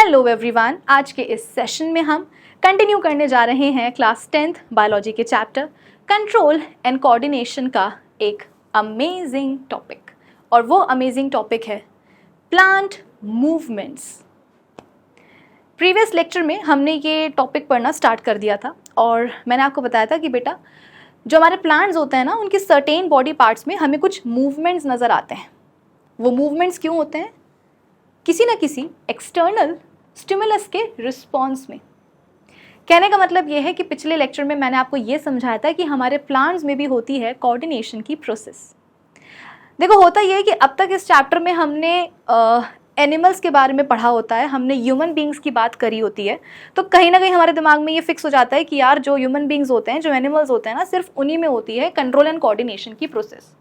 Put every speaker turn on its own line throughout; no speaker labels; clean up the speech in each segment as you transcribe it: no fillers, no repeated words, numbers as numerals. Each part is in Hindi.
हेलो एवरीवन, आज के इस सेशन में हम कंटिन्यू करने जा रहे हैं क्लास 10th बायोलॉजी के चैप्टर कंट्रोल एंड कोऑर्डिनेशन का एक अमेजिंग टॉपिक। और वो अमेजिंग टॉपिक है प्लांट मूवमेंट्स। प्रीवियस लेक्चर में हमने ये टॉपिक पढ़ना स्टार्ट कर दिया था और मैंने आपको बताया था कि बेटा जो हमारे प्लांट्स होते हैं ना, उनके सर्टेन बॉडी पार्ट्स में हमें कुछ मूवमेंट्स नज़र आते हैं। वो मूवमेंट्स क्यों होते हैं? किसी न किसी एक्सटर्नल स्टिमुलस के रिस्पॉन्स में। कहने का मतलब ये है कि पिछले लेक्चर में मैंने आपको ये समझाया था कि हमारे प्लांट्स में भी होती है कोऑर्डिनेशन की प्रोसेस। देखो, होता ये है कि अब तक इस चैप्टर में हमने एनिमल्स के बारे में पढ़ा होता है, हमने ह्यूमन बींग्स की बात करी होती है, तो कहीं ना कहीं हमारे दिमाग में ये फिक्स हो जाता है कि यार जो ह्यूमन बींग्स होते हैं, जो एनिमल्स होते हैं ना, सिर्फ उन्हीं में होती है कंट्रोल एंड कोऑर्डिनेशन की प्रोसेस।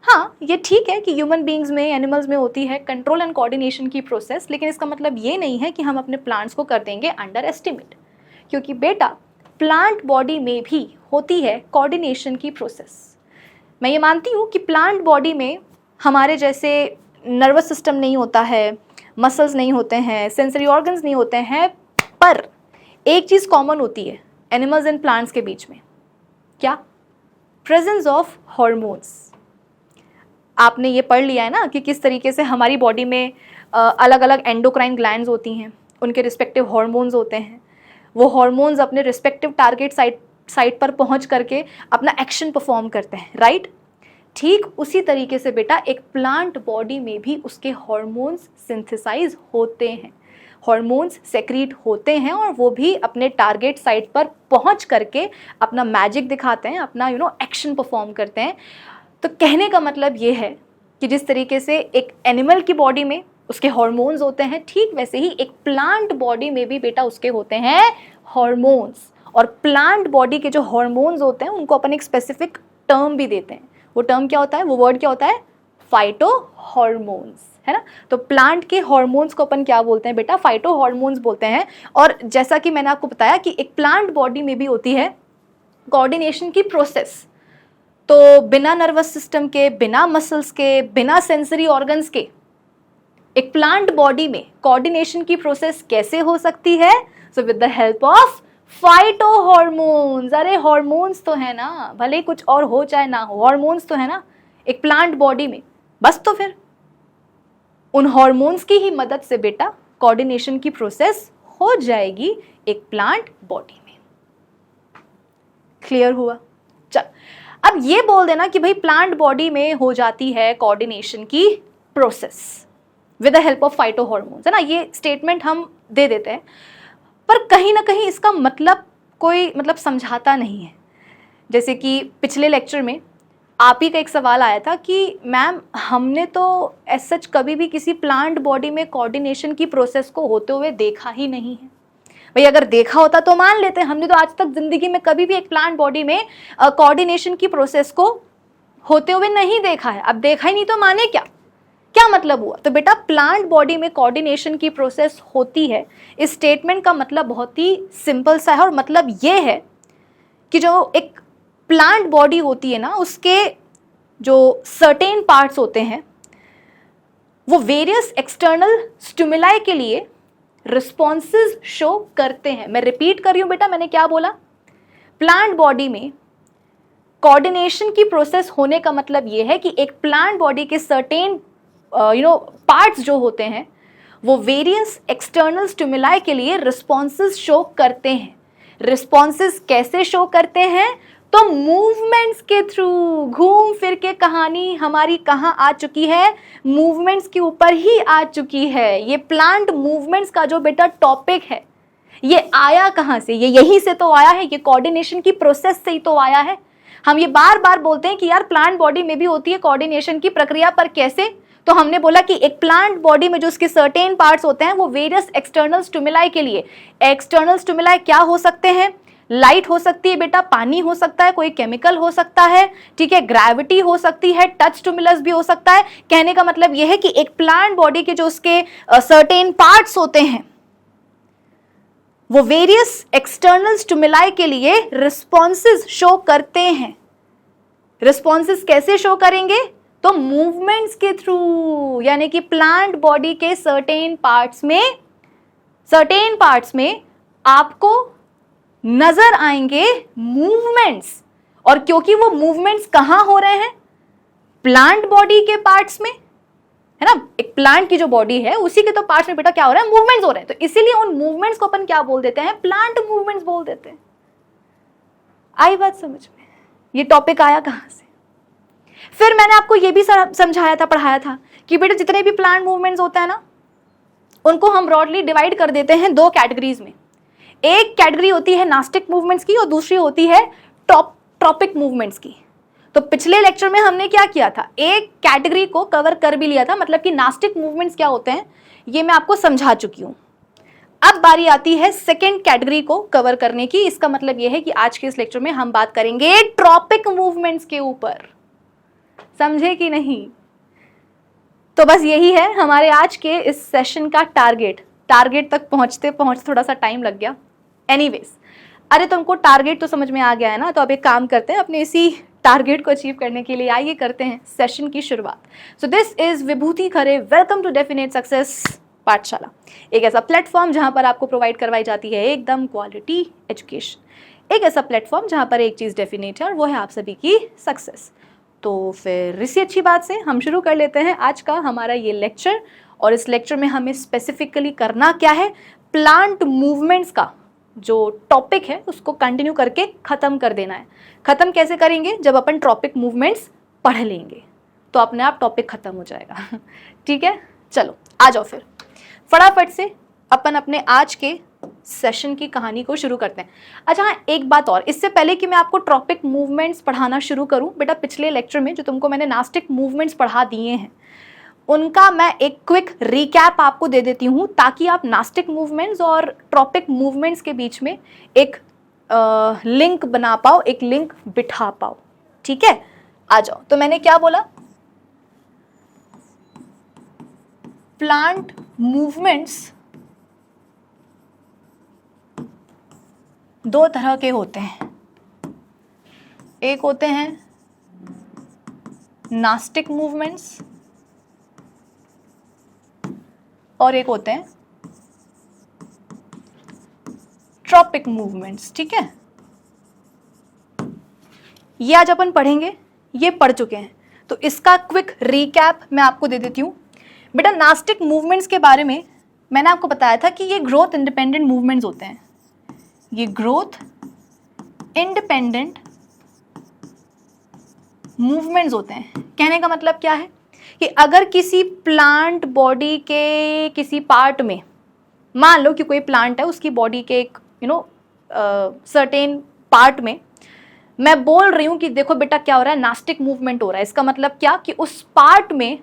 हाँ, ये ठीक है कि ह्यूमन बींग्स में, एनिमल्स में होती है कंट्रोल एंड कोऑर्डिनेशन की प्रोसेस, लेकिन इसका मतलब ये नहीं है कि हम अपने प्लांट्स को कर देंगे अंडर एस्टिमेट, क्योंकि बेटा प्लांट बॉडी में भी होती है कोऑर्डिनेशन की प्रोसेस। मैं ये मानती हूँ कि प्लांट बॉडी में हमारे जैसे नर्वस सिस्टम नहीं होता है, मसल्स नहीं होते हैं, सेंसरी ऑर्गन्स नहीं होते हैं, पर एक चीज़ कॉमन होती है एनिमल्स एंड प्लांट्स के बीच में। क्या? Presence of hormones. आपने ये पढ़ लिया है ना कि किस तरीके से हमारी बॉडी में अलग अलग एंडोक्राइन ग्लैंड्स होती हैं, उनके रिस्पेक्टिव हॉर्मोन्स होते हैं। वो हॉर्मोन्स अपने रिस्पेक्टिव टारगेट साइट पर पहुंच करके अपना एक्शन परफॉर्म करते हैं, राइट? ठीक उसी तरीके से बेटा एक प्लांट बॉडी में भी उसके हॉर्मोन्स सिंथेसाइज होते हैं, हॉर्मोन्स सेक्रीट होते हैं, और वो भी अपने टारगेट साइट पर पहुंच करके अपना मैजिक दिखाते हैं, अपना एक्शन परफॉर्म करते हैं। तो कहने का मतलब ये है कि जिस तरीके से एक एनिमल की बॉडी में उसके हॉर्मोन्स होते हैं, ठीक वैसे ही एक प्लांट बॉडी में भी बेटा उसके होते हैं हॉर्मोन्स। और प्लांट बॉडी के जो हॉर्मोन्स होते हैं उनको अपन एक स्पेसिफिक टर्म भी देते हैं। वो टर्म क्या होता है? वो वर्ड क्या होता है? फाइटो हॉर्मोन्स, है ना? तो प्लांट के हॉर्मोन्स को अपन क्या बोलते हैं बेटा? फाइटो हॉर्मोन्स बोलते हैं। और जैसा कि मैंने आपको बताया कि एक प्लांट बॉडी में भी होती है कोऑर्डिनेशन की प्रोसेस। तो बिना नर्वस सिस्टम के, बिना मसल्स के, बिना सेंसरी ऑर्गन्स के एक प्लांट बॉडी में कोऑर्डिनेशन की प्रोसेस कैसे हो सकती है? So with the help of phyto hormones. अरे हॉर्मोन्स तो है ना, भले कुछ और हो चाहे ना हो, हॉर्मोन्स तो है ना एक प्लांट बॉडी में। बस तो फिर उन हॉर्मोन्स की ही मदद से बेटा कोऑर्डिनेशन की प्रोसेस हो जाएगी एक प्लांट बॉडी में। क्लियर हुआ? चल, अब ये बोल देना कि भाई प्लांट बॉडी में हो जाती है कोऑर्डिनेशन की process with the help of phyto hormones, है ना? ये स्टेटमेंट हम दे देते हैं, पर कहीं ना कहीं इसका मतलब कोई समझाता नहीं है। जैसे कि पिछले लेक्चर में आप ही का एक सवाल आया था कि मैम हमने तो एज सच कभी भी किसी प्लांट बॉडी में कोऑर्डिनेशन की प्रोसेस को होते हुए देखा ही नहीं है। भाई अगर देखा होता तो मान लेते हैं, हमने तो आज तक जिंदगी में कभी भी एक प्लांट बॉडी में कोऑर्डिनेशन की प्रोसेस को होते हुए नहीं देखा है। अब देखा ही नहीं तो माने क्या? क्या मतलब हुआ? तो बेटा प्लांट बॉडी में कोऑर्डिनेशन की प्रोसेस होती है, इस स्टेटमेंट का मतलब बहुत ही सिंपल सा है। और मतलब ये है कि जो एक प्लांट बॉडी होती है ना, उसके जो सर्टेन पार्ट्स होते हैं वो वेरियस एक्सटर्नल स्टिमुलाई के लिए रिस्पॉन्सेज शो करते हैं। मैं रिपीट कर रही हूं बेटा, मैंने क्या बोला? प्लांट बॉडी में कोऑर्डिनेशन की प्रोसेस होने का मतलब यह है कि एक प्लांट बॉडी के सर्टेन पार्ट्स जो होते हैं वो वेरियस एक्सटर्नल स्टिमुलाई के लिए रिस्पॉन्सेज शो करते हैं। रिस्पॉन्सेज कैसे शो करते हैं? तो मूवमेंट्स के थ्रू। घूम फिर के कहानी हमारी कहाँ आ चुकी है? मूवमेंट्स के ऊपर ही आ चुकी है। ये प्लांट मूवमेंट्स का जो बेटा टॉपिक है, ये आया कहाँ से? ये यहीं से तो आया है, ये कोऑर्डिनेशन की प्रोसेस से ही तो आया है। हम ये बार बार बोलते हैं कि यार प्लांट बॉडी में भी होती है कोऑर्डिनेशन की प्रक्रिया, पर कैसे? तो हमने बोला कि एक प्लांट बॉडी में जो उसके सर्टेन पार्ट्स होते हैं वो वेरियस एक्सटर्नल स्टिमुलाई के लिए, एक्सटर्नल स्टिमुलाई क्या हो सकते हैं? लाइट हो सकती है बेटा, पानी हो सकता है, कोई केमिकल हो सकता है, ठीक है, ग्रेविटी हो सकती है, टच स्टिमुलस भी हो सकता है। कहने का मतलब यह है कि एक प्लांट बॉडी के जो उसके सर्टेन पार्ट्स होते हैं वो वेरियस एक्सटर्नल स्टिमुलाई के लिए रिस्पॉन्सेज शो करते हैं। रिस्पॉन्सेज कैसे शो करेंगे? तो मूवमेंट्स के थ्रू, यानी कि प्लांट बॉडी के सर्टेन पार्ट्स में सर्टेन पार्ट्स में आपको नजर आएंगे मूवमेंट्स, और क्योंकि वो मूवमेंट्स कहां हो रहे हैं, प्लांट बॉडी के पार्ट्स में, है ना, एक प्लांट की जो बॉडी है उसी के तो पार्ट्स में बेटा क्या हो रहा है, मूवमेंट्स हो रहे हैं, तो इसीलिए उन मूवमेंट्स को अपन क्या बोल देते हैं, प्लांट मूवमेंट्स बोल देते हैं। आई बात समझ में? ये टॉपिक आया कहां से? फिर मैंने आपको ये भी समझाया था, पढ़ाया था कि बेटा जितने भी प्लांट मूवमेंट्स होते हैं ना, उनको हम ब्रॉडली डिवाइड कर देते हैं दो कैटेगरीज में। एक कैटेगरी होती है नास्टिक मूवमेंट्स की और दूसरी होती है ट्रॉपिक मूवमेंट्स की। तो पिछले लेक्चर में हमने क्या किया था, एक कैटेगरी को कवर कर भी लिया था, मतलब कि नास्टिक मूवमेंट्स क्या होते हैं ये मैं आपको समझा चुकी हूं। अब बारी आती है सेकेंड कैटेगरी को कवर करने की। इसका मतलब यह है कि आज के इस लेक्चर में हम बात करेंगे ट्रॉपिक मूवमेंट्स के ऊपर। समझे कि नहीं? तो बस यही है हमारे आज के इस सेशन का टारगेट तक पहुंचते पहुंचते थोड़ा सा टाइम लग गया। एनीवेज, अरे तुमको टारगेट तो समझ में आ गया है ना, तो अब एक काम करते हैं, अपने इसी टारगेट को अचीव करने के लिए आइए करते हैं सेशन की शुरुआत। So this is Vibhuti Khare, welcome to definite success Pathshala, एक ऐसा प्लेटफॉर्म जहां पर आपको प्रोवाइड करवाई जाती है एकदम क्वालिटी एजुकेशन, एक ऐसा प्लेटफॉर्म जहां पर एक चीज़ डेफिनेट है और वो है आप सभी की सक्सेस। तो फिर इसी अच्छी बात से हम शुरू कर लेते हैं आज का हमारा ये लेक्चर। और इस लेक्चर में हमें स्पेसिफिकली करना क्या है, प्लांट मूवमेंट्स का जो टॉपिक है उसको कंटिन्यू करके ख़त्म कर देना है। ख़त्म कैसे करेंगे, जब अपन ट्रॉपिक मूवमेंट्स पढ़ लेंगे तो अपने आप टॉपिक ख़त्म हो जाएगा। ठीक है, चलो आ जाओ फिर फटाफट से अपन अपने आज के सेशन की कहानी को शुरू करते हैं। अच्छा हाँ, एक बात और, इससे पहले कि मैं आपको ट्रॉपिक मूवमेंट्स पढ़ाना शुरू करूं, बेटा पिछले लेक्चर में जो तुमको मैंने नास्टिक मूवमेंट्स पढ़ा दिए हैं उनका मैं एक क्विक रिकैप आपको दे देती हूं, ताकि आप नास्टिक मूवमेंट्स और ट्रॉपिक मूवमेंट्स के बीच में एक लिंक बना पाओ, एक लिंक बिठा पाओ। ठीक है, आ जाओ। तो मैंने क्या बोला, प्लांट मूवमेंट्स दो तरह के होते हैं, एक होते हैं नास्टिक मूवमेंट्स और एक होते हैं ट्रॉपिक मूवमेंट्स। ठीक है, ये आज अपन पढ़ेंगे, ये पढ़ चुके हैं, तो इसका क्विक रिकैप मैं आपको दे देती हूं। बेटा नास्टिक मूवमेंट्स के बारे में मैंने आपको बताया था कि ये ग्रोथ इंडिपेंडेंट मूवमेंट्स होते हैं, ये ग्रोथ इंडिपेंडेंट मूवमेंट्स होते हैं। कहने का मतलब क्या है कि अगर किसी प्लांट बॉडी के किसी पार्ट में, मान लो कि कोई प्लांट है, उसकी बॉडी के एक सर्टेन पार्ट में मैं बोल रही हूं कि देखो बेटा क्या हो रहा है, नास्टिक मूवमेंट हो रहा है। इसका मतलब क्या कि उस पार्ट में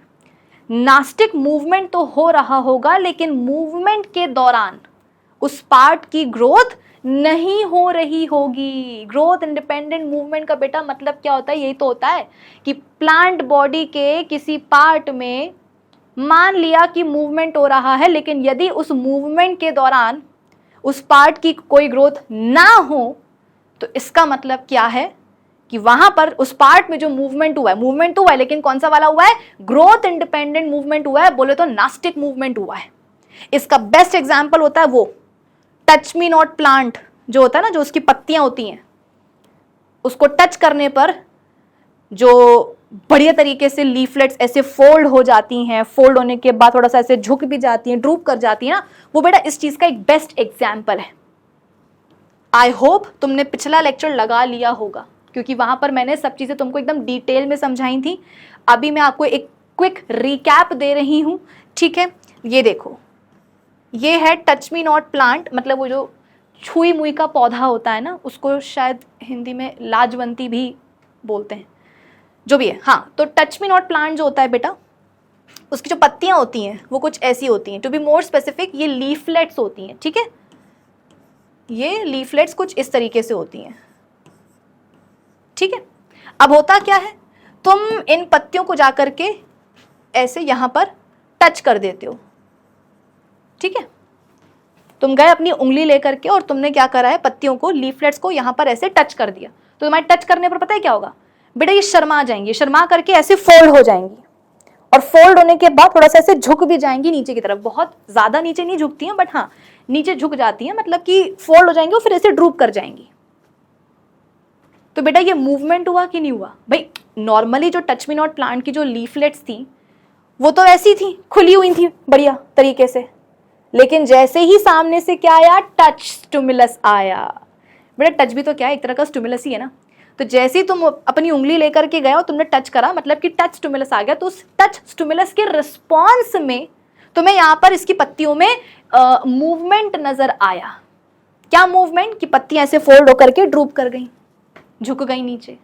नास्टिक मूवमेंट तो हो रहा होगा, लेकिन मूवमेंट के दौरान उस पार्ट की ग्रोथ नहीं हो रही होगी। ग्रोथ इंडिपेंडेंट मूवमेंट का बेटा मतलब क्या होता है, यही तो होता है कि प्लांट बॉडी के किसी पार्ट में मान लिया कि मूवमेंट हो रहा है, लेकिन यदि उस मूवमेंट के दौरान उस पार्ट की कोई ग्रोथ ना हो, तो इसका मतलब क्या है कि वहां पर उस पार्ट में जो मूवमेंट हुआ है, लेकिन कौन सा वाला हुआ है, ग्रोथ इंडिपेंडेंट मूवमेंट हुआ है, बोले तो नास्टिक मूवमेंट हुआ है। इसका बेस्ट एग्जांपल होता है वो टच मी नॉट प्लांट जो होता है ना, जो उसकी पत्तियां होती हैं, उसको टच करने पर जो बढ़िया तरीके से लीफलेट्स ऐसे फोल्ड हो जाती हैं, फोल्ड होने के बाद थोड़ा सा ऐसे झुक भी जाती हैं, ड्रूप कर जाती हैं ना, वो बेटा इस चीज का एक बेस्ट एग्जाम्पल है। आई होप तुमने पिछला लेक्चर लगा लिया होगा, क्योंकि वहां पर मैंने सब चीजें तुमको एकदम डिटेल में समझाई थी। अभी मैं आपको एक क्विक रिकैप दे रही हूं। ठीक है, ये देखो, ये है टच मी नॉट प्लांट, मतलब वो जो छुई मुई का पौधा होता है ना, उसको शायद हिंदी में लाजवंती भी बोलते हैं, जो भी है। हाँ, तो टच मी नॉट प्लांट जो होता है बेटा, उसकी जो पत्तियां होती हैं वो कुछ ऐसी होती हैं। टू बी मोर स्पेसिफिक, ये लीफलेट्स होती हैं। ठीक है, ये लीफलेट्स कुछ इस तरीके से होती हैं। ठीक है, अब होता क्या है, तुम इन पत्तियों को जाकर के ऐसे यहां पर टच कर देते हो। ठीक है, तुम गए अपनी उंगली लेकर के और तुमने क्या करा है, पत्तियों को, लीफलेट्स को यहां पर ऐसे टच कर दिया। तो तुम्हारे टच करने पर पता है क्या होगा बेटा, ये शर्मा जाएंगी, शर्मा करके ऐसे फोल्ड हो जाएंगी, और फोल्ड होने के बाद थोड़ा सा ऐसे झुक भी जाएंगी नीचे की तरफ, बहुत ज्यादा नीचे नहीं झुकती हैं, बट हाँ नीचे झुक जाती हैं, मतलब कि फोल्ड हो जाएंगी और फिर ऐसे ड्रूप कर जाएंगी। तो बेटा ये मूवमेंट हुआ कि नहीं हुआ? भाई नॉर्मली जो टच मी नॉट प्लांट की जो लीफलेट्स थी वो तो ऐसी थी, खुली हुई थी बढ़िया तरीके से, लेकिन जैसे ही सामने से क्या आया, टच स्टिमुलस आया। बेटा टच भी तो क्या है, एक तरह का स्टिमुलस ही है ना। तो जैसे ही तुम अपनी उंगली लेकर के गए और तुमने टच करा, मतलब कि टच स्टिमुलस आ गया, तो उस टच स्टिमुलस के रिस्पॉन्स में तुम्हें यहाँ पर इसकी पत्तियों में मूवमेंट नजर आया। क्या मूवमेंट? कि पत्तियां ऐसे फोल्ड होकर के ड्रूप कर गई, झुक गई नीचे,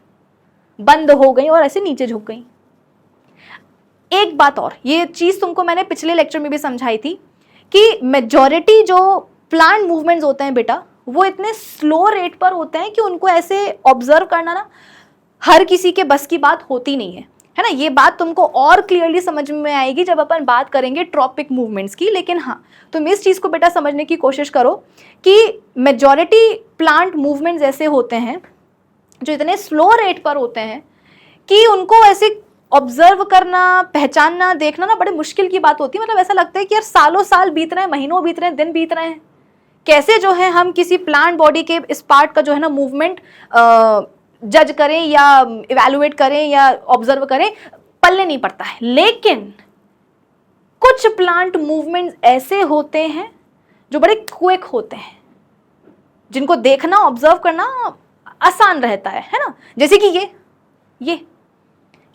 बंद हो गई और ऐसे नीचे झुक गई। एक बात और, ये चीज तुमको मैंने पिछले लेक्चर में भी समझाई थी कि मेजॉरिटी जो प्लांट मूवमेंट्स होते हैं बेटा, वो इतने स्लो रेट पर होते हैं कि उनको ऐसे ऑब्जर्व करना ना हर किसी के बस की बात होती नहीं है, है ना। ये बात तुमको और क्लियरली समझ में आएगी जब अपन बात करेंगे ट्रॉपिक मूवमेंट्स की। लेकिन हाँ, तुम इस चीज को बेटा समझने की कोशिश करो कि मेजॉरिटी प्लांट मूवमेंट्स ऐसे होते हैं जो इतने स्लो रेट पर होते हैं कि उनको ऐसे ऑब्जर्व करना, पहचानना, देखना ना बड़े मुश्किल की बात होती है। मतलब ऐसा लगता है कि यार सालों साल बीत रहे हैं, महीनों बीत रहे हैं, दिन बीत रहे हैं, कैसे जो है हम किसी प्लांट बॉडी के इस पार्ट का जो है ना मूवमेंट जज करें या इवैल्यूएट करें या ऑब्जर्व करें, पल्ले नहीं पड़ता है। लेकिन कुछ प्लांट मूवमेंट्स ऐसे होते हैं जो बड़े क्विक होते हैं, जिनको देखना, ऑब्जर्व करना आसान रहता है ना। जैसे कि ये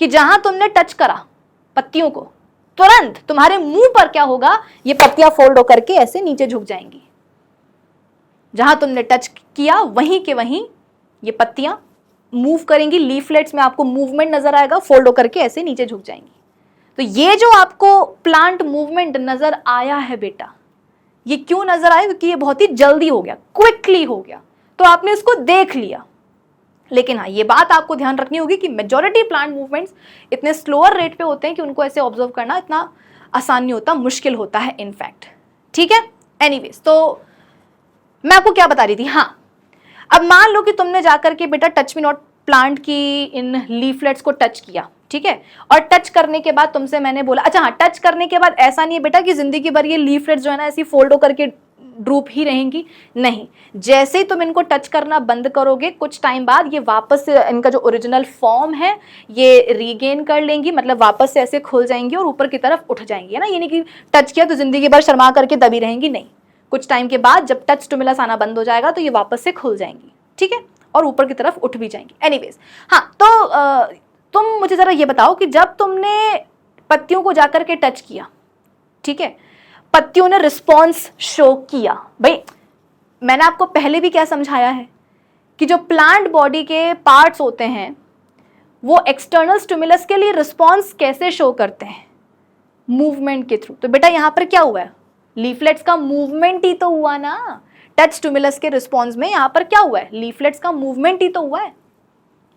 कि जहां तुमने टच करा पत्तियों को, तुरंत तुम्हारे मुंह पर क्या होगा, ये पत्तियां फोल्ड होकर के ऐसे नीचे झुक जाएंगी। जहां तुमने टच किया वहीं के वहीं ये पत्तियां मूव करेंगी, लीफलेट्स में आपको मूवमेंट नजर आएगा, फोल्ड होकर के ऐसे नीचे झुक जाएंगी। तो ये जो आपको प्लांट मूवमेंट नजर आया है बेटा, ये क्यों नजर आया? क्योंकि ये बहुत ही जल्दी हो गया, क्विकली हो गया, तो आपने इसको देख लिया। लेकिन हाँ, ये बात आपको ध्यान रखनी होगी कि मेजॉरिटी प्लांट मूवमेंट्स इतने स्लोअर रेट पे होते हैं कि उनको ऐसे ऑब्जर्व करना इतना आसान नहीं होता, मुश्किल होता है इनफैक्ट। ठीक है, एनीवेज, तो मैं आपको क्या बता रही थी, हाँ, अब मान लो कि तुमने जाकर के बेटा टच मी नॉट प्लांट की इन लीफलेट्स को टच किया, ठीक है, और टच करने के बाद तुमसे मैंने बोला, अच्छा हाँ, टच करने के बाद ऐसा नहीं है बेटा कि जिंदगी भर ये लीफलेट्स जो है ना ऐसी फोल्ड होकर के ड्रूप ही रहेंगी, नहीं। जैसे ही तुम इनको टच करना बंद करोगे, कुछ टाइम बाद ये वापस से इनका जो ओरिजिनल फॉर्म है ये रीगेन कर लेंगी, मतलब वापस से ऐसे खुल जाएंगी और ऊपर की तरफ उठ जाएंगी, है ना। ये नहीं कि टच किया तो जिंदगी भर शर्मा करके दबी रहेंगी, नहीं। कुछ टाइम के बाद जब टच स्टिमुलस आना बंद हो जाएगा तो ये वापस से खुल जाएंगी, ठीक है, और ऊपर की तरफ उठ भी जाएंगी। एनीवेज, हाँ, तो तुम मुझे जरा ये बताओ कि जब तुमने पत्तियों को जाकर के टच किया, ठीक है, पत्तियों ने रिस्पॉन्स शो किया। भाई मैंने आपको पहले भी क्या समझाया है कि जो प्लांट बॉडी के पार्ट्स होते हैं वो एक्सटर्नल स्टिमुलस के लिए रिस्पॉन्स कैसे शो करते हैं? मूवमेंट के थ्रू। तो बेटा यहाँ पर क्या हुआ है? लीफलेट्स का मूवमेंट ही तो हुआ ना। टच स्टिमुलस के रिस्पॉन्स में यहाँ पर क्या हुआ है? लीफलेट्स का मूवमेंट ही तो हुआ है।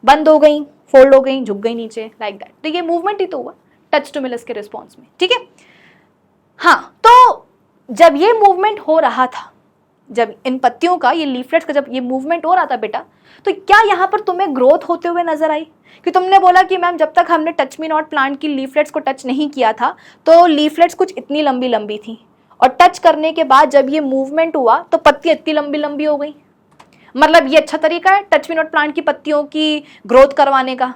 बंद हो गई, फोल्ड हो गई, झुक गई नीचे, लाइक दैट। तो ये मूवमेंट ही तो हुआ टच स्टिमुलस के रिस्पॉन्स में, ठीक है। हाँ, तो जब ये मूवमेंट हो रहा था, जब इन पत्तियों का, ये लीफलेट्स का जब ये मूवमेंट हो रहा था बेटा, तो क्या यहाँ पर तुम्हें ग्रोथ होते हुए नजर आई? कि तुमने बोला कि मैम जब तक हमने टच मी नॉट प्लांट की लीफलेट्स को टच नहीं किया था तो लीफलेट्स कुछ इतनी लंबी लंबी थी, और टच करने के बाद जब ये मूवमेंट हुआ तो पत्तियां इतनी लंबी लंबी हो गई। मतलब ये अच्छा तरीका है टच मी नॉट प्लांट की पत्तियों की ग्रोथ करवाने का,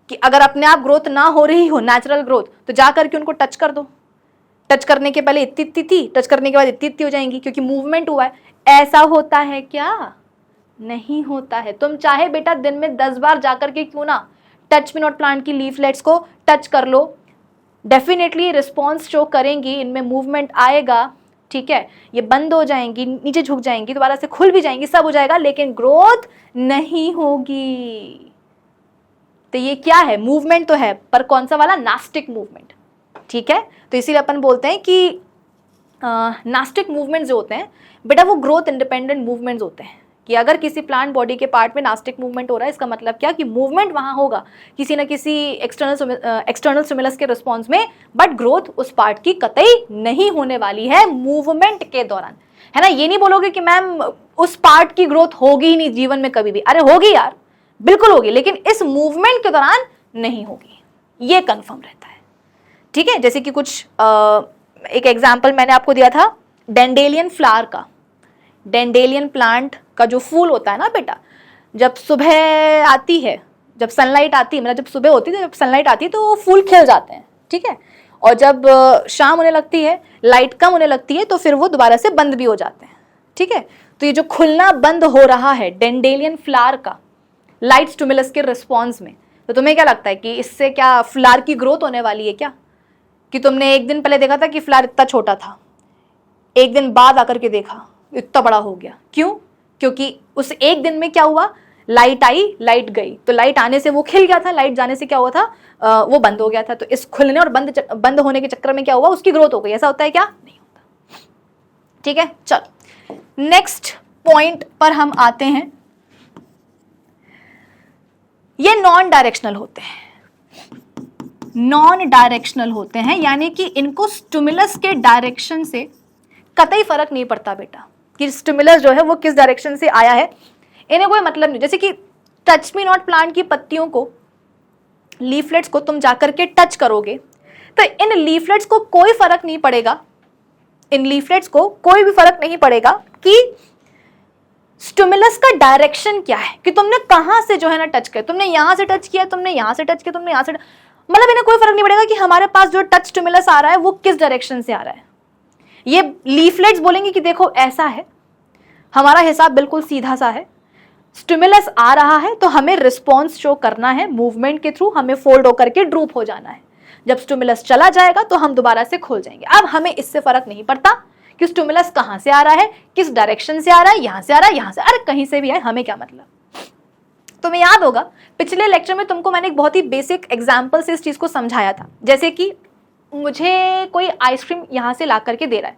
कि अगर अपने आप ग्रोथ ना हो रही हो, नेचुरल ग्रोथ, तो जा करके उनको टच कर दो। टच करने के पहले इतनी इतनी थी, टच करने के बाद इतनी इतनी हो जाएंगी, क्योंकि मूवमेंट हुआ है। ऐसा होता है क्या? नहीं होता है। तुम चाहे बेटा दिन में 10 बार जाकर के क्यों ना टच मी नॉट प्लांट की लीफलेट्स को टच कर लो, डेफिनेटली रिस्पॉन्स शो करेंगी, इनमें मूवमेंट आएगा, ठीक है, ये बंद हो जाएंगी, नीचे झुक जाएंगी, दोबारा से खुल भी जाएंगी, सब हो जाएगा, लेकिन ग्रोथ नहीं होगी। तो ये क्या है? मूवमेंट तो है, पर कौन सा वाला? नास्टिक मूवमेंट, ठीक है। तो इसीलिए अपन बोलते हैं कि नास्टिक मूवमेंट्स जो होते हैं बेटा वो ग्रोथ इंडिपेंडेंट मूवमेंट्स होते हैं। कि अगर किसी प्लांट बॉडी के पार्ट में नास्टिक मूवमेंट हो रहा है, इसका मतलब क्या कि मूवमेंट वहां होगा किसी न किसी एक्सटर्नल स्टिमुलस के रिस्पॉन्स में, बट ग्रोथ उस पार्ट की कतई नहीं होने वाली है मूवमेंट के दौरान, है ना। ये नहीं बोलोगे कि मैम उस पार्ट की ग्रोथ होगी ही नहीं जीवन में कभी भी। अरे होगी यार, बिल्कुल होगी, लेकिन इस मूवमेंट के दौरान नहीं होगी, ये कंफर्म रहता है, ठीक है, जैसे कि कुछ एक एग्जाम्पल मैंने आपको दिया था डेंडेलियन फ्लावर का। डेंडेलियन प्लांट का जो फूल होता है ना बेटा, जब सुबह आती है, जब सनलाइट आती है, मतलब जब सुबह होती है, जब सनलाइट आती है तो वो फूल खिल जाते हैं, ठीक है, और जब शाम होने लगती है, लाइट कम होने लगती है, तो फिर वो दोबारा से बंद भी हो जाते हैं, ठीक है। तो ये जो खुलना बंद हो रहा है डेंडेलियन फ्लावर का लाइट स्टिमुलस के रिस्पॉन्स में, तो तुम्हें क्या लगता है कि इससे क्या फ्लावर की ग्रोथ होने वाली है क्या? कि तुमने एक दिन पहले देखा था कि फ्लावर इतना छोटा था, एक दिन बाद आकर के देखा इतना बड़ा हो गया, क्यों? क्योंकि उस एक दिन में क्या हुआ, लाइट आई, लाइट गई, तो लाइट आने से वो खिल गया था, लाइट जाने से क्या हुआ था, वो बंद हो गया था। तो इस खुलने और बंद होने के चक्कर में क्या हुआ, उसकी ग्रोथ हो गई। ऐसा होता है क्या? नहीं होता। ठीक है, चलो नेक्स्ट पॉइंट पर हम आते हैं। ये नॉन डायरेक्शनल होते हैं, नॉन डायरेक्शनल होते हैं, यानी कि इनको स्टिमुलस के डायरेक्शन से कतई फर्क नहीं पड़ता बेटा कि स्टिमुलस जो है वो किस डायरेक्शन से आया है, इन्हें कोई मतलब नहीं। जैसे कि टच मी नॉट प्लांट की पत्तियों को, लीफलेट्स को तुम जाकर के टच करोगे तो इन लीफलेट्स को कोई फर्क नहीं पड़ेगा, इन लीफलेट्स को कोई भी फर्क नहीं पड़ेगा कि स्टिमुलस का डायरेक्शन क्या है, कि तुमने कहां से जो है ना टच किया, तुमने यहां से टच किया, तुमने यहां से टच किया, तुमने यहां से, मतलब इन्हें कोई फर्क नहीं पड़ेगा कि हमारे पास जो टच स्टिमुलस आ रहा है वो किस डायरेक्शन से आ रहा है। ये लीफलेट्स बोलेंगे कि देखो ऐसा है, हमारा हिसाब बिल्कुल सीधा सा है, स्टिमुलस आ रहा है तो हमें रिस्पॉन्स शो करना है, मूवमेंट के थ्रू हमें फोल्ड होकर के ड्रूप हो जाना है, जब स्टिमुलस चला जाएगा तो हम दोबारा से खोल जाएंगे। अब हमें इससे फर्क नहीं पड़ता कि स्टिमुलस कहां से आ रहा है, किस डायरेक्शन से आ रहा है, यहां से आ रहा है, यहां से, अरे कहीं से भी आए, हमें क्या मतलब। तुम्हें याद होगा पिछले लेक्चर में तुमको मैंने एक बहुत ही बेसिक एग्जाम्पल से इस चीज को समझाया था। जैसे कि मुझे कोई आइसक्रीम यहां से ला करके दे रहा है,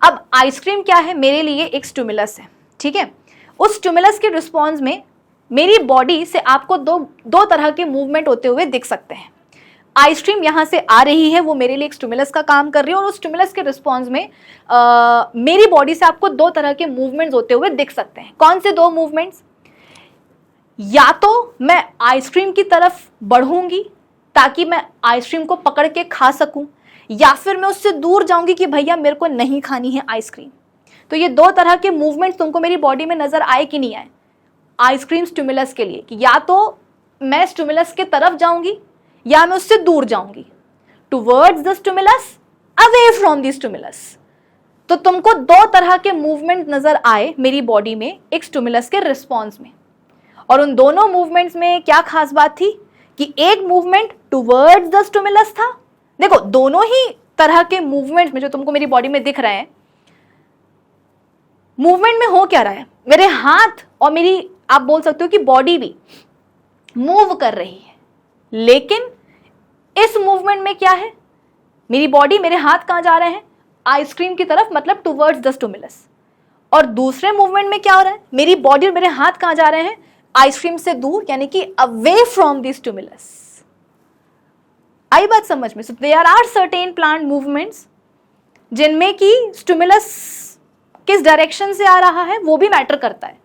अब आइसक्रीम क्या है, मेरे लिए एक स्टिमुलस है, ठीक है। उस स्टिमुलस के रिस्पॉन्स में मेरी बॉडी से आपको दो तरह के मूवमेंट होते हुए दिख सकते हैं। आइसक्रीम यहां से आ रही है, वो मेरे लिए एक स्टिमुलस का काम कर रही है, और उस स्टिमुलस के रिस्पॉन्स में मेरी बॉडी से आपको दो तरह के मूवमेंट्स होते हुए दिख सकते हैं। कौन से दो मूवमेंट्स? या तो मैं आइसक्रीम की तरफ बढ़ूंगी ताकि मैं आइसक्रीम को पकड़ के खा सकूं, या फिर मैं उससे दूर जाऊंगी कि भैया मेरे को नहीं खानी है आइसक्रीम। तो ये दो तरह के मूवमेंट्स तुमको मेरी बॉडी में नजर आए कि नहीं आए आइसक्रीम स्टिमुलस के लिए, कि या तो मैं स्टिमुलस के तरफ जाऊंगी या मैं उससे दूर जाऊंगी, towards the stimulus, away from the stimulus. तो तुमको दो तरह के मूवमेंट नजर आए मेरी बॉडी में एक स्टिमुलस के रिस्पॉन्स में, और उन दोनों मूवमेंट्स में क्या खास बात थी कि एक मूवमेंट टुवर्ड्स द स्टिमुलस था। देखो दोनों ही तरह के मूवमेंट्स में जो तुमको मेरी बॉडी में दिख रहे हैं, मूवमेंट में हो क्या रहा है, मेरे हाथ और मेरी, आप बोल सकते हो कि बॉडी भी मूव कर रही है, लेकिन इस मूवमेंट में क्या है, मेरी बॉडी, मेरे हाथ कहां जा रहे हैं, आइसक्रीम की तरफ, मतलब टुवर्ड्स द स्टिमुलस। और दूसरे मूवमेंट में क्या हो रहा है, मेरी बॉडी और मेरे हाथ कहां जा रहे हैं, आइसक्रीम से दूर, यानी कि अवे फ्रॉम द स्टिमुलस। आई बात समझ में? So there are certain plant movements जिनमें कि स्टिमुलस किस डायरेक्शन से आ रहा है वो भी मैटर करता है।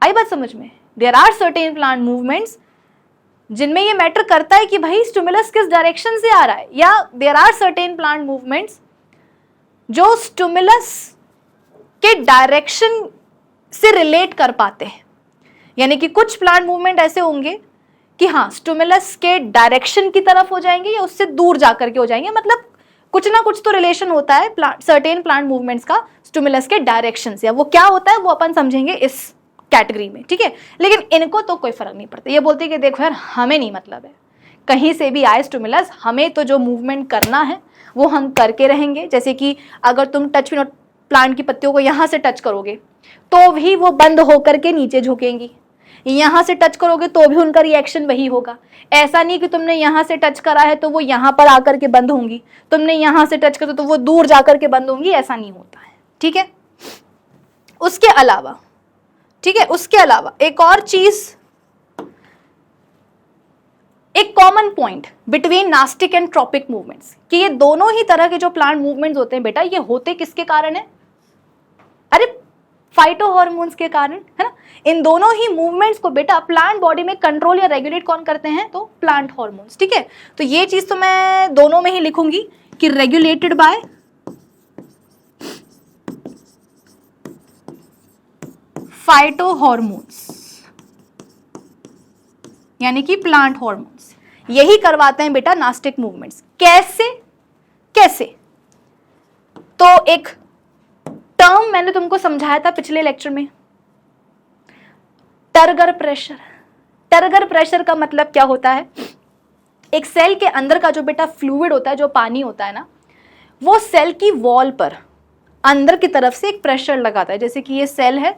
आई बात समझ में? There are certain plant movements जिनमें ये मैटर करता है कि भाई स्टिमुलस किस डायरेक्शन से आ रहा है, या there are certain plant movements जो स्टिमुलस के डायरेक्शन से रिलेट कर पाते हैं। यानी कि कुछ प्लांट मूवमेंट ऐसे होंगे कि हाँ स्टिमुलस के डायरेक्शन की तरफ हो जाएंगे या उससे दूर जाकर के हो जाएंगे, मतलब कुछ ना कुछ तो रिलेशन होता है सर्टेन प्लांट मूवमेंट्स का स्टिमुलस के डायरेक्शन से। वो क्या होता है वो अपन समझेंगे इस कैटेगरी में, ठीक है। लेकिन इनको तो कोई फर्क नहीं पड़ता, ये बोलते हैं कि देखो यार हमें नहीं मतलब है कहीं से भी आए स्टिमुलस, हमें तो जो मूवमेंट करना है वो हम करके रहेंगे। जैसे कि अगर तुम टच मी नॉट प्लांट की पत्तियों को यहाँ से टच करोगे तो भी वो बंद होकर के नीचे झुकेंगी, यहाँ से टच करोगे तो भी उनका रिएक्शन वही होगा। ऐसा नहीं कि तुमने यहाँ से टच करा है तो वो यहाँ पर आकर के बंद होंगी, तुमने यहाँ से टच करा तो वो दूर जाकर के बंद होंगी, ऐसा नहीं होता है, ठीक है। उसके अलावा, ठीक है, उसके अलावा एक और चीज, एक common point between nastic and tropic movements, कि ये दोनों ही तरह के जो प्लांट मूवमेंट्स होते हैं बेटा, ये होते किसके कारण है? अरे फाइटो हॉर्मोन्स के कारण, है ना। इन दोनों ही मूवमेंट्स को बेटा प्लांट बॉडी में कंट्रोल या रेगुलेट कौन करते हैं, तो प्लांट हॉर्मोन्स, ठीक है। तो ये चीज तो मैं दोनों में ही लिखूंगी कि रेगुलेटेड बाय फाइटो हॉर्मोन्स, यानी कि प्लांट हॉर्मोन्स, यही करवाते हैं बेटा नास्टिक मूवमेंट्स। कैसे कैसे, तो एक टर्म मैंने तुमको समझाया था पिछले लेक्चर में, टर्गर प्रेशर। टर्गर प्रेशर का मतलब क्या होता है, एक सेल के अंदर का जो बेटा फ्लूइड होता है, जो पानी होता है ना, वो सेल की वॉल पर अंदर की तरफ से एक प्रेशर लगाता है। जैसे कि ये सेल है,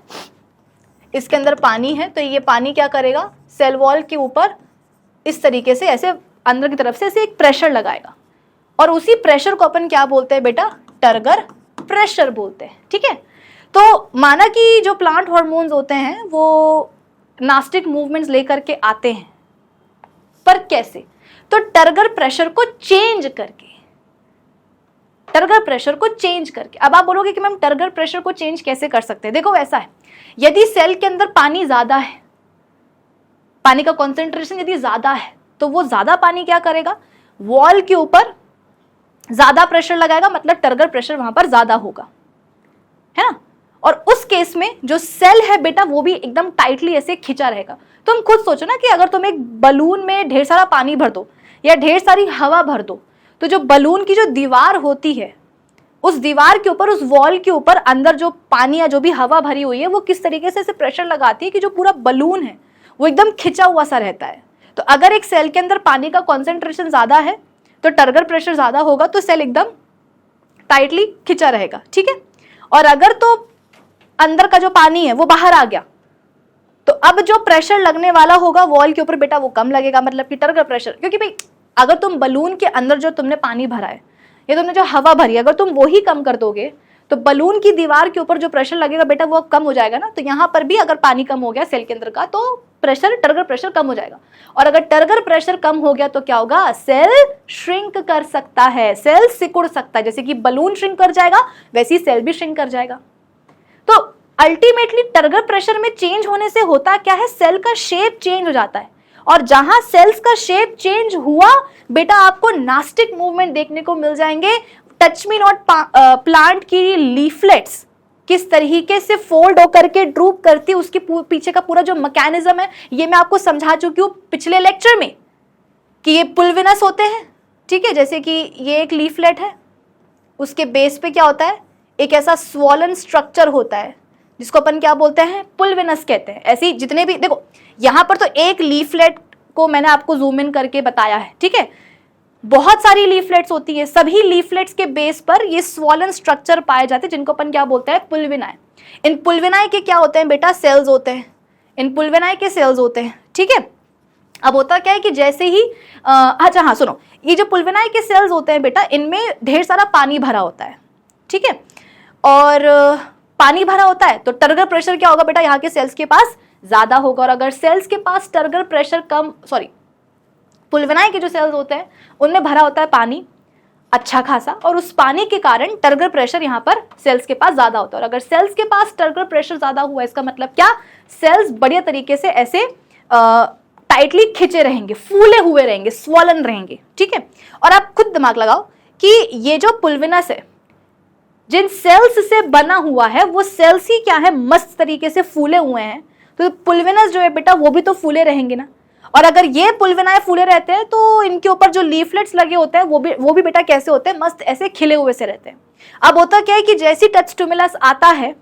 इसके अंदर पानी है, तो ये पानी क्या करेगा, सेल वॉल के ऊपर इस तरीके से ऐसे अंदर की तरफ से ऐसे एक प्रेशर लगाएगा, और उसी प्रेशर को अपन क्या बोलते हैं बेटा, टर्गर प्रेशर बोलते हैं, ठीक है। तो माना कि जो प्लांट हार्मोन्स होते हैं वो नास्टिक मूवमेंट्स लेकर के आते हैं, पर कैसे, तो टर्गर प्रेशर को चेंज करके, टर्गर प्रेशर को चेंज करके। अब आप बोलोगे कि मैम टर्गर प्रेशर को चेंज कैसे कर सकते हैं, देखो ऐसा है, यदि सेल के अंदर पानी ज्यादा है, पानी का कॉन्सेंट्रेशन यदि ज्यादा है, तो वो ज्यादा पानी क्या करेगा, वॉल के ऊपर ज्यादा प्रेशर लगाएगा, मतलब टर्गर प्रेशर वहां पर ज्यादा होगा, है ना। और उस केस में जो सेल है बेटा वो भी एकदम टाइटली ऐसे खिंचा रहेगा। तुम खुद सोचो ना कि अगर तुम एक बलून में ढेर सारा पानी भर दो या ढेर सारी हवा भर दो, तो जो बलून की जो दीवार होती है, उस दीवार के ऊपर, उस वॉल के ऊपर अंदर जो पानी या जो भी हवा भरी हुई है वो किस तरीके से प्रेशर लगाती है कि जो पूरा बलून है वो एकदम खिंचा हुआ सा रहता है। तो अगर एक सेल के अंदर पानी का कॉन्सेंट्रेशन ज्यादा है तो टर्गर प्रेशर ज्यादा होगा, तो सेल एकदम टाइटली खिंचा रहेगा, ठीक है। और अगर तो अंदर का जो पानी है वो बाहर आ गया, तो अब जो प्रेशर लगने वाला होगा वॉल के ऊपर बेटा वो कम लगेगा, मतलब कि टर्गर प्रेशर। क्योंकि भाई अगर तुम बलून के अंदर जो तुमने पानी भरा है या तुमने जो हवा भरी है, अगर तुम वो ही कम कर दोगे तो बलून की दीवार के ऊपर जो प्रेशर लगेगा बेटा वो कम हो जाएगा ना। तो यहाँ पर भी अगर पानी कम हो गया सेल के अंदर का, तो प्रेशर, टर्गर प्रेशर कम हो जाएगा। और अगर टर्गर प्रेशर कम हो गया तो क्या होगा, सेल श्रिंक कर सकता है, सेल सिकुड़ सकता है। जैसे कि बलून श्रिंक कर जाएगा वैसे ही सेल भी श्रिंक कर जाएगा। तो अल्टीमेटली टर्गर प्रेशर में चेंज होने से होता क्या है, सेल का शेप चेंज हो जाता है, और जहां सेल्स का शेप चेंज हुआ बेटा आपको नास्टिक मूवमेंट देखने को मिल जाएंगे। टच मी नॉट प्लांट की लीफलेट्स किस तरीके से फोल्ड होकर के ड्रूप करती है, उसके पीछे का पूरा जो मैकेनिज्म है ये मैं आपको समझा चुकी हूँ पिछले लेक्चर में, कि ये पुल्विनस होते हैं, ठीक है। जैसे कि ये एक लीफलेट है, उसके बेस पे क्या होता है, एक ऐसा स्वॉलन स्ट्रक्चर होता है जिसको अपन क्या बोलते हैं, पुल्विनस कहते हैं। ऐसी जितने भी, देखो यहाँ पर तो एक लीफलेट को मैंने आपको जूम इन करके बताया है, ठीक है। बहुत सारी लीफलेट्स होती है, सभी लीफलेट्स के बेस पर ये स्वॉलन स्ट्रक्चर पाए जाते हैं जिनको अपन क्या बोलते हैं, पुल्विनाई। इन पुल्विनाई के क्या होते हैं बेटा, सेल्स होते हैं, इन पुल्विनाई के सेल्स होते हैं, ठीक है। अब होता क्या है कि जैसे ही अच्छा हाँ सुनो, ये जो पुल्विनाई के सेल्स होते हैं बेटा इनमें ढेर सारा पानी भरा होता है, ठीक है। और पानी भरा होता है तो टर्गर प्रेशर क्या होगा बेटा, यहाँ के सेल्स के पास ज्यादा होगा। और अगर सेल्स के पास टर्गर प्रेशर कम, सॉरी पुल्विनाई के जो सेल्स होते हैं उनमें भरा होता है पानी अच्छा खासा, और उस पानी के कारण टर्गर प्रेशर यहाँ पर सेल्स के पास ज्यादा होता है। और अगर सेल्स के पास टर्गर प्रेशर ज्यादा हुआ इसका मतलब क्या, सेल्स बढ़िया तरीके से ऐसे टाइटली खिंचे रहेंगे, फूले हुए रहेंगे, स्वॉलन रहेंगे, ठीक है। और आप खुद दिमाग लगाओ कि ये जो पुल्विनस है जिन सेल्स से बना हुआ है वो सेल्स ही क्या है, मस्त तरीके से फूले हुए हैं, तो पुल्विनस जो है बेटा वो भी तो फूले रहेंगे ना। और अगर ये पुल्विनाई फूले रहते हैं तो इनके ऊपर जो लीफलेट्स लगे होते हैं वो भी बेटा कैसे होते हैं, मस्त ऐसे खिले हुए से रहते हैं। अब होता क्या है कि जैसी टच स्टिमुलस आता है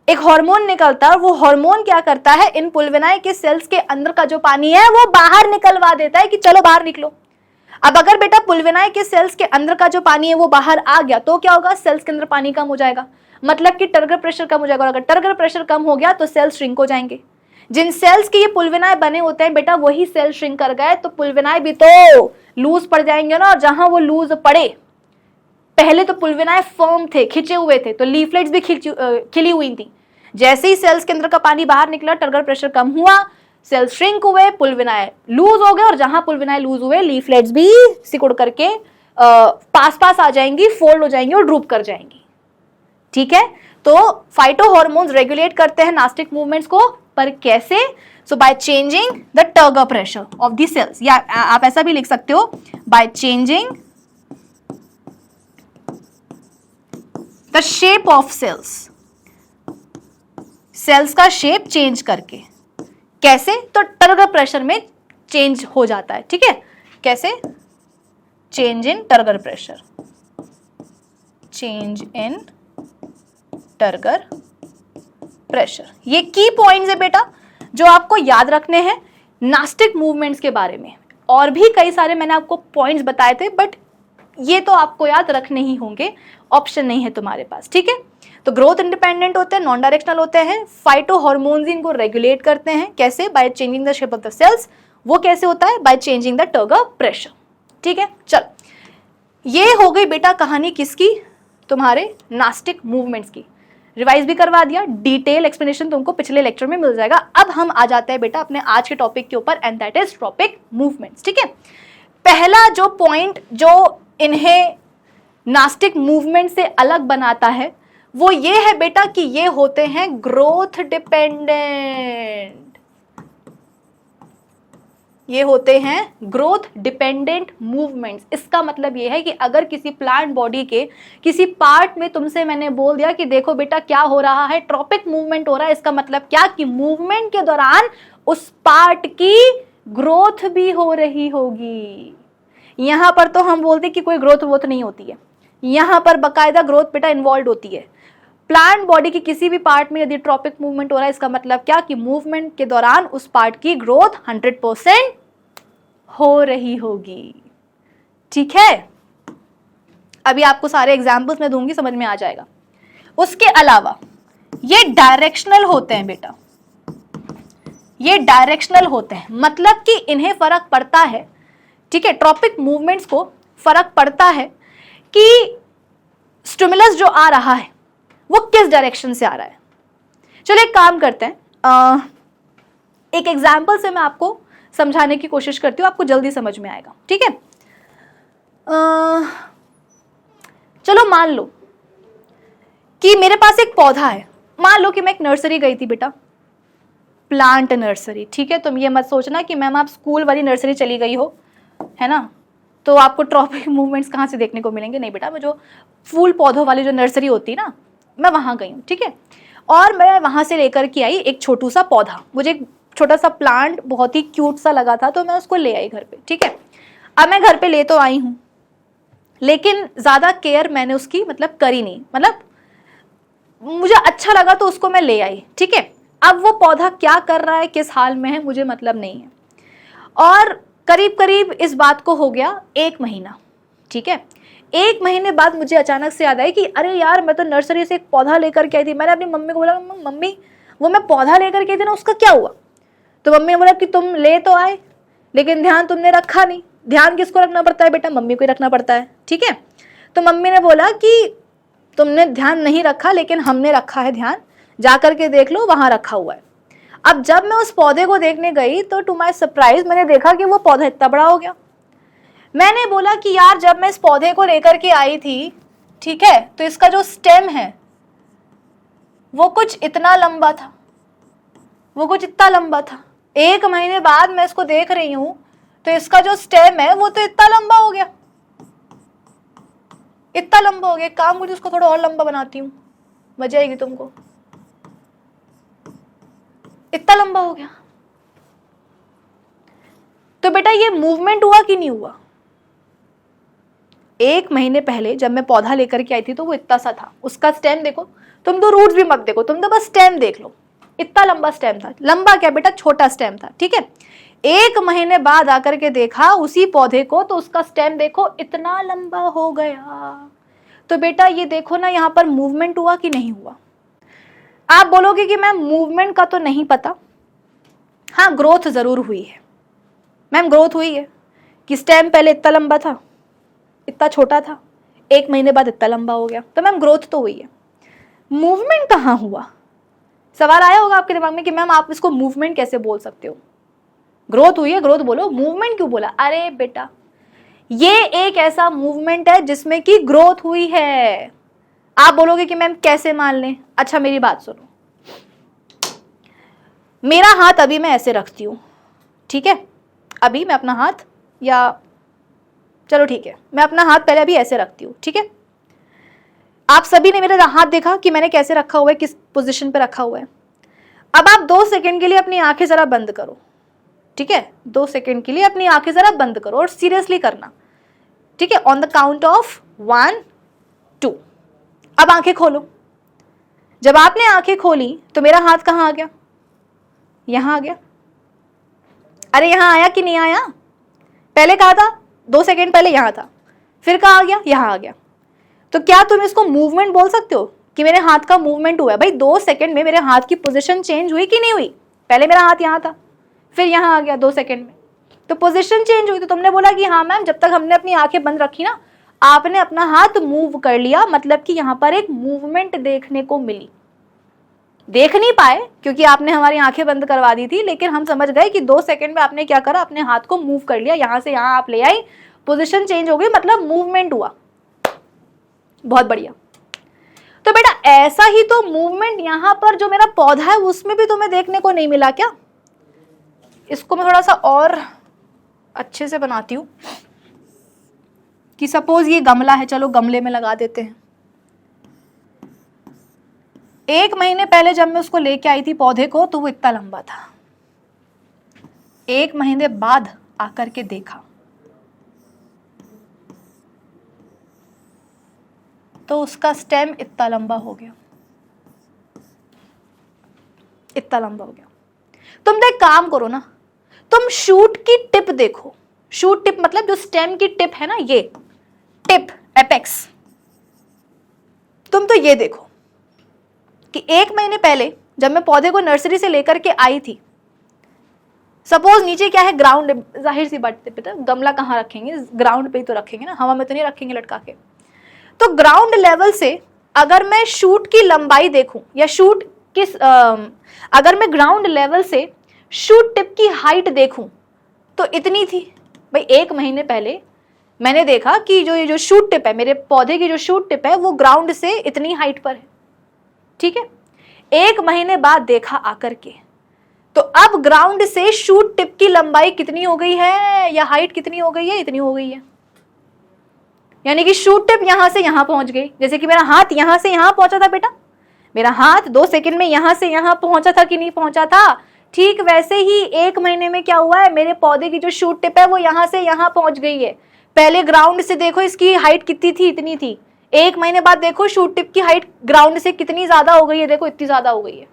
एक हार्मोन निकलता है, और वो हार्मोन क्या करता है, इन पुल्विनाई के सेल्स के अंदर का जो पानी है वो बाहर निकलवा देता है कि चलो बाहर निकलो। अब अगर बेटा पुल्विनाई के सेल्स के अंदर का जो पानी है वो बाहर आ गया तो क्या होगा, सेल्स के अंदर पानी कम हो जाएगा, मतलब कि टर्गर प्रेशर कम हो जाएगा। और अगर टर्गर प्रेशर कम हो गया तो सेल्स श्रिंक हो जाएंगे। जिन सेल्स के ये पुल्विनाई बने होते हैं बेटा वही सेल श्रिंक कर गए तो पुल्विनाई भी तो लूज पड़ जाएंगे ना। और जहां वो लूज पड़े, पहले तो पुल्विनाई फर्म थे, खिंचे हुए थे, तो लीफलेट्स भी खिली हुई थी। जैसे ही सेल्स के अंदर का पानी बाहर निकला, टर्गर प्रेशर कम हुआ, सेल्स श्रिंक हुए, पुल्विनाई लूज हो गए, और जहां पुल्विनाई लूज हुए लीफलेट्स भी सिकुड़ करके पास पास आ जाएंगी, फोल्ड हो जाएंगी और ड्रूप कर जाएंगी। ठीक है, तो फाइटो हॉर्मोन्स रेगुलेट करते हैं नास्टिक मूवमेंट्स को, पर कैसे? So by changing the turgor pressure of the cells, या आप ऐसा भी लिख सकते हो, by changing the shape of cells, cells का शेप चेंज करके। कैसे? तो टर्गर प्रेशर में चेंज हो जाता है, ठीक है। कैसे? Change in turgor pressure, change in turgor pressure. ये की पॉइंट्स है बेटा जो आपको याद रखने हैं नास्टिक मूवमेंट्स के बारे में। और भी कई सारे मैंने आपको पॉइंट्स बताए थे, बट ये तो आपको याद रखने ही होंगे, ऑप्शन नहीं है तुम्हारे पास, ठीक है। तो ग्रोथ इंडिपेंडेंट होते हैं, नॉन डायरेक्शनल होते हैं, फाइटो हॉर्मोन्स इनको रेगुलेट करते हैं। कैसे? By changing the shape of the cells. वो कैसे होता है? By changing the turgor pressure, ठीक है। चल, ये हो गई बेटा कहानी किसकी? तुम्हारे नास्टिक मूवमेंट्स की। रिवाइज भी करवा दिया, डिटेल एक्सप्लेनेशन तुमको पिछले लेक्चर में मिल जाएगा। अब हम आ जाते हैं बेटा अपने आज के टॉपिक के ऊपर, and that is tropic movements, ठीक है। पहला जो पॉइंट जो इन्हें नास्टिक मूवमेंट से अलग बनाता है वो ये है बेटा कि ये होते हैं ग्रोथ डिपेंडेंट। ये होते हैं ग्रोथ डिपेंडेंट मूवमेंट्स। इसका मतलब ये है कि अगर किसी प्लांट बॉडी के किसी पार्ट में तुमसे मैंने बोल दिया कि देखो बेटा क्या हो रहा है, ट्रॉपिक मूवमेंट हो रहा है, इसका मतलब क्या कि मूवमेंट के दौरान उस पार्ट की ग्रोथ भी हो रही होगी। यहां पर तो हम बोलते कि कोई ग्रोथ वोथ नहीं होती है, यहां पर बकायदा ग्रोथ बेटा इन्वॉल्व होती है। प्लांट बॉडी की किसी भी पार्ट में यदि ट्रॉपिक मूवमेंट हो रहा है, इसका मतलब क्या कि मूवमेंट के दौरान उस पार्ट की ग्रोथ 100% हो रही होगी, ठीक है। अभी आपको सारे एग्जांपल्स मैं दूंगी, समझ में आ जाएगा। उसके अलावा ये डायरेक्शनल होते हैं बेटा, ये डायरेक्शनल होते हैं, मतलब कि इन्हें फर्क पड़ता है, ठीक है। ट्रॉपिक मूवमेंट्स को फर्क पड़ता है कि स्टिमुलस जो आ रहा है वो किस डायरेक्शन से आ रहा है। चलो एक काम करते हैं, एक एग्जाम्पल से मैं आपको समझाने की कोशिश करती हूँ, आपको जल्दी समझ में आएगा, ठीक है। चलो मान लो कि मेरे पास एक पौधा है। मान लो कि मैं एक नर्सरी गई थी बेटा, प्लांट नर्सरी, ठीक है। तुम ये मत सोचना कि मैम आप स्कूल वाली नर्सरी चली गई हो, है ना, तो आपको ट्रॉपिक मूवमेंट्स कहाँ से देखने को मिलेंगे। नहीं बेटा, मैं जो फूल पौधों वाली जो नर्सरी होती है ना, मैं वहाँ गई हूँ, ठीक है। और मैं वहाँ से लेकर के आई एक छोटू सा पौधा, मुझे एक छोटा सा प्लांट बहुत ही क्यूट सा लगा था, तो मैं उसको ले आई घर पे, ठीक है। अब मैं घर पे ले तो आई हूँ, लेकिन ज़्यादा केयर मैंने उसकी मतलब करी नहीं, मतलब मुझे अच्छा लगा तो उसको मैं ले आई, ठीक है। अब वो पौधा क्या कर रहा है, किस हाल में है, मुझे मतलब नहीं है। और करीब करीब इस बात को हो गया 1 महीना, ठीक है। 1 महीने बाद मुझे अचानक से याद आई कि अरे यार, मैं तो नर्सरी से एक पौधा लेकर के आई थी। मैंने अपनी मम्मी को बोला, मम्मी वो मैं पौधा लेकर के आई थी ना, उसका क्या हुआ? तो मम्मी ने बोला कि तुम ले तो आए, लेकिन ध्यान तुमने रखा नहीं। ध्यान किसको रखना पड़ता है बेटा? मम्मी को ही रखना पड़ता है, ठीक है। तो मम्मी ने बोला कि तुमने ध्यान नहीं रखा, लेकिन हमने रखा है ध्यान, जा करके देख लो, वहां रखा हुआ है। अब जब मैं उस पौधे को देखने गई तो टू माय सरप्राइज मैंने देखा कि वो पौधा इतना बड़ा हो गया। मैंने बोला कि यार, जब मैं इस पौधे को लेकर के आई थी, ठीक है, तो इसका जो स्टेम है वो कुछ इतना लंबा था, वो कुछ इतना लंबा था। 1 महीने बाद मैं इसको देख रही हूं तो इसका जो स्टेम है वो तो इतना लंबा हो गया, इतना लंबा हो गया। काम मुझे उसको थोड़ा और लंबा बनाती हूँ, मजा आएगी तुमको। इतना लंबा हो गया। तो बेटा ये मूवमेंट हुआ कि नहीं हुआ? 1 महीने पहले जब मैं पौधा लेकर के आई थी तो वो इतना सा था, उसका स्टेम देखो, तुम तो रूट्स भी मत देखो, तुम तो बस स्टेम देख लो, इतना लंबा स्टेम था। लंबा क्या बेटा, छोटा स्टेम था, ठीक है। 1 महीने बाद आकर के देखा उसी पौधे को तो उसका स्टेम देखो इतना लंबा हो गया। तो बेटा ये देखो ना, यहाँ पर मूवमेंट हुआ कि नहीं हुआ? आप बोलोगे कि मैम मूवमेंट का तो नहीं पता। हाँ, ग्रोथ जरूर हुई है मैम, ग्रोथ हुई है कि स्टेम पहले इतना लंबा था, इतना छोटा था, 1 महीने बाद इतना लंबा हो गया, तो मैम ग्रोथ तो हुई है। मूवमेंट कहाँ हुआ? सवाल आया होगा आपके दिमाग में कि मैम आप इसको मूवमेंट कैसे बोल सकते हो? ग्रोथ हुई है, ग्रोथ बोलो, मूवमेंट क्यों बोला? अरे बेटा, ये एक ऐसा मूवमेंट है जिसमें कि ग्रोथ हुई है। आप बोलोगे कि मैम कैसे मान लें? अच्छा मेरी बात सुनो, मेरा हाथ अभी मैं ऐसे रखती हूँ, ठीक है, अभी मैं अपना हाथ, या चलो ठीक है मैं अपना हाथ पहले अभी ऐसे रखती हूँ, ठीक है। आप सभी ने मेरा हाथ देखा कि मैंने कैसे रखा हुआ है, किस पोजीशन पे रखा हुआ है। अब आप 2 सेकंड के लिए अपनी आंखें जरा बंद करो, ठीक है, 2 सेकंड के लिए अपनी आंखें जरा बंद करो और सीरियसली करना, ठीक है। ऑन द काउंट ऑफ 1 2 अब आंखें खोलो। जब आपने आंखें खोली तो मेरा हाथ कहाँ आ गया? यहां आ गया। अरे यहां आया कि नहीं आया? पहले कहा था 2 सेकंड पहले यहां था, फिर कहाँ आ गया? यहां आ गया। तो क्या तुम इसको मूवमेंट बोल सकते हो कि मेरे हाथ का मूवमेंट हुआ है? भाई 2 सेकंड में मेरे हाथ की पोजीशन चेंज हुई कि नहीं हुई? पहले मेरा हाथ यहां था, फिर यहां आ गया 2 सेकंड में, तो पोजीशन चेंज हुई। तो तुमने बोला कि हाँ मैम, जब तक हमने अपनी आंखें बंद रखी ना, आपने अपना हाथ मूव कर लिया, मतलब कि यहां पर एक मूवमेंट देखने को मिली। देख नहीं पाए क्योंकि आपने हमारी आंखें बंद करवा दी थी, लेकिन हम समझ गए कि 2 सेकंड में आपने क्या करा, अपने हाथ को मूव कर लिया, यहां से यहां आप ले आई, पोजीशन चेंज हो गई, मतलब मूवमेंट हुआ। बहुत बढ़िया। तो बेटा ऐसा ही तो मूवमेंट यहां पर जो मेरा पौधा है उसमें भी तुम्हें देखने को नहीं मिला क्या? इसको मैं थोड़ा सा और अच्छे से बनाती हूं कि सपोज ये गमला है, चलो गमले में लगा देते हैं। 1 महीने पहले जब मैं उसको लेके आई थी पौधे को, तो वो इतना लंबा था। 1 महीने बाद आकर के देखा तो उसका स्टेम इतना लंबा हो गया, इतना लंबा हो गया। तुम तो एक काम करो ना, तुम शूट की टिप देखो। शूट टिप मतलब जो स्टेम की टिप है ना, ये टिप एपेक्स, तुम तो ये देखो कि 1 महीने पहले जब मैं पौधे को नर्सरी से लेकर के आई थी, सपोज नीचे क्या है, ग्राउंड, जाहिर सी बात है, गमला कहाँ रखेंगे, ग्राउंड पे ही तो रखेंगे ना, हवा में तो नहीं रखेंगे लटका के। तो ग्राउंड लेवल से अगर मैं शूट की लंबाई देखूं, या शूट किस अगर मैं ग्राउंड लेवल से शूट टिप की हाइट देखूं तो इतनी थी। भाई 1 महीने पहले मैंने देखा कि जो ये जो शूट टिप है, मेरे पौधे की जो शूट टिप है, वो ग्राउंड से इतनी हाइट पर है, ठीक है। 1 महीने बाद देखा आकर के, तो अब ग्राउंड से शूट टिप की लंबाई कितनी हो गई है, या हाइट कितनी हो गई है? इतनी हो गई है। यानी कि शूट टिप यहां से यहां पहुंच गई। जैसे कि मेरा हाथ यहां से यहां पहुंचा था बेटा, मेरा हाथ 2 सेकंड में यहां से यहां पहुंचा था कि नहीं पहुंचा था? ठीक वैसे ही 1 महीने में क्या हुआ है, मेरे पौधे की जो शूट टिप है वो यहां से यहां पहुंच गई है। पहले ग्राउंड से देखो इसकी हाइट कितनी थी, इतनी थी। 1 महीने बाद देखो शूट टिप की हाइट ग्राउंड से कितनी ज्यादा हो गई है, देखो इतनी ज्यादा हो गई है।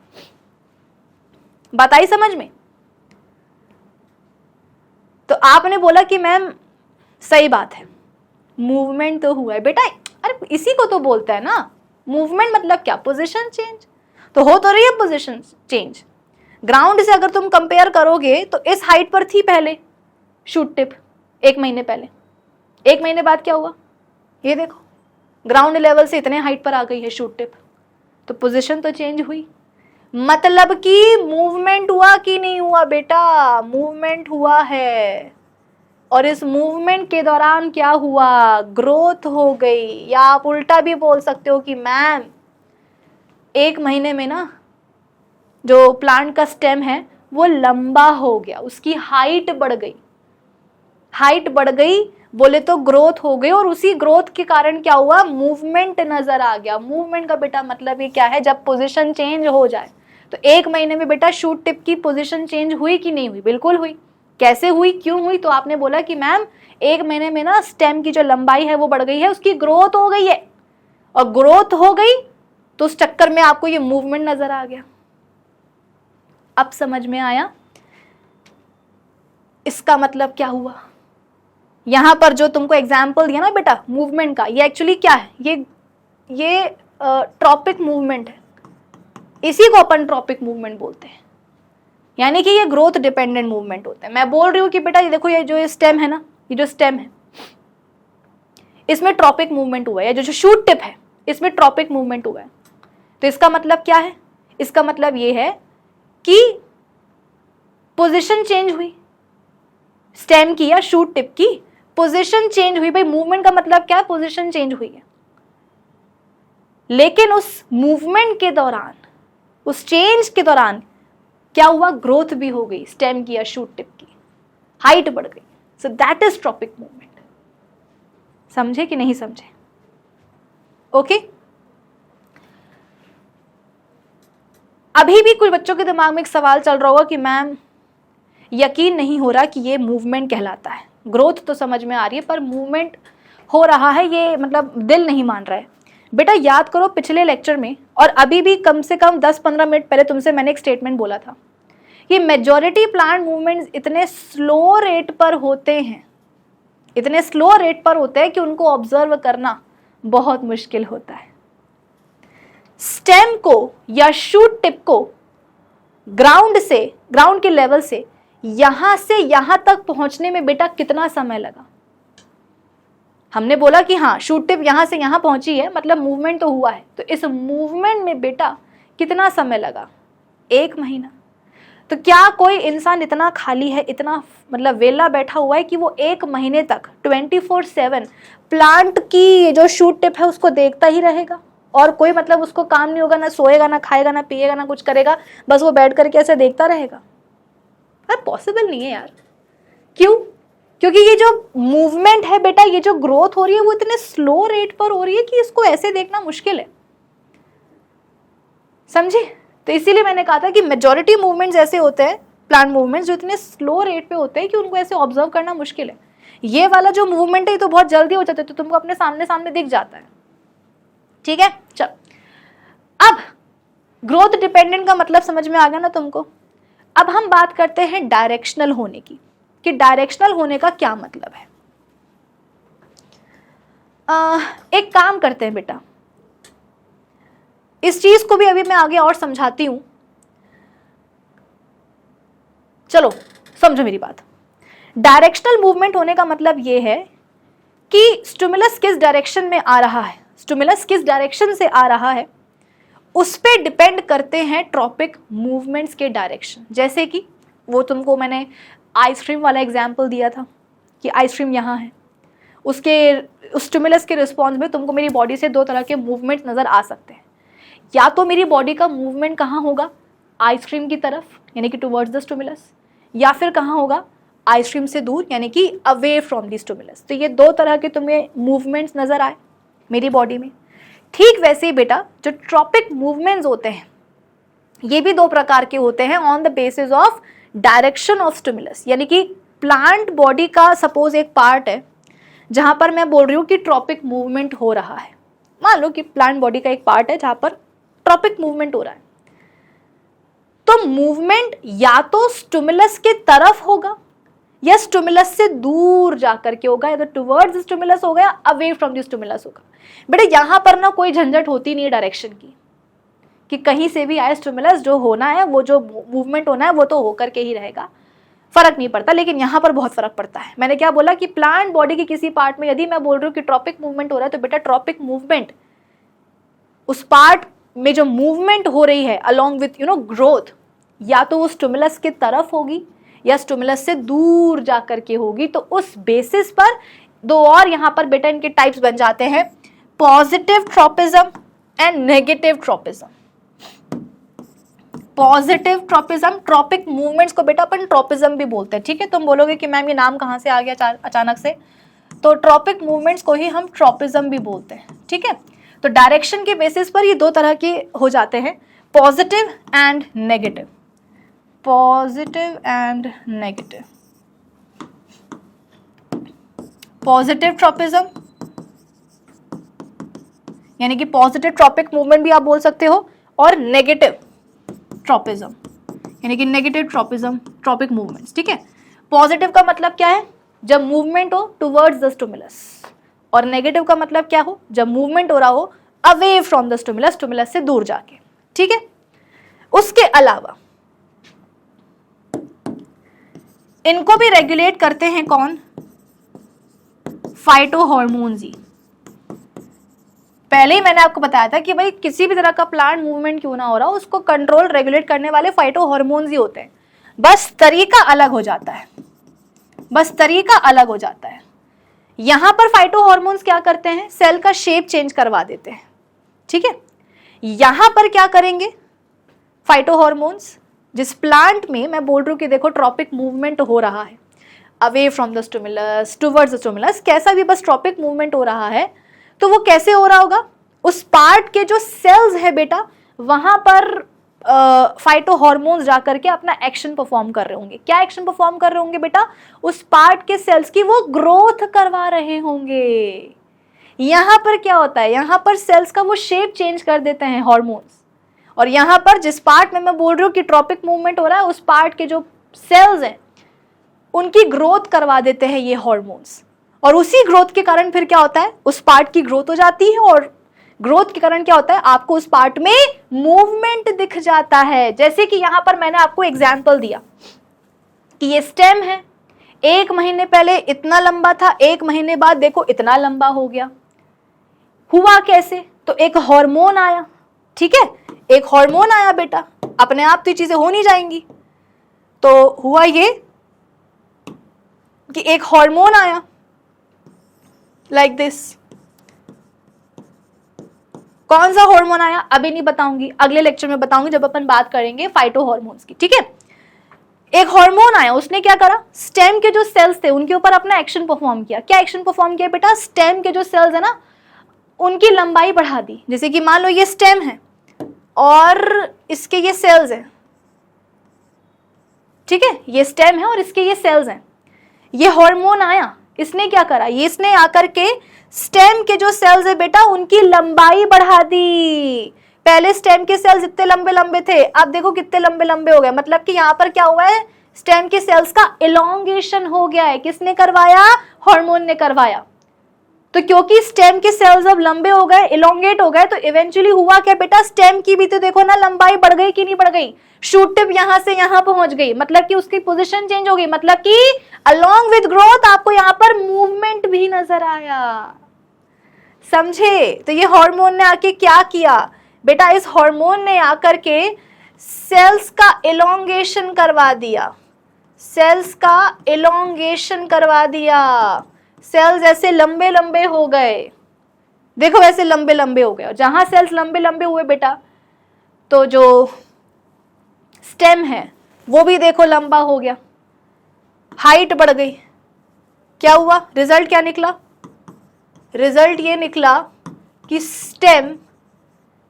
बात आई समझ में? तो आपने बोला कि मैम सही बात है, मूवमेंट तो हुआ है बेटा। अरे इसी को तो बोलते हैं ना मूवमेंट, मतलब क्या, पोजीशन चेंज। तो हो तो रही है पोजीशन चेंज। ग्राउंड से अगर तुम कंपेयर करोगे तो इस हाइट पर थी पहले शूट टिप 1 महीने पहले, 1 महीने बाद क्या हुआ, ये देखो ग्राउंड लेवल से इतने हाइट पर आ गई है शूट टिप। तो पोजीशन तो चेंज हुई, मतलब कि मूवमेंट हुआ कि नहीं हुआ बेटा? मूवमेंट हुआ है। और इस मूवमेंट के दौरान क्या हुआ, ग्रोथ हो गई। या आप उल्टा भी बोल सकते हो कि मैम 1 महीने में ना जो प्लांट का स्टेम है वो लंबा हो गया, उसकी हाइट बढ़ गई। हाइट बढ़ गई बोले तो ग्रोथ हो गई, और उसी ग्रोथ के कारण क्या हुआ, मूवमेंट नजर आ गया। मूवमेंट का बेटा मतलब ये क्या है, जब पोजीशन चेंज हो जाए। तो 1 महीने में बेटा शूट टिप की पोजीशन चेंज हुई कि नहीं हुई? बिल्कुल हुई। कैसे हुई, क्यों हुई? तो आपने बोला कि मैम 1 महीने में ना स्टेम की जो लंबाई है वो बढ़ गई है, उसकी ग्रोथ हो गई है। और ग्रोथ हो गई तो उस चक्कर में आपको ये मूवमेंट नजर आ गया। अब समझ में आया इसका मतलब क्या हुआ? यहां पर जो तुमको एग्जाम्पल दिया ना बेटा मूवमेंट का, ये एक्चुअली क्या है, ये ट्रॉपिक मूवमेंट है। इसी को अपन ट्रॉपिक मूवमेंट बोलते हैं, यानी कि ये ग्रोथ डिपेंडेंट मूवमेंट होता है। मैं बोल रही हूँ कि बेटा ये देखो, ये जो स्टेम है ना, ये जो स्टेम है इसमें ट्रॉपिक मूवमेंट हुआ है, जो शूट टिप है इसमें ट्रॉपिक मूवमेंट हुआ है। तो इसका मतलब क्या है? इसका मतलब ये है कि पोजीशन चेंज हुई, स्टेम की या शूट टिप की पोजीशन चेंज हुई। भाई मूवमेंट का मतलब क्या है, पोजीशन चेंज हुई है। लेकिन उस मूवमेंट के दौरान, उस चेंज के दौरान क्या हुआ, ग्रोथ भी हो गई स्टेम की या शूट टिप की, हाइट बढ़ गई। So that is tropic movement. समझे कि नहीं समझे? ओके अभी भी कुछ बच्चों के दिमाग में एक सवाल चल रहा होगा कि मैम यकीन नहीं हो रहा कि ये मूवमेंट कहलाता है। ग्रोथ तो समझ में आ रही है पर मूवमेंट हो रहा है, ये मतलब दिल नहीं मान रहा है। बेटा याद करो पिछले लेक्चर में और अभी भी कम से कम 10-15 मिनट पहले तुमसे मैंने एक स्टेटमेंट बोला था कि मेजॉरिटी प्लांट मूवमेंट्स इतने स्लो रेट पर होते हैं, इतने स्लो रेट पर होते हैं कि उनको ऑब्जर्व करना बहुत मुश्किल होता है। स्टेम को या शूट टिप को ग्राउंड के लेवल से यहां तक पहुंचने में बेटा कितना समय लगा? हमने बोला कि हाँ शूट टिप यहां से यहां पहुंची है, मतलब मूवमेंट तो हुआ है। तो इस मूवमेंट में बेटा कितना समय लगा? 1 महीना। तो क्या कोई इंसान इतना खाली है, इतना मतलब वेला बैठा हुआ है कि वो 1 महीने तक 24/7 प्लांट की जो शूट टिप है उसको देखता ही रहेगा और कोई मतलब उसको काम नहीं होगा, ना सोएगा, ना खाएगा, ना पिएगा, ना कुछ करेगा, बस वो बैठ करके ऐसे देखता रहेगा? यार पॉसिबल नहीं है यार। क्यों? क्योंकि ये जो मूवमेंट है बेटा, ये जो ग्रोथ हो रही है वो इतने स्लो रेट पर हो रही है कि इसको ऐसे देखना मुश्किल है। समझे? तो इसीलिए मैंने कहा था कि मेजॉरिटी मूवमेंट्स ऐसे होते हैं, प्लांट मूवमेंट्स, जो इतने स्लो रेट पे होते हैं कि उनको ऐसे ऑब्जर्व करना मुश्किल है। ये वाला जो मूवमेंट है ये तो बहुत जल्दी हो जाता है, तो तुमको अपने सामने सामने दिख जाता है। ठीक है, चल अब ग्रोथ डिपेंडेंट का मतलब समझ में आ गया ना तुमको? अब हम बात करते हैं डायरेक्शनल होने की, कि डायरेक्शनल होने का क्या मतलब है। एक काम करते हैं बेटा, इस चीज को भी अभी मैं आगे और समझाती हूं। चलो समझो मेरी बात। डायरेक्शनल मूवमेंट होने का मतलब यह है कि स्टिमुलस किस डायरेक्शन में आ रहा है, स्टिमुलस किस डायरेक्शन से आ रहा है, उस पे डिपेंड करते हैं ट्रॉपिक मूवमेंट्स के डायरेक्शन। जैसे कि वो तुमको मैंने आइसक्रीम वाला एग्जाम्पल दिया था कि आइसक्रीम यहाँ है, उसके उस स्टिमुलस के रिस्पॉन्स में तुमको मेरी बॉडी से 2 तरह के मूवमेंट नजर आ सकते हैं। या तो मेरी बॉडी का मूवमेंट कहाँ होगा, आइसक्रीम की तरफ, यानी कि टुवर्ड्स द स्टिमुलस, या फिर कहाँ होगा, आइसक्रीम से दूर, यानी कि अवे फ्रॉम द स्टिमुलस। तो ये 2 तरह के तुम्हें मूवमेंट्स नजर आए मेरी बॉडी में। ठीक वैसे ही बेटा जो ट्रॉपिक मूवमेंट्स होते हैं ये भी 2 प्रकार के होते हैं on the basis of direction of stimulus. यानी कि प्लांट बॉडी का सपोज एक पार्ट है जहां पर मैं बोल रही हूँ कि ट्रॉपिक मूवमेंट हो रहा है। मान लो कि प्लांट बॉडी का एक पार्ट है जहां पर ट्रॉपिक मूवमेंट हो रहा है, तो मूवमेंट या तो स्टिमुलस के तरफ होगा या स्टिमुलस से दूर जाकर के होगा, या तो टुवर्ड्स स्टिमुलस होगा या अवे फ्रॉम द स्टिमुलस होगा। बेटा यहां पर ना कोई झंझट होती नहीं है डायरेक्शन की, कि कहीं से भी आए स्टिमुलस, जो होना है वो जो मूवमेंट होना है वो तो होकर के ही रहेगा, फर्क नहीं पड़ता। लेकिन यहाँ पर बहुत फर्क पड़ता है। मैंने क्या बोला कि प्लांट बॉडी के किसी पार्ट में यदि मैं बोल रही हूँ कि ट्रॉपिक मूवमेंट हो रहा है, तो बेटा ट्रॉपिक मूवमेंट उस पार्ट में जो मूवमेंट हो रही है अलॉन्ग विथ ग्रोथ, या तो वो स्टिमुलस की तरफ होगी या स्टिमुलस से दूर जाकर के होगी। तो उस बेसिस पर 2 और यहाँ पर बेटा इनके टाइप्स बन जाते हैं, positive tropism and negative tropism. Positive tropism, tropic movements को बेटा अपन ट्रॉपिज्म भी बोलते हैं। ठीक है, तुम बोलोगे कि मैम ये नाम कहाँ से आ गया अचानक से, तो ट्रॉपिक मूवमेंट्स को ही हम ट्रॉपिज्म भी बोलते हैं। ठीक है, तो डायरेक्शन के बेसिस पर ये 2 तरह के हो जाते हैं, positive and negative. Positive and negative. Positive tropism यानी कि पॉजिटिव ट्रॉपिक मूवमेंट भी आप बोल सकते हो, और नेगेटिव ट्रॉपिज्म यानी कि नेगेटिव ट्रॉपिज्म, ट्रॉपिक मूवमेंट्स। ठीक है, पॉजिटिव का मतलब क्या है, जब मूवमेंट हो टुवर्ड्स द स्टिमुलस, और नेगेटिव का मतलब क्या हो, जब मूवमेंट हो रहा हो away from the stimulus, stimulus से दूर जाके। ठीक है, उसके अलावा इनको भी रेगुलेट करते हैं कौन, फाइटो हॉर्मोन्स ही। पहले ही मैंने आपको बताया था कि भाई किसी भी तरह का प्लांट मूवमेंट क्यों ना हो रहा हो, उसको कंट्रोल रेगुलेट करने वाले फाइटो हॉर्मोन्स ही होते हैं। बस तरीका अलग हो जाता है, बस तरीका अलग हो जाता है। यहां पर फाइटो हॉर्मोन्स क्या करते हैं, सेल का शेप चेंज करवा देते हैं। ठीक है, यहां पर क्या करेंगे, फाइटो हॉर्मोन्स, जिस प्लांट में मैं बोल रही हूं कि देखो ट्रॉपिक मूवमेंट हो रहा है, away from the stimulus towards the stimulus, कैसा भी बस ट्रॉपिक मूवमेंट हो रहा है, तो वो कैसे हो रहा होगा, उस पार्ट के जो सेल्स है बेटा वहां पर फाइटो हॉर्मोन्स जाकर के अपना एक्शन परफॉर्म कर रहे होंगे। क्या एक्शन परफॉर्म कर रहे होंगे बेटा, उस पार्ट के सेल्स की वो ग्रोथ करवा रहे होंगे। यहां पर क्या होता है, यहां पर सेल्स का वो शेप चेंज कर देते हैं हॉर्मोन्स, और यहां पर जिस पार्ट में मैं बोल रही हूँ कि ट्रॉपिक मूवमेंट हो रहा है, उस पार्ट के जो सेल्स हैं उनकी ग्रोथ करवा देते हैं ये हॉर्मोन्स, और उसी ग्रोथ के कारण फिर क्या होता है, उस पार्ट की ग्रोथ हो जाती है, और ग्रोथ के कारण क्या होता है, आपको उस पार्ट में मूवमेंट दिख जाता है। जैसे कि यहां पर मैंने आपको एग्जांपल दिया कि ये स्टेम है, 1 महीने पहले इतना लंबा था, 1 महीने बाद देखो इतना लंबा हो गया। हुआ कैसे, तो एक हार्मोन आया, ठीक है, एक हार्मोन आया बेटा, अपने आप तो ये चीजें हो नहीं जाएंगी। तो हुआ ये कि एक हार्मोन आया लाइक दिस। कौन सा हार्मोन आया अभी नहीं बताऊंगी, अगले लेक्चर में बताऊंगी जब अपन बात करेंगे फाइटो हार्मोन्स की, ठीक है। एक हार्मोन आया, उसने क्या करा, स्टेम के जो सेल्स थे उनके ऊपर अपना एक्शन परफॉर्म किया। क्या एक्शन परफॉर्म किया बेटा, स्टेम के जो सेल्स है ना उनकी लंबाई बढ़ा दी। जैसे कि मान लो ये स्टेम है और इसके ये सेल्स हैं, ठीक है, ये स्टेम है और इसके ये सेल्स हैं। ये हार्मोन आया, इसने क्या करा, ये इसने आकर के स्टेम के जो सेल्स है बेटा उनकी लंबाई बढ़ा दी। पहले स्टेम के सेल्स इतने लंबे लंबे थे, अब देखो कितने लंबे लंबे हो गए। मतलब कि यहाँ पर क्या हुआ है, स्टेम के सेल्स का इलोंगेशन हो गया है। किसने करवाया, हार्मोन ने करवाया। तो क्योंकि स्टेम के सेल्स अब लंबे हो गए, इलोंगेट हो गए, तो इवेंचुअली हुआ क्या बेटा, स्टेम की भी तो देखो ना लंबाई बढ़ गई कि नहीं बढ़ गई। शूट टिप यहां से यहां पहुंच गई, मतलब कि उसकी पोजीशन चेंज हो गई, मतलब कि अलोंग विद ग्रोथ आपको यहां पर मूवमेंट भी नजर आया। समझे, तो ये हार्मोन ने आके क्या किया बेटा, इस हार्मोन ने आकर के सेल्स का इलोंगेशन करवा दिया, सेल्स का इलोंगेशन करवा दिया। सेल्स ऐसे लंबे लंबे हो गए, देखो ऐसे लंबे लंबे हो गए। और जहां सेल्स लंबे लंबे हुए बेटा, तो जो स्टेम है वो भी देखो लंबा हो गया, हाइट बढ़ गई। क्या हुआ, रिजल्ट क्या निकला, रिजल्ट ये निकला कि स्टेम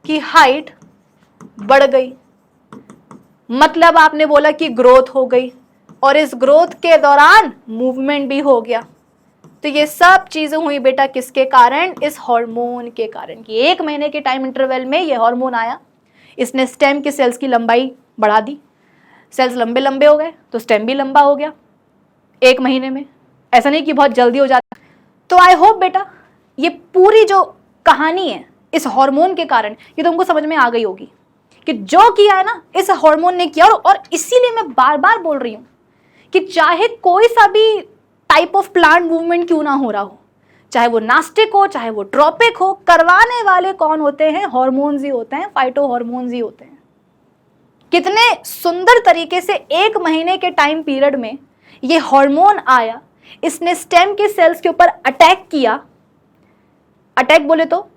की हाइट बढ़ गई। मतलब आपने बोला कि ग्रोथ हो गई, और इस ग्रोथ के दौरान मूवमेंट भी हो गया। तो ये सब चीजें हुई बेटा किसके कारण, इस हार्मोन के कारण। कि 1 महीने के टाइम इंटरवल में ये हार्मोन आया, इसने स्टेम के सेल्स की लंबाई बढ़ा दी। सेल्स लंबे लंबे हो गए तो स्टेम भी लंबा हो गया 1 महीने में। ऐसा नहीं कि बहुत जल्दी हो जाता। तो आई होप बेटा ये पूरी जो कहानी है इस हार्मोन के कारण ये तुमको समझ में आ गई होगी कि जो किया है ना इस हार्मोन ने किया। और इसीलिए मैं बार बार बोल रही हूं कि चाहे कोई सा भी टाइप ऑफ प्लांट मूवमेंट क्यों ना हो रहा हो, चाहे वो नास्टिक हो चाहे वो ट्रॉपिक हो, करवाने वाले कौन होते हैं, हार्मोन्स ही होते हैं, फाइटो हार्मोन्स ही होते हैं। कितने सुंदर तरीके से 1 महीने के टाइम पीरियड में ये हार्मोन आया, इसने स्टेम के सेल्स के ऊपर अटैक किया। अटैक बोले तो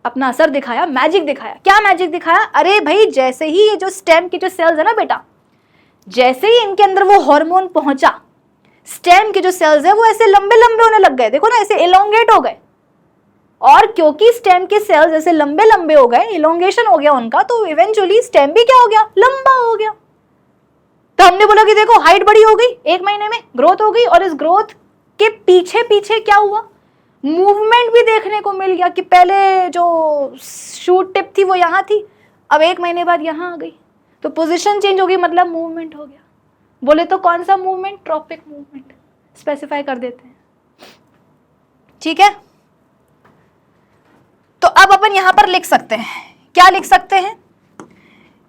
अपना असर दिखाया, मैजिक दिखाया। क्या मैजिक दिखाया, अरे भाई जैसे ही ये जो स्टेम के जो सेल्स है ना बेटा, जैसे ही इनके अंदर वो हार्मोन पहुंचा, स्टेम के जो सेल्स है वो ऐसे लंबे लंबे होने लग गए। देखो ना ऐसे इलोंगेट हो गए। और क्योंकि स्टेम के सेल्स ऐसे लंबे लंबे हो गए, इलोंगेशन हो गया उनका, तो इवेंचुअली स्टेम भी क्या हो गया, लंबा हो गया। तो हमने बोला कि देखो हाइट बड़ी हो गई, 1 महीने में ग्रोथ हो गई, और इस ग्रोथ के पीछे पीछे क्या हुआ, मूवमेंट भी देखने को मिल गया। कि पहले जो शूट टिप थी वो यहां थी, अब 1 महीने बाद यहां आ गई, तो पोजीशन चेंज हो गई, मतलब मूवमेंट हो गया। बोले तो कौन सा मूवमेंट, ट्रॉपिक मूवमेंट स्पेसिफाई कर देते हैं, ठीक है। तो अब अपन यहां पर लिख सकते हैं, क्या लिख सकते हैं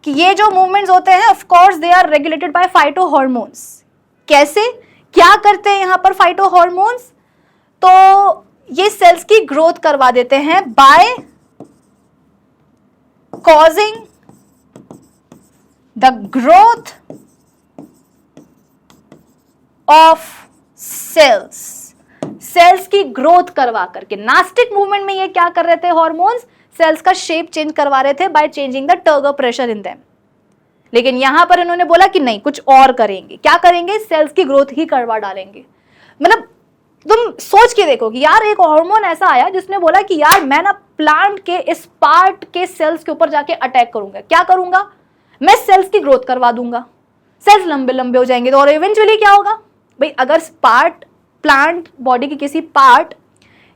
कि ये जो मूवमेंट्स होते हैं of course they are regulated by phytohormones. कैसे, क्या करते हैं यहां पर फाइटो हार्मोन्स, तो ये सेल्स की ग्रोथ करवा देते हैं by causing the growth of cells. Cells की ग्रोथ करवा करके, नास्टिक मूवमेंट में ये क्या कर रहे थे हार्मोन्स, सेल्स का शेप चेंज करवा रहे थे bye changing the turgor pressure in them. लेकिन यहां पर इन्होंने बोला कि नहीं, कुछ और करेंगे। क्या करेंगे? सेल्स की ग्रोथ ही करवा डालेंगे। मतलब तुम सोच के देखो कि यार एक हार्मोन ऐसा आया जिसने बोला कि यार मैं ना प्लांट के इस पार्ट के सेल्स के ऊपर जाके अटैक करूंगा। क्या करूंगा? मैं सेल्स की ग्रोथ करवा दूंगा, सेल्स लंबे लंबे हो जाएंगे। तो और इवेंचुअली क्या होगा भाई? अगर पार्ट, प्लांट बॉडी के किसी पार्ट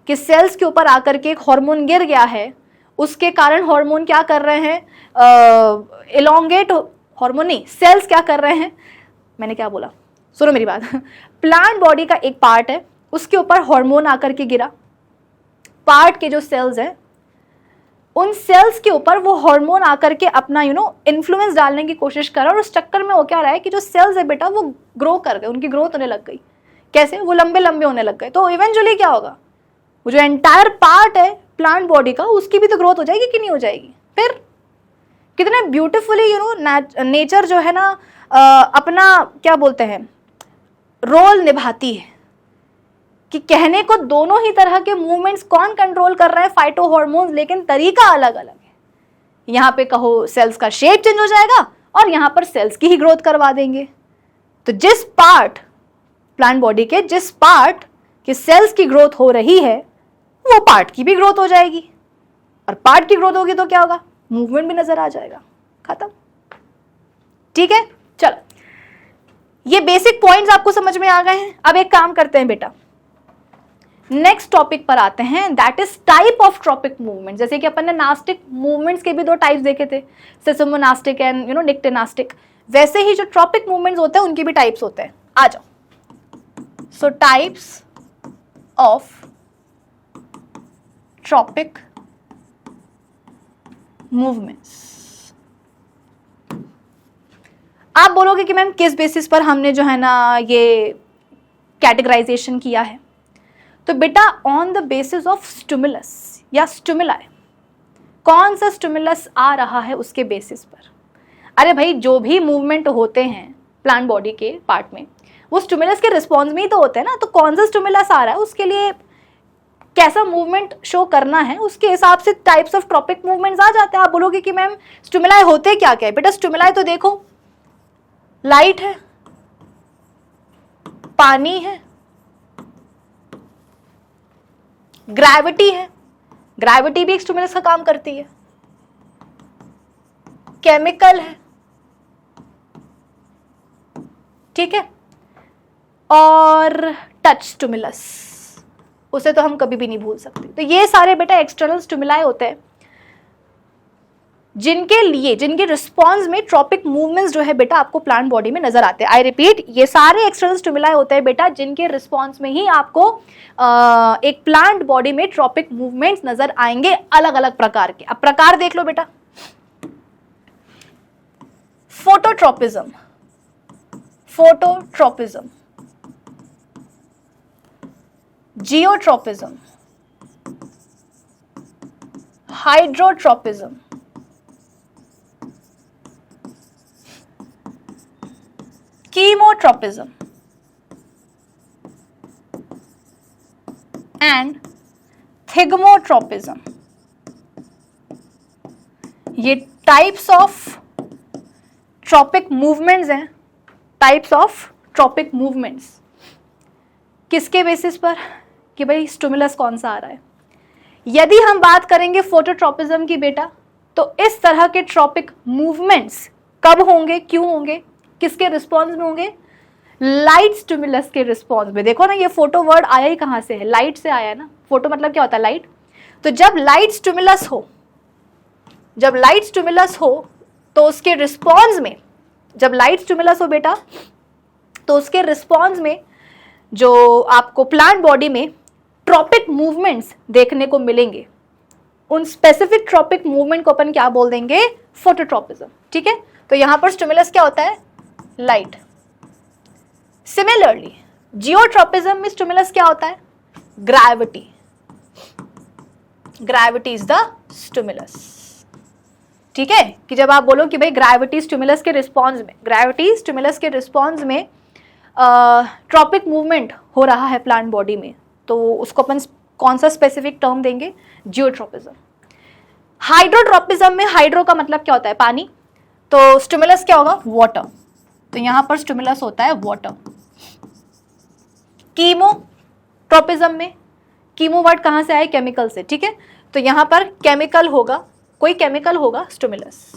के सेल्स के ऊपर आकर के एक हार्मोन गिर गया है, उसके कारण हार्मोन क्या कर रहे हैं? इलोंगेट हार्मोन नहीं, सेल्स क्या कर रहे हैं? मैंने क्या बोला, सुनो मेरी बात। प्लांट बॉडी का एक पार्ट है, उसके ऊपर हार्मोन आकर के गिरा। पार्ट के जो सेल्स हैं, उन सेल्स के ऊपर वो हार्मोन आकर के अपना इन्फ्लुएंस डालने की कोशिश कर रहा है। और उस चक्कर में वो क्या रहा है कि जो सेल्स है बेटा वो ग्रो कर गए, उनकी ग्रोथ होने लग गई। कैसे? वो लंबे लंबे होने लग गए। तो इवेंचुअली क्या होगा? वो जो एंटायर पार्ट है प्लांट बॉडी का, उसकी भी तो ग्रोथ हो जाएगी कि नहीं हो जाएगी? फिर कितने ब्यूटिफुली नेचर जो है ना अपना क्या बोलते हैं रोल निभाती है कि कहने को दोनों ही तरह के मूवमेंट्स कौन कंट्रोल कर रहा है? फाइटो हार्मोन्स, लेकिन तरीका अलग अलग है। यहां पे कहो सेल्स का शेप चेंज हो जाएगा और यहां पर सेल्स की ही ग्रोथ करवा देंगे। तो जिस पार्ट प्लांट बॉडी के जिस पार्ट के सेल्स की ग्रोथ हो रही है, वो पार्ट की भी ग्रोथ हो जाएगी। और पार्ट की ग्रोथ होगी तो क्या होगा? मूवमेंट भी नजर आ जाएगा। खत्म। ठीक है, चलो ये बेसिक पॉइंट्स आपको समझ में आ गए हैं। अब एक काम करते हैं बेटा, नेक्स्ट टॉपिक पर आते हैं, that is type of tropic movement. जैसे कि अपन ने नास्टिक मूवमेंट्स के भी दो टाइप्स देखे थे, सेसमोनास्टिक एंड निक्टेनास्टिक। वैसे ही जो ट्रॉपिक मूवमेंट्स होते हैं उनके भी टाइप्स होते हैं। आ जाओ। So types of tropic movements. आप बोलोगे कि मैम किस बेसिस पर हमने जो है ना ये कैटेगराइजेशन किया है? तो बेटा on the basis of stimulus या स्टिमुलाई। कौन सा स्टिमुलस आ रहा है उसके बेसिस पर। अरे भाई जो भी मूवमेंट होते हैं प्लांट बॉडी के पार्ट में, वो स्टिमुलस के रिस्पॉन्स में ही तो होते हैं ना। तो कौन सा स्टिमुलस आ रहा है, उसके लिए कैसा मूवमेंट शो करना है, उसके हिसाब से टाइप्स ऑफ ट्रॉपिक मूवमेंट्स आ जाते हैं। आप बोलोगे कि मैम स्टिमुलाई होते क्या क्या है? बेटा स्टिमुलाई तो देखो, लाइट है, पानी है, ग्रेविटी है। ग्रेविटी भी एक स्टिमुलस का काम करती है। केमिकल है, ठीक है, और टच स्टिमुलस, उसे तो हम कभी भी नहीं भूल सकते। तो ये सारे बेटा एक्सटर्नल स्टिमुलाई होते हैं जिनके रिस्पॉन्स में ट्रॉपिक मूवमेंट्स जो है बेटा आपको प्लांट बॉडी में नजर आते हैं। आई रिपीट, ये सारे एक्सटर्नल स्टिमुलाई होते हैं बेटा जिनके रिस्पॉन्स में ही आपको एक प्लांट बॉडी में ट्रॉपिक मूवमेंट्स नजर आएंगे, अलग अलग प्रकार के। अब प्रकार देख लो बेटा। Phototropism, phototropism, geotropism, hydrotropism, chemotropism and thigmotropism। ये टाइप्स ऑफ ट्रॉपिक मूवमेंट्स हैं। टाइप्स ऑफ ट्रॉपिक मूवमेंट्स किसके बेसिस पर कि भाई स्टिमुलस कौन सा आ रहा है। यदि हम बात करेंगे फोटोट्रोपिज्म की बेटा, तो इस तरह के ट्रॉपिक मूवमेंट्स कब होंगे, क्यों होंगे, किसके रिस्पॉन्स में होंगे? लाइट स्टिमुलस के रिस्पॉन्स में। देखो ना ये फोटो वर्ड आया ही कहां से है? लाइट से आया है ना। फोटो मतलब क्या होता है? लाइट। तो जब लाइट स्टिमुलस हो, जब लाइट स्टिमुलस हो तो उसके रिस्पॉन्स में, जब लाइट स्टिमुलस हो बेटा तो उसके रिस्पॉन्स में जो आपको प्लांट बॉडी में ट्रॉपिक मूवमेंट्स देखने को मिलेंगे, उन स्पेसिफिक ट्रॉपिक मूवमेंट को अपन क्या बोल देंगे? फोटोट्रोपिज्म। ठीक है, तो यहां पर स्टिमुलस क्या होता है? लाइट। सिमिलरली जियोट्रोपिज्म में स्टिमुलस क्या होता है? Gravity. Gravity is the stimulus. ठीक है, कि जब आप बोलो कि भाई ग्रेविटी स्टिमुलस के रिस्पॉन्स में, ग्रेविटी स्टिमुलस के रिस्पॉन्स में ट्रॉपिक मूवमेंट हो रहा है प्लांट बॉडी में, तो उसको अपन कौन सा स्पेसिफिक टर्म देंगे? जियोट्रोपिज्म। हाइड्रोट्रोपिज्म में हाइड्रो का मतलब क्या होता है, पानी, तो स्टिमुलस क्या होगा, वाटर, तो यहां पर स्टिमुलस होता है वाटर। कीमोट्रोपिज्म में, कीमो वर्ड कहां से आया, केमिकल से, ठीक है, तो यहां पर केमिकल होगा, कोई केमिकल होगा स्टिमुलस।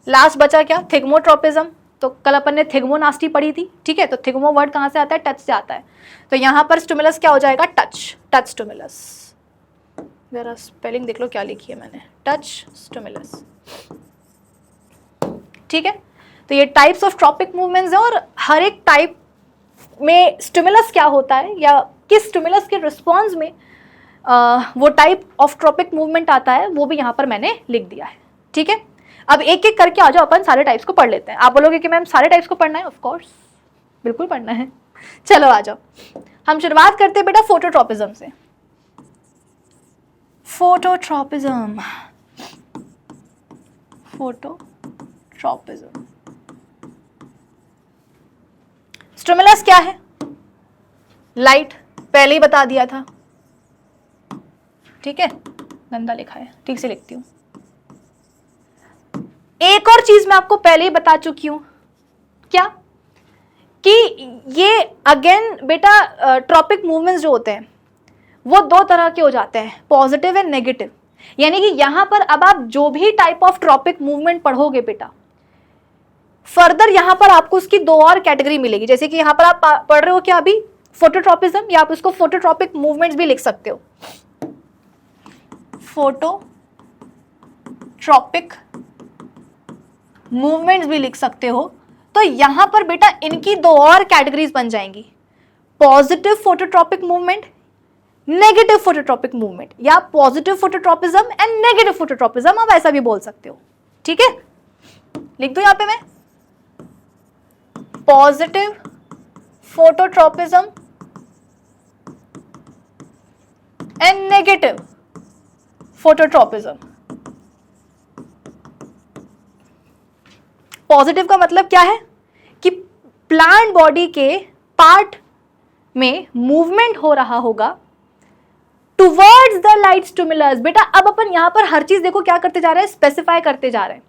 लास्ट बचा क्या, थिग्मोट्रोपिज्म, तो कल अपन ने थिग्मोनास्टी पढ़ी थी, ठीक है, तो थिग्मो वर्ड कहां से आता है, टच से आता है, तो यहां पर स्टिमुलस क्या हो जाएगा, टच, टच स्टिमुलस। जरा स्पेलिंग देख लो क्या लिखी है मैंने, टच स्टिमुलस, ठीक है। तो ये टाइप्स ऑफ ट्रॉपिक मूवमेंट्स है, और हर एक टाइप में स्टिमुलस क्या होता है या किस स्टिमुलस के रिस्पॉन्स में वो टाइप ऑफ ट्रॉपिक मूवमेंट आता है, वो भी यहाँ पर मैंने लिख दिया है, ठीक है। अब एक एक करके आ जाओ, अपन सारे टाइप्स को पढ़ लेते हैं। आप बोलोगे कि मैम सारे टाइप्स को पढ़ना है, ऑफ कोर्स बिल्कुल पढ़ना है, चलो आ जाओ। हम शुरुआत करते हैं बेटा फोटोट्रॉपिज्म से। फोटोट्रॉपिज्म, फोटोट्रॉपिज्म स्टिमुलस क्या है, लाइट, पहले ही बता दिया था, ठीक है, गंदा लिखा है, ठीक से लिखती हूं। एक और चीज मैं आपको पहले ही बता चुकी हूं, क्या, कि ये अगेन बेटा ट्रॉपिक मूवमेंट्स जो होते हैं वो दो तरह के हो जाते हैं, पॉजिटिव एंड नेगेटिव। यानी कि यहां पर अब आप जो भी टाइप ऑफ ट्रॉपिक मूवमेंट पढ़ोगे बेटा, फर्दर यहां पर आपको उसकी दो और कैटेगरी मिलेगी। जैसे कि यहां पर आप पढ़ रहे हो क्या अभी, फोटोट्रॉपिज्म, या आप उसको फोटोट्रॉपिक मूवमेंट्स भी लिख सकते हो, फोटोट्रॉपिक मूवमेंट्स भी लिख सकते हो। तो यहां पर बेटा इनकी दो और कैटेगरीज बन जाएंगी, positive phototropic movement, negative phototropic movement, या positive phototropism and negative phototropism, आप ऐसा भी बोल सकते हो, ठीक है। लिख दो यहां पे मैं, positive phototropism and negative phototropism. Positive का मतलब क्या है कि प्लांट बॉडी के पार्ट में मूवमेंट हो रहा होगा टुवर्ड्स द लाइट स्टिमुलस। बेटा अब अपन यहां पर हर चीज देखो क्या करते जा रहे हैं, स्पेसिफाई करते जा रहे हैं।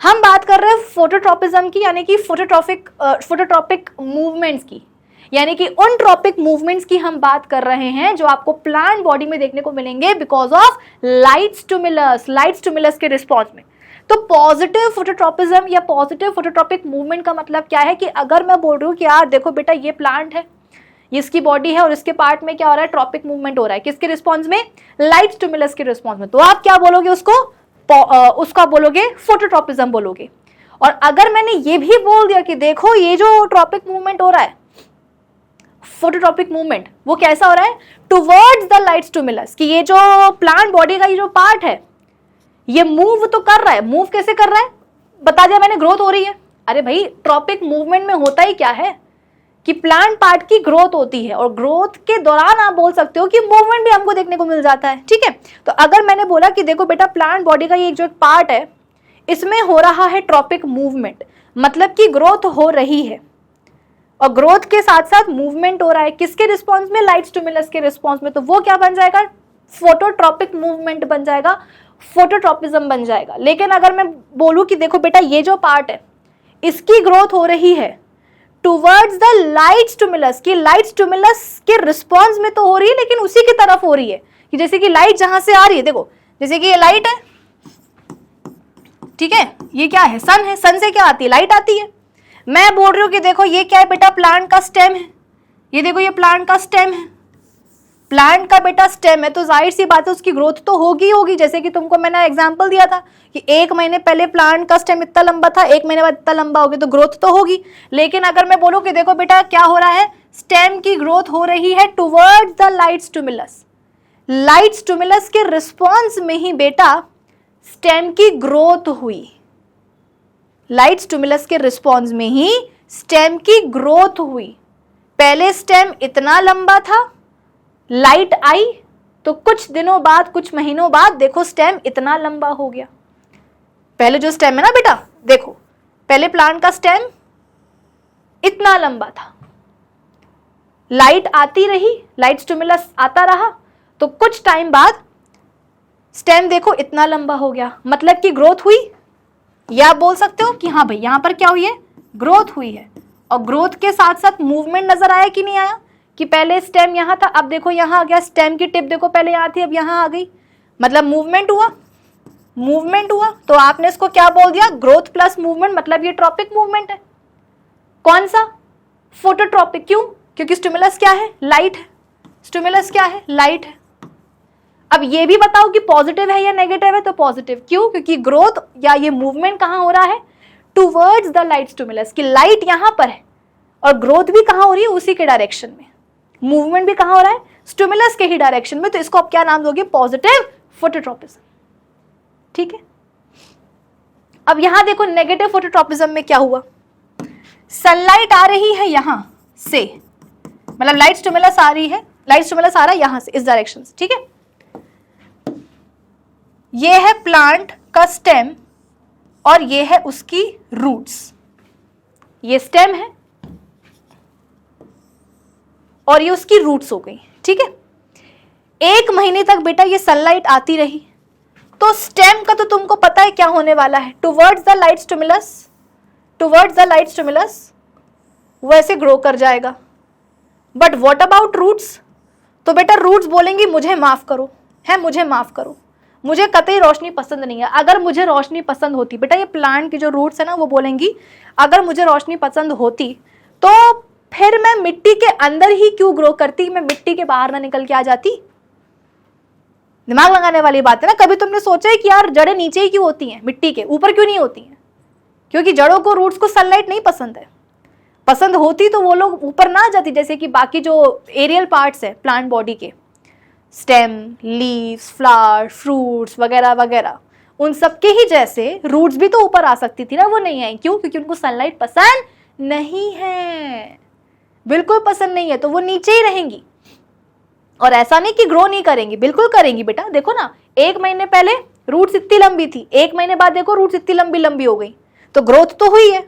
हम बात कर रहे हैं फोटोट्रॉपिज्म की, यानी कि फोटोट्रॉपिक मूवमेंट्स की, यानी कि उन ट्रॉपिक मूवमेंट्स की हम बात कर रहे हैं जो आपको प्लांट बॉडी में देखने को मिलेंगे बिकॉज ऑफ लाइट स्टिमुलस के रिस्पॉन्स में। तो पॉजिटिव फोटोट्रॉपिज्म या पॉजिटिव फोटोट्रॉपिक मूवमेंट का मतलब क्या है कि अगर मैं बोल रही हूँ कि यार देखो बेटा ये प्लांट है, इसकी बॉडी है और इसके पार्ट में क्या हो रहा है, ट्रॉपिक मूवमेंट हो रहा है, किसके रिस्पॉन्स में, लाइट स्टिमुलस के रिस्पॉन्स में, तो आप क्या बोलोगे उसका बोलोगे फोटोट्रॉपिज्म बोलोगे। और अगर मैंने ये भी बोल दिया कि देखो ये जो ट्रॉपिक मूवमेंट हो रहा है, फोटोट्रॉपिक मूवमेंट, वो कैसा हो रहा है, टुवर्ड्स द लाइट स्टिमुलस, कि ये जो प्लांट बॉडी का ये जो पार्ट है ये मूव तो कर रहा है, मूव कैसे कर रहा है, बता दिया मैंने, ग्रोथ हो रही है। अरे भाई ट्रॉपिक मूवमेंट में होता ही क्या है कि प्लांट पार्ट की ग्रोथ होती है, और ग्रोथ के दौरान आप बोल सकते हो कि मूवमेंट भी हमको देखने को मिल जाता है, ठीक है। तो अगर मैंने बोला कि देखो बेटा प्लांट बॉडी का ये जो पार्ट है इसमें हो रहा है ट्रॉपिक मूवमेंट, मतलब कि ग्रोथ हो रही है, और ग्रोथ के साथ साथ मूवमेंट हो रहा है, किसके रिस्पॉन्स में, लाइट स्टिमुलस के रिस्पॉन्स में, तो वो क्या बन जाएगा, फोटोट्रॉपिक मूवमेंट बन जाएगा, फोटोट्रॉपिज्म बन जाएगा। लेकिन अगर मैं बोलूं कि देखो बेटा ये जो पार्ट है इसकी ग्रोथ हो रही है टुवर्ड्स द लाइट स्टिमुलस, की लाइट स्टिमुलस के रिस्पॉन्स में तो हो रही है लेकिन उसी की तरफ हो रही है, कि जैसे कि लाइट जहां से आ रही है, देखो जैसे कि ये लाइट है, ठीक है, ये क्या है, सन है, सन से क्या आती है, लाइट आती है। मैं बोल रही हूँ कि देखो ये क्या है बेटा, प्लांट का स्टेम है, ये देखो ये प्लांट का स्टेम है, प्लांट का बेटा स्टेम है, तो जाहिर सी बात है उसकी ग्रोथ तो होगी। जैसे कि तुमको मैंने एग्जांपल दिया था कि 1 महीने पहले प्लांट का स्टेम इतना लंबा था, 1 महीने बाद इतना लंबा हो गया, तो ग्रोथ तो होगी। लेकिन अगर मैं बोलूं कि देखो बेटा क्या हो रहा है, स्टेम की ग्रोथ हो रही है towards the light stimulus, light stimulus के रिस्पॉन्स में ही बेटा स्टेम की ग्रोथ हुई, लाइट स्टिमुलस के रिस्पॉन्स में ही स्टेम की ग्रोथ हुई। पहले स्टेम इतना लंबा था, लाइट आई तो कुछ दिनों बाद, कुछ महीनों बाद देखो स्टेम इतना लंबा हो गया। पहले जो स्टेम है ना बेटा, देखो पहले प्लांट का स्टेम इतना लंबा था, लाइट आती रही, लाइट स्टिमुलस आता रहा, तो कुछ टाइम बाद स्टेम देखो इतना लंबा हो गया, मतलब कि ग्रोथ हुई। या आप बोल सकते हो कि हाँ भाई यहाँ पर क्या हुई है, ग्रोथ हुई है। और ग्रोथ के साथ साथ मूवमेंट नजर आया कि नहीं आया, कि पहले स्टेम यहाँ था, अब देखो यहाँ आ गया, स्टेम की टिप देखो पहले यहाँ थी अब यहाँ आ गई, मतलब मूवमेंट हुआ। मूवमेंट हुआ तो आपने इसको क्या बोल दिया, ग्रोथ प्लस मूवमेंट, मतलब ये ट्रॉपिक मूवमेंट है। कौन सा, फोटोट्रॉपिक। क्यों, क्योंकि स्टिमुलस क्या है, लाइट है। स्टिमुलस क्या है, लाइट है। अब ये भी बताओ कि पॉजिटिव है या नेगेटिव है, तो पॉजिटिव। क्यों, क्योंकि ग्रोथ या ये मूवमेंट कहां हो रहा है, टुवर्ड्स द लाइट स्टिमुलस, कि लाइट यहां पर है और ग्रोथ भी कहां हो रही है, उसी के डायरेक्शन में। मूवमेंट भी कहां हो रहा है, स्टिमुलस के ही डायरेक्शन में। तो इसको आप क्या नाम दोगे, पॉजिटिव फोटोट्रॉपिज्म। ठीक है। अब यहां देखो नेगेटिव फोटोट्रॉपिज्म में क्या हुआ, सनलाइट आ रही है यहां से, मतलब लाइट स्टिमुलस आ रही है, लाइट स्टिमुलस आ रहा है यहां से, इस डायरेक्शन से। ठीक है। ये है प्लांट का स्टेम और ये है उसकी रूट्स। ये स्टेम है और ये उसकी रूट्स हो गई। ठीक है। 1 महीने तक बेटा ये सनलाइट आती रही, तो स्टेम का तो तुमको पता है क्या होने वाला है, towards the light stimulus, towards the light stimulus वैसे ग्रो कर जाएगा। बट व्हाट अबाउट रूट्स, तो बेटा रूट्स बोलेंगी मुझे माफ करो, है मुझे माफ करो, मुझे कतई रोशनी पसंद नहीं है। अगर मुझे रोशनी पसंद होती, बेटा ये प्लांट की जो रूट्स है ना, वो बोलेंगी अगर मुझे रोशनी पसंद होती तो फिर मैं मिट्टी के अंदर ही क्यों ग्रो करती, मैं मिट्टी के बाहर ना निकल के आ जाती। दिमाग लगाने वाली बात है ना। कभी तुमने सोचा है कि यार जड़ें नीचे ही क्यों होती हैं, मिट्टी के ऊपर क्यों नहीं होती हैं? क्योंकि जड़ों को, रूट्स को सनलाइट नहीं पसंद है। पसंद होती तो वो लोग ऊपर ना आ जाती, जैसे कि बाकी जो एरियल पार्ट्स है प्लांट बॉडी के, स्टेम, लीव्स, फ्लावर, फ्रूट्स वगैरह वगैरह, उन सब के ही जैसे रूट्स भी तो ऊपर आ सकती थी ना, वो नहीं आई। क्यों, क्योंकि उनको सनलाइट पसंद नहीं है, बिल्कुल पसंद नहीं है, तो वो नीचे ही रहेंगी। और ऐसा नहीं कि ग्रो नहीं करेंगी, बिल्कुल करेंगी बेटा। देखो ना, 1 महीने पहले रूट्स इतनी लंबी थी, 1 महीने बाद देखो रूट्स इतनी लंबी लंबी हो गई, तो ग्रोथ तो हुई है,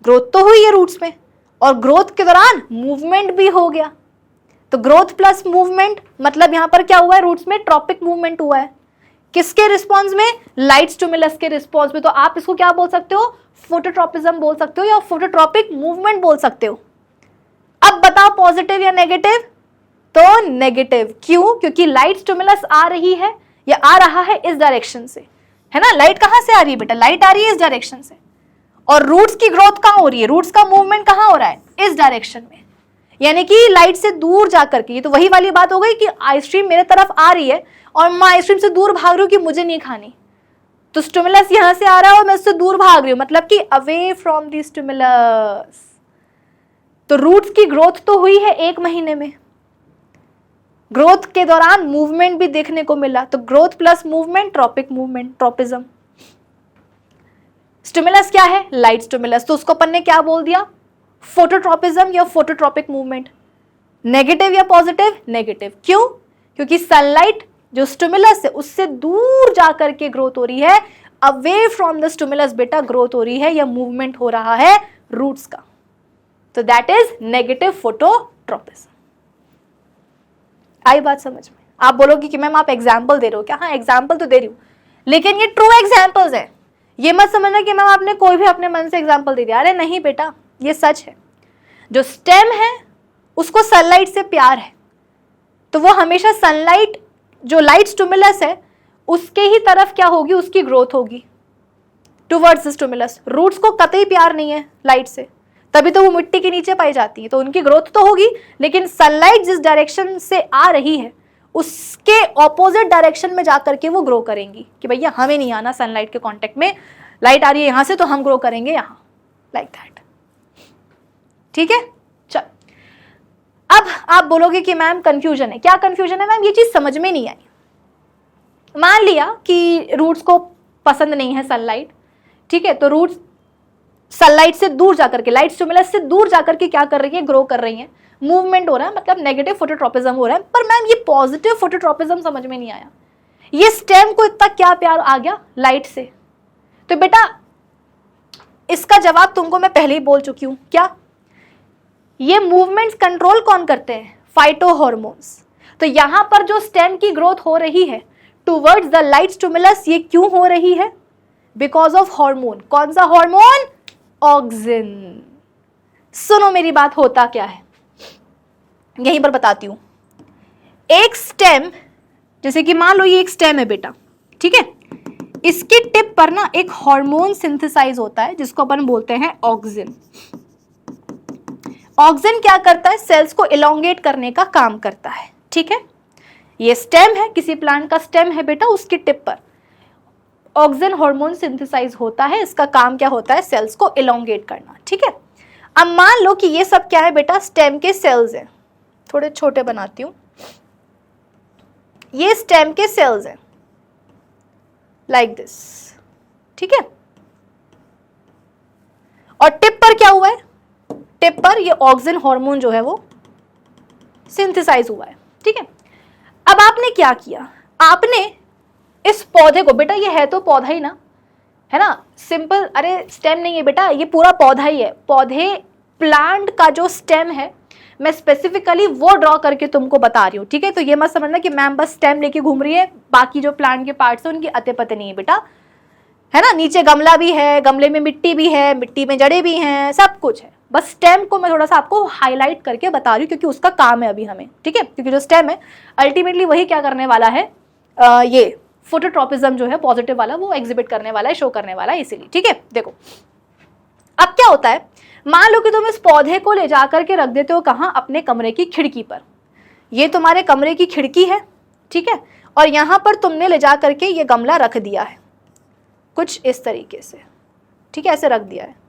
ग्रोथ तो हुई है रूट्स में। और ग्रोथ के दौरान मूवमेंट भी हो गया, तो ग्रोथ प्लस मूवमेंट, मतलब यहां पर क्या हुआ है, रूट्स में ट्रॉपिक मूवमेंट हुआ है। किसके रिस्पॉन्स में, लाइट स्टिमुलस के रिस्पॉन्स में। तो आप इसको क्या बोल सकते हो, फोटोट्रॉपिज्म बोल सकते हो या फोटोट्रॉपिक मूवमेंट बोल सकते हो। अब बताओ पॉजिटिव या नेगेटिव, तो नेगेटिव। क्यों, क्योंकि लाइट स्टिमुलस आ रही है या आ रहा है इस डायरेक्शन से, है ना। लाइट कहां से आ रही है बेटा, लाइट आ रही है इस डायरेक्शन से। और रूट्स की ग्रोथ कहां हो रही है, रूट्स का मूवमेंट कहां हो रहा है, इस डायरेक्शन में, यानी कि लाइट से दूर जाकर के। ये तो वही वाली बात हो गई कि आइसक्रीम मेरे तरफ आ रही है और मैं आइसक्रीम से दूर भाग रही हूँ कि मुझे नहीं खानी। तो स्टिमुलस यहां से आ रहा है और मैं उससे दूर भाग रही हूँ, मतलब कि अवे फ्रॉम द स्टिमुलस। तो रूट्स की ग्रोथ तो हुई है 1 महीने में, ग्रोथ के दौरान मूवमेंट भी देखने को मिला, तो growth plus movement, tropic movement, tropism. Stimulus क्या है, लाइट स्टिमुलस, तो उसको अपन ने क्या बोल दिया, फोटोट्रॉपिज्म या फोटोट्रॉपिक मूवमेंट। नेगेटिव या पॉजिटिव, नेगेटिव। क्यों, क्योंकि सनलाइट जो स्टिमुलस है उससे दूर जाकर के ग्रोथ हो रही है, अवे फ्रॉम द स्टिमुलस बेटा ग्रोथ हो रही है या मूवमेंट हो रहा है रूट्स का। तो दैट इज नेगेटिव फोटोट्रॉपिज्म। आई बात समझ में? आप बोलोगे कि मैम आप एग्जाम्पल दे रहे हो क्या, हाँ एग्जाम्पल तो दे रही हूं, लेकिन ये ट्रू एग्जाम्पल्स है। ये मत समझना कि मैम आपने कोई भी अपने मन से एग्जाम्पल दे दिया, अरे नहीं बेटा, ये सच है। जो स्टेम है उसको सनलाइट से प्यार है, तो वो हमेशा सनलाइट, जो लाइट स्टिमुलस है उसके ही तरफ क्या होगी, उसकी ग्रोथ होगी, टुवर्ड्स स्टिमुलस। रूट्स को कतई प्यार नहीं है लाइट से, तभी तो वो मिट्टी के नीचे पाई जाती है, तो उनकी ग्रोथ तो होगी, लेकिन सनलाइट जिस डायरेक्शन से आ रही है उसके ऑपोजिट डायरेक्शन में जाकर के वो ग्रो करेंगी कि भैया हमें नहीं आना सनलाइट के कांटेक्ट में, लाइट आ रही है यहां से तो हम ग्रो करेंगे यहां, लाइक दैट। ठीक है। चल, अब आप बोलोगे कि मैम कंफ्यूजन है। क्या कंफ्यूजन है मैम, ये चीज समझ में नहीं आई। मान लिया कि रूट्स को पसंद नहीं है सनलाइट, ठीक है, तो रूट्स सनलाइट से दूर जाकर के, लाइट स्टिमुलस से दूर जाकर के क्या कर रही है, ग्रो कर रही है, मूवमेंट हो रहा है, मतलब नेगेटिव फोटोट्रॉपिज्म हो रहा है। पर मैम ये पॉजिटिव फोटोट्रॉपिज्म समझ में नहीं आया, ये स्टेम को इतना क्या प्यार आ गया लाइट से। तो बेटा इसका जवाब तुमको मैं पहले ही बोल चुकी हूं। क्या, ये मूवमेंट्स कंट्रोल कौन करते हैं, फाइटो हॉर्मोन्स। तो यहां पर जो स्टेम की ग्रोथ हो रही है टूवर्ड्स द लाइट स्टिमुलस, ये क्यों हो रही है? Because of hormone. कौन सा हार्मोन? ऑक्सिन। सुनो मेरी बात, होता क्या है यहीं पर बताती हूं। एक स्टेम, जैसे कि मान लो ये एक स्टेम है बेटा, ठीक है, इसकी टिप पर ना एक हार्मोन सिंथेसाइज होता है जिसको अपन बोलते हैं ऑक्सिन। ऑक्सिन क्या करता है? सेल्स को इलोंगेट करने का काम करता है, ठीक है। ये स्टेम है, किसी प्लांट का स्टेम है बेटा, उसकी टिप पर ऑक्सिन हार्मोन सिंथेसाइज होता है। इसका काम क्या होता है? सेल्स को इलोंगेट करना, ठीक है। अब मान लो कि ये सब क्या है बेटा? स्टेम के सेल्स हैं। थोड़े छोटे बनाती हूं, ये स्टेम के सेल्स हैं, लाइक दिस, ठीक है। और टिप पर क्या हुआ है? टिप पर ये ऑक्सिन हार्मोन जो है वो सिंथेसाइज हुआ है, ठीक है। अब आपने क्या किया? आपने इस पौधे को, बेटा ये है तो पौधा ही ना, है ना, सिंपल, अरे स्टेम नहीं है बेटा, ये पूरा पौधा ही है। पौधे, प्लांट का जो स्टेम है, मैं स्पेसिफिकली वो ड्रॉ करके तुमको बता रही हूँ, ठीक है। तो ये मत समझना कि मैम बस स्टेम लेके घूम रही है, बाकी जो प्लांट के पार्ट्स हैं उनकी अते पते नहीं है बेटा, है ना। नीचे गमला भी है, गमले में मिट्टी भी है, मिट्टी में जड़ें भी हैं, सब कुछ है। बस स्टेम को मैं थोड़ा सा आपको हाईलाइट करके बता रही हूँ क्योंकि उसका काम है अभी हमें, ठीक है। क्योंकि जो स्टेम है अल्टीमेटली वही क्या करने वाला है, ये फोटोट्रोपिज्म जो है पॉजिटिव वाला, वो एग्जिबिट करने वाला है, शो करने वाला है, इसीलिए, ठीक है। देखो अब क्या होता है, मान लो कि तुम इस पौधे को ले जाकर के रख देते हो कहाँ? अपने कमरे की खिड़की पर। ये तुम्हारे कमरे की खिड़की है, ठीक है, और यहां पर तुमने ले जा करके ये गमला रख दिया है कुछ इस तरीके से, ठीक है, ऐसे रख दिया है।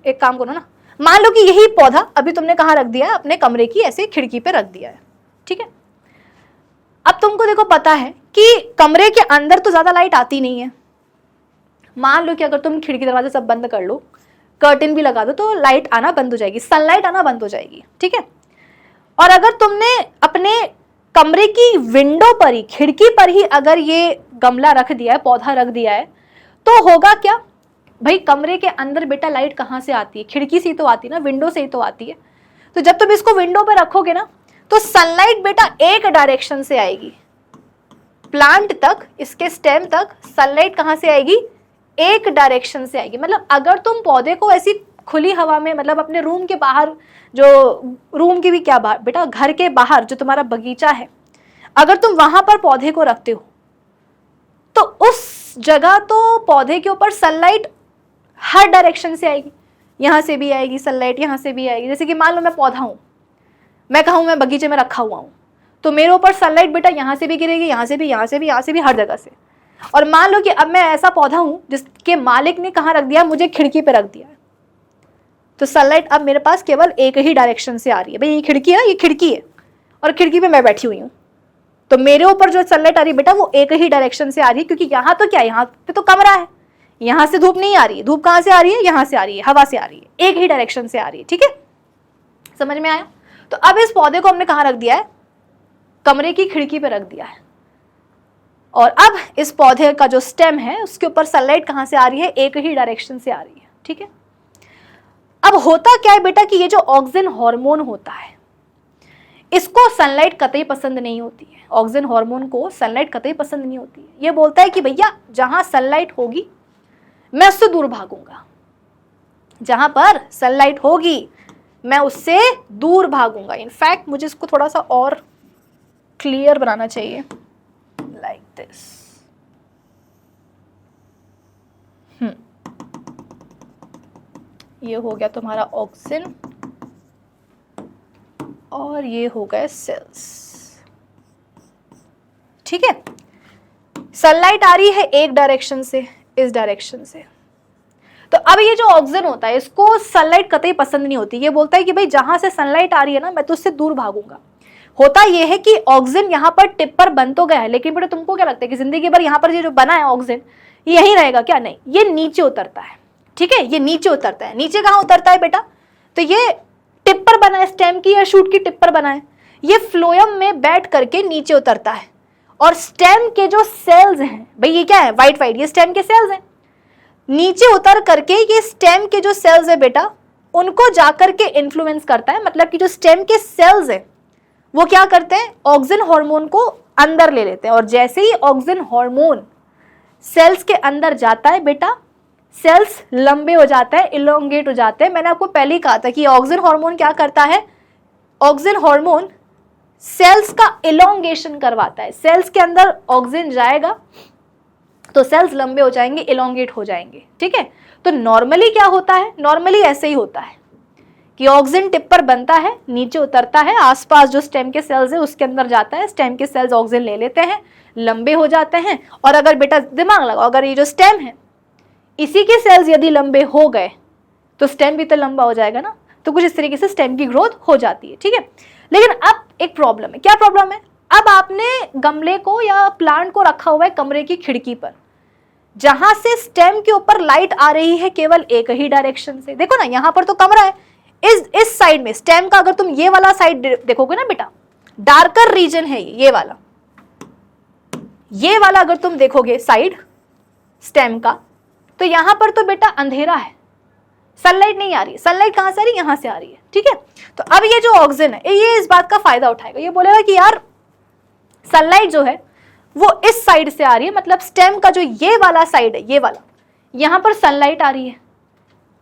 एक काम करो ना, मान लो कि यही पौधा अभी तुमने कहाँ रख दिया है? अपने कमरे की ऐसे खिड़की पे रख दिया है, ठीक है। अब तुमको देखो पता है कि कमरे के अंदर तो ज्यादा लाइट आती नहीं है। मान लो कि अगर तुम खिड़की दरवाजे सब बंद कर लो, कर्टेन भी लगा दो, तो लाइट आना बंद हो जाएगी, सनलाइट आना बंद हो जाएगी, ठीक है। और अगर तुमने अपने कमरे की विंडो पर ही, खिड़की पर ही अगर ये गमला रख दिया है, पौधा रख दिया है, तो होगा क्या भाई? कमरे के अंदर बेटा लाइट कहाँ से आती है? खिड़की से ही तो आती है ना, विंडो से ही तो आती है। तो जब तुम इसको विंडो पर रखोगे ना, तो सनलाइट बेटा एक डायरेक्शन से आएगी, प्लांट तक, इसके स्टेम तक सनलाइट कहाँ से आएगी? एक डायरेक्शन से आएगी। मतलब अगर तुम पौधे को ऐसी खुली हवा में, मतलब अपने रूम के बाहर, जो रूम की भी क्या बाहर बेटा, घर के बाहर जो तुम्हारा बगीचा है, अगर तुम वहां पर पौधे को रखते हो तो उस जगह तो पौधे के ऊपर सनलाइट हर डायरेक्शन से आएगी। यहां से भी आएगी सनलाइट, यहां से भी आएगी। जैसे कि मान लो मैं पौधा हूं, मैं कहूं मैं बगीचे में रखा हुआ हूं, तो मेरे ऊपर सनलाइट बेटा यहां से भी गिरेगी, यहां से भी, यहां से भी, यहां से भी, हर जगह से। और मान लो कि अब मैं ऐसा पौधा हूं जिसके मालिक ने कहां रख दिया? मुझे खिड़की पे रख दिया है, तो सनलाइट अब मेरे पास केवल एक ही डायरेक्शन से आ रही है। भाई ये खिड़की है, ये खिड़की है, और खिड़की पे मैं बैठी हुई हूँ, तो मेरे ऊपर जो सनलाइट आ रही है बेटा वो एक ही डायरेक्शन से आ रही है। क्योंकि यहाँ तो क्या है, यहाँ पे तो कमरा है, यहाँ से धूप नहीं आ रही है। धूप कहाँ से आ रही है? यहाँ से आ रही है, हवा से आ रही है, एक ही डायरेक्शन से आ रही है, ठीक है, समझ में आया? तो अब इस पौधे को हमने कहाँ रख दिया है? कमरे की खिड़की पे रख दिया है। और अब इस पौधे का जो स्टेम है उसके ऊपर सनलाइट कहाँ से आ रही है? एक ही डायरेक्शन से आ रही है, ठीक है। अब होता क्या है बेटा कि ये जो ऑक्सिन हार्मोन होता है, इसको सनलाइट कतई पसंद नहीं होती है। ऑक्सिन हार्मोन को सनलाइट कतई पसंद नहीं होती है। ये बोलता है कि भैया जहां सनलाइट होगी मैं उससे दूर भागूंगा, जहां पर सनलाइट होगी मैं उससे दूर भागूंगा। इनफैक्ट मुझे इसको थोड़ा सा और क्लियर बनाना चाहिए, लाइक दिस। ये हो गया तुम्हारा ऑक्सिन और ये हो गए सेल्स, ठीक है। सनलाइट आ रही है एक डायरेक्शन से, इस डायरेक्शन से। तो अब ये जो ऑक्सिन होता है इसको सनलाइट कतई पसंद नहीं होती। ये बोलता है कि भाई जहां से सनलाइट आ रही है ना मैं तो उससे दूर भागूंगा। होता ये है कि ऑक्सिन यहाँ पर टिप पर बन तो गया है, लेकिन बेटा तुमको क्या लगता है कि जिंदगी भर यहाँ पर ये जो बना है ऑक्सिन ये यहीं रहेगा क्या? नहीं, ये नीचे उतरता है, ठीक है, ये नीचे उतरता है। नीचे कहाँ उतरता है बेटा? तो ये टिप पर बना है, स्टेम की या शूट की टिप पर बना है, ये फ्लोएम में बैठ करके नीचे उतरता है। और स्टेम के जो सेल्स हैं, भाई ये क्या है? व्हाइट व्हाइट, ये स्टेम के सेल्स हैं। नीचे उतर करके ये स्टेम के जो सेल्स है बेटा उनको जाकर के इन्फ्लुएंस करता है। मतलब कि जो स्टेम के सेल्स है वो क्या करते हैं, ऑक्सिन हार्मोन को अंदर ले लेते हैं, और जैसे ही ऑक्सिन हार्मोन सेल्स के अंदर जाता है बेटा, सेल्स लंबे हो जाते हैं, इलोंगेट हो जाते हैं। मैंने आपको पहले ही कहा था कि ऑक्सिन हार्मोन क्या करता है, ऑक्सिन हार्मोन सेल्स का इलोंगेशन करवाता है। सेल्स के अंदर ऑक्सिन जाएगा तो सेल्स लंबे हो जाएंगे, इलोंगेट हो जाएंगे, ठीक है। तो नॉर्मली क्या होता है, नॉर्मली ऐसे ही होता है कि ऑक्सिन टिप पर बनता है, नीचे उतरता है, आसपास जो स्टेम के सेल्स है उसके अंदर जाता है, स्टेम के सेल्स ऑक्सिन ले लेते हैं, लंबे हो जाते हैं। और अगर बेटा दिमाग लगाओ, अगर ये जो स्टेम है इसी के सेल्स यदि लंबे हो गए तो स्टेम भी तो लंबा हो जाएगा ना। तो कुछ इस तरीके से स्टेम की ग्रोथ हो जाती है, ठीक है। लेकिन अब एक प्रॉब्लम है, क्या प्रॉब्लम है, अब आपने गमले को या प्लांट को रखा हुआ है कमरे की खिड़की पर, जहां से स्टेम के ऊपर लाइट आ रही है केवल एक ही डायरेक्शन से। देखो ना, यहां पर तो कमरा है, इस साइड में स्टेम का अगर तुम ये वाला साइड देखोगे ना बेटा, डार्कर रीजन है ये वाला अगर तुम देखोगे साइड स्टेम का, तो यहां पर तो बेटा अंधेरा है, सनलाइट नहीं आ रही है। सनलाइट कहां से आ रही है, यहां से आ रही है, ठीक है। तो अब ये जो ऑक्सिन है ये इस बात का फायदा उठाएगा, ये बोलेगा कि यार सनलाइट जो है वो इस साइड से आ रही है, मतलब स्टेम का जो ये वाला साइड है, ये वाला, यहां पर सनलाइट आ रही है,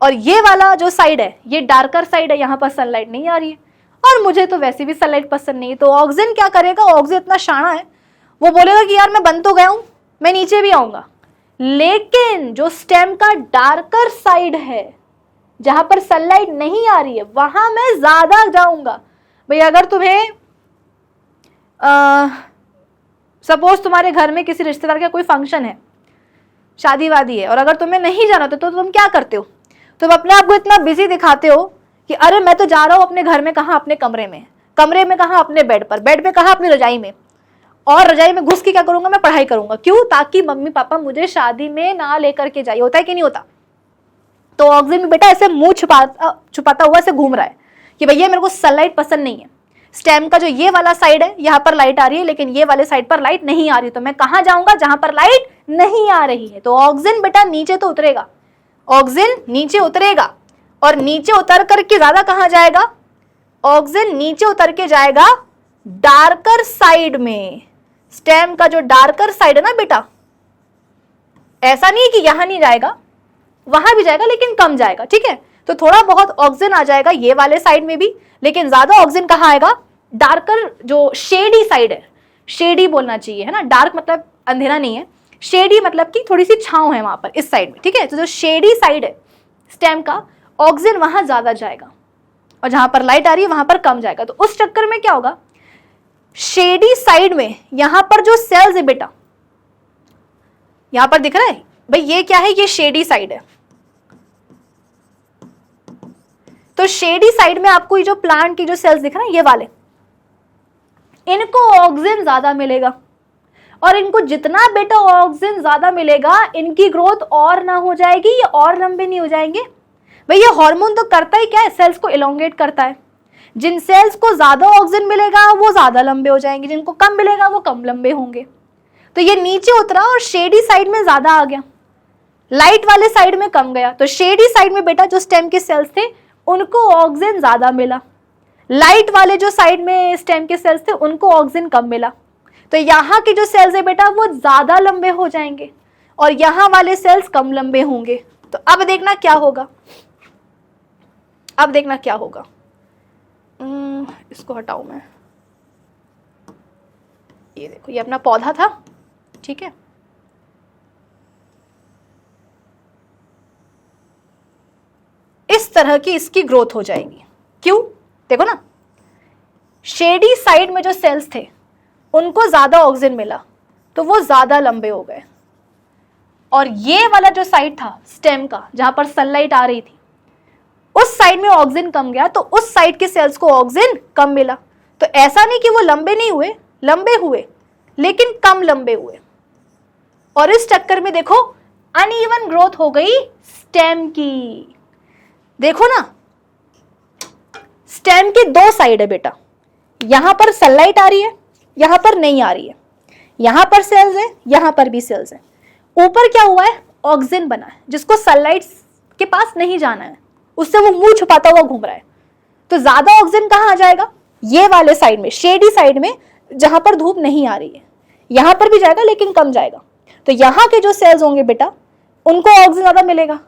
और ये वाला जो साइड है ये डार्कर साइड है, यहां पर सनलाइट नहीं आ रही है, और मुझे तो वैसे भी सनलाइट पसंद नहीं है। तो ऑक्सिन क्या करेगा, ऑक्सिन इतना शाना है, वो बोलेगा कि यार मैं बन तो गया हूं, मैं नीचे भी आऊंगा, लेकिन जो स्टेम का डार्कर साइड है जहां पर सनलाइट नहीं आ रही है वहां मैं ज्यादा जाऊंगा। भाई अगर तुम्हें सपोज तुम्हारे घर में किसी रिश्तेदार का कोई फंक्शन है, शादी वादी है, और अगर तुम्हें नहीं जाना तो तुम क्या करते हो, तुम अपने आप को इतना बिजी दिखाते हो कि अरे मैं तो जा रहा हूं अपने घर में, कहां, अपने कमरे में, कमरे में कहां, अपने बेड पर, बेड पे कहां, अपनी रजाई में, और रजाई में घुस के क्या करूंगा, मैं पढ़ाई करूंगा। क्यों, ताकि मम्मी पापा मुझे शादी में ना लेकर के जाए। होता है कि नहीं होता। तो ऑक्सिन में बेटा ऐसे मुंह छुपाता हुआ ऐसे घूम रहा है कि भैया मेरे को सनलाइट पसंद नहीं है, स्टेम का जो ये वाला साइड है यहाँ पर लाइट आ रही है, लेकिन ये वाले साइड पर लाइट नहीं आ रही, तो मैं कहां जाऊंगा, जहां पर लाइट नहीं आ रही है। तो ऑक्सिन बेटा नीचे तो उतरेगा, ऑक्सिन नीचे उतरेगा, और नीचे उतर करके ज्यादा कहां जाएगा, ऑक्सिन नीचे उतर के जाएगा डार्कर साइड में। स्टेम का जो डार्कर साइड है ना बेटा, ऐसा नहीं कि यहां नहीं जाएगा, वहां भी जाएगा लेकिन कम जाएगा, ठीक है। तो थोड़ा बहुत ऑक्सिन आ जाएगा ये वाले साइड में भी, लेकिन ज्यादा ऑक्सिन कहां आएगा, डार्कर जो शेडी साइड है, शेडी बोलना चाहिए है ना, डार्क मतलब अंधेरा नहीं है, शेडी मतलब कि थोड़ी सी छांव है वहां पर इस साइड में, ठीक है। तो जो शेडी साइड है स्टेम का, ऑक्सिन वहां ज्यादा जाएगा, और जहां पर लाइट आ रही है वहां पर कम जाएगा। तो उस चक्कर में क्या होगा, शेडी साइड में यहां पर जो सेल्स है बेटा, यहां पर दिख रहा है भाई, ये क्या है, ये शेडी साइड है। तो शेडी साइड में आपको ये जो प्लांट की जो सेल्स दिख रहे हैं ये वाले, इनको ऑक्सिन ज्यादा मिलेगा, और इनको जितना बेटा ऑक्सिन ज्यादा मिलेगा इनकी ग्रोथ और ना हो जाएगी, ये और लंबे नहीं हो जाएंगे। भाई ये हार्मोन तो करता ही क्या है, सेल्स को इलोंगेट करता है। जिन सेल्स को ज्यादा ऑक्सिन मिलेगा वो ज्यादा लंबे हो जाएंगे, जिनको कम मिलेगा वो कम लंबे होंगे। तो ये नीचे उतरा और शेडी साइड में ज्यादा आ गया, लाइट वाले साइड में कम गया। तो शेडी साइड में बेटा जो स्टेम के सेल्स थे उनको ऑक्सिन ज्यादा मिला, लाइट वाले जो साइड में स्टेम के सेल्स थे उनको ऑक्सिन कम मिला। तो यहाँ के जो सेल्स है बेटा वो ज्यादा लंबे हो जाएंगे, और यहाँ वाले सेल्स कम लंबे होंगे। तो अब देखना क्या होगा, अब देखना क्या होगा, इसको हटाऊं मैं, ये देखो ये अपना पौधा था, ठीक है। इस तरह की इसकी ग्रोथ हो जाएगी। क्यों, देखो ना, शेडी साइड में जो सेल्स थे उनको ज्यादा ऑक्सिन मिला तो वो ज्यादा लंबे हो गए, और ये वाला जो साइड था स्टेम का जहां पर सनलाइट आ रही थी उस साइड में ऑक्सिन कम गया, तो उस साइड के सेल्स को ऑक्सिन कम मिला। तो ऐसा नहीं कि वो लंबे नहीं हुए, लंबे हुए लेकिन कम लंबे हुए, और इस चक्कर में देखो अनइवन ग्रोथ हो गई स्टेम की। देखो ना, स्टेम के दो साइड है बेटा, यहां पर सनलाइट आ रही है, यहां पर नहीं आ रही है, यहां पर सेल्स है, यहां पर भी सेल्स है। ऊपर क्या हुआ है, ऑक्सिन बना है जिसको सनलाइट के पास नहीं जाना है, उससे वो मुंह छुपाता हुआ घूम रहा है। तो ज्यादा ऑक्सिन कहां आ जाएगा, ये वाले साइड में, शेडी साइड में, जहां पर धूप नहीं आ रही है, यहां पर भी जाएगा लेकिन कम जाएगा। तो यहां के जो सेल्स होंगे बेटा उनको ऑक्सीजन ज्यादा मिलेगा,